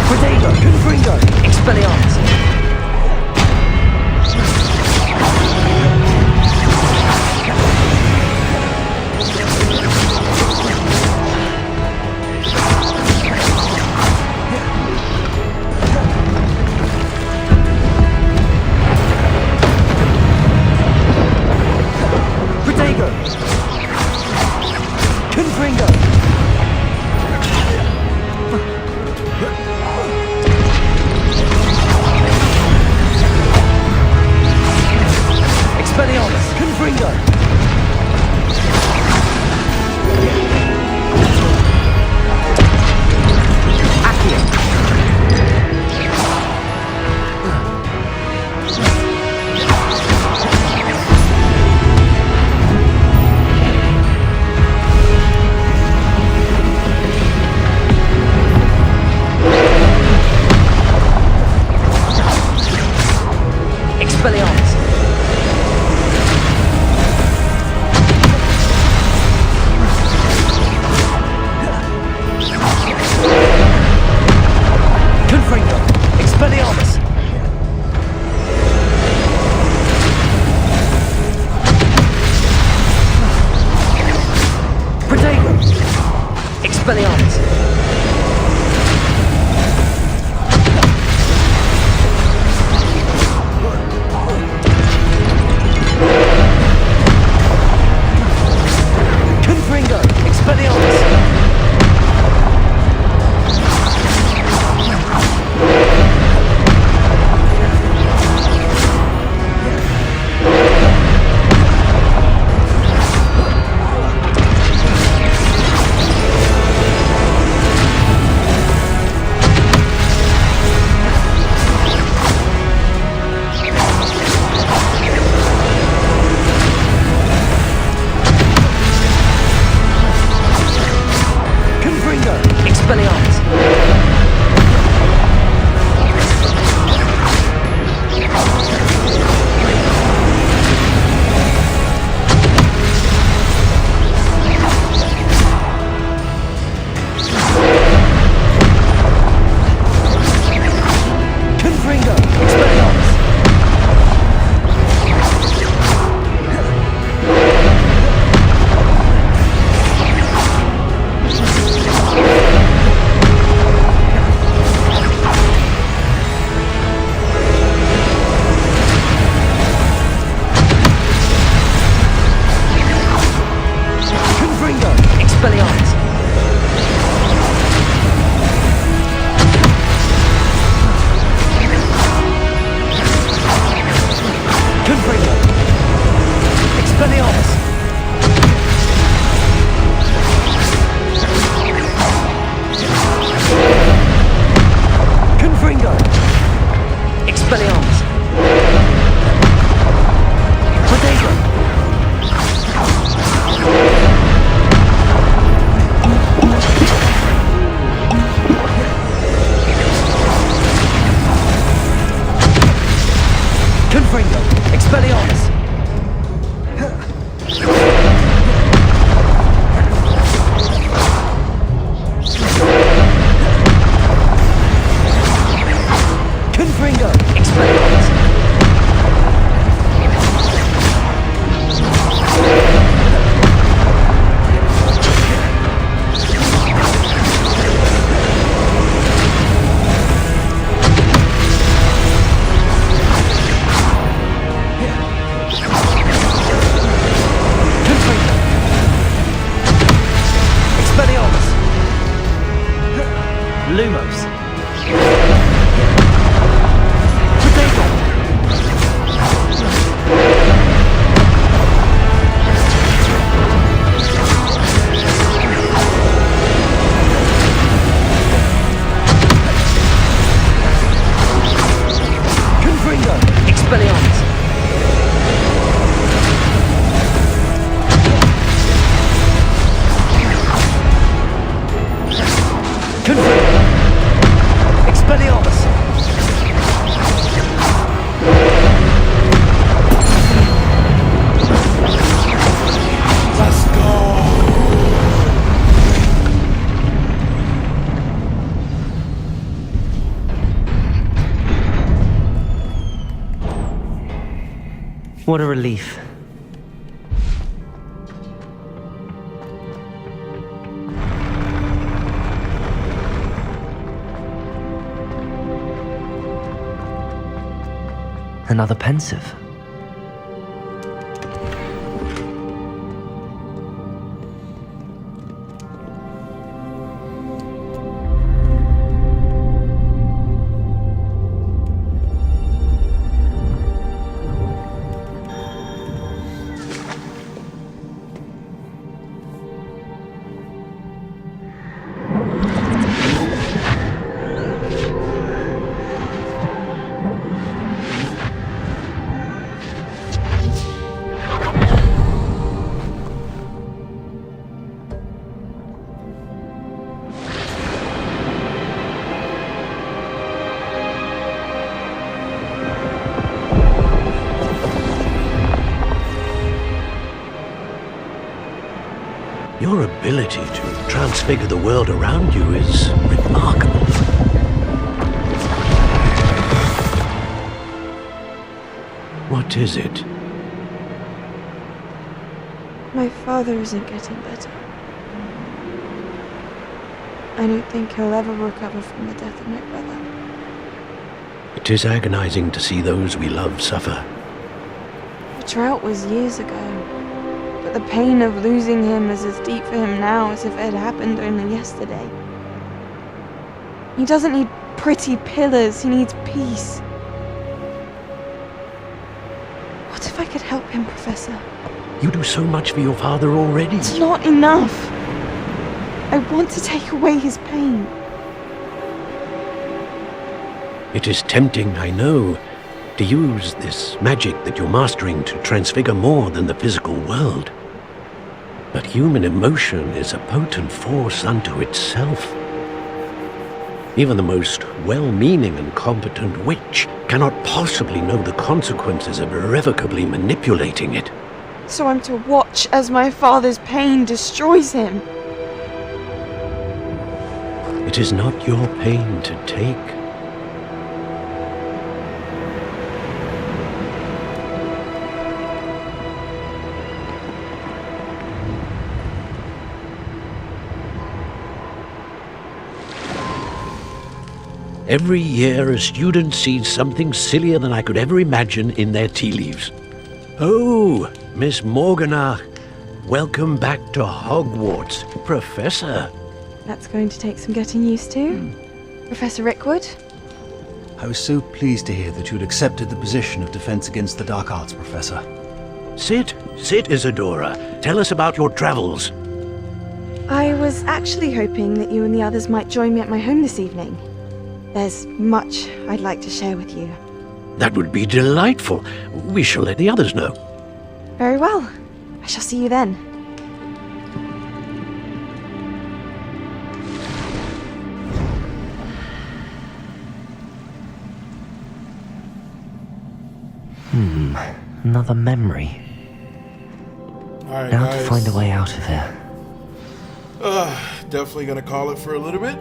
Protego, Confringo, Expelliarmus. Protego, Confringo. Expelliarmus, Confringo. Accio. Expelliarmus. Confringo, Expelliarmus. Protego, Expelliarmus. Confringo, Expelliarmus.
Lumos. Expelliarmus! Confirm! Expelliarmus!
Let's go!
What a relief. Another pensive.
Your ability to transfigure the world around you is remarkable. What is it?
My father isn't getting better. I don't think he'll ever recover from the death of my brother.
It is agonizing to see those we love suffer.
The drought was years ago, but the pain of losing him is as deep for him now as if it had happened only yesterday. He doesn't need pretty pillars, he needs peace. What if I could help him, Professor?
You do so much for your father already.
It's not enough. I want to take away his pain.
It is tempting, I know, to use this magic that you're mastering to transfigure more than the physical world. But human emotion is a potent force unto itself. Even the most well-meaning and competent witch cannot possibly know the consequences of irrevocably manipulating it.
So I'm to watch as my father's pain destroys him.
It is not your pain to take. Every year, a student sees something sillier than I could ever imagine in their tea leaves. Oh, Miss Morganach, welcome back to Hogwarts, Professor.
That's going to take some getting used to. Professor Rickwood?
I was so pleased to hear that you'd accepted the position of Defense Against the Dark Arts, Professor.
Sit, Isadora. Tell us about your travels.
I was actually hoping that you and the others might join me at my home this evening. There's much I'd like to share with you.
That would be delightful. We shall let the others know.
Very well. I shall see you then.
Another memory.
Alright,
Now
guys.
to find a way out of here.
Definitely gonna call it for a little bit.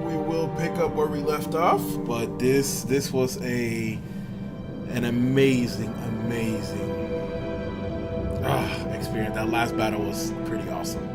We will pick up where we left off, but this was an amazing experience. That last battle was pretty awesome.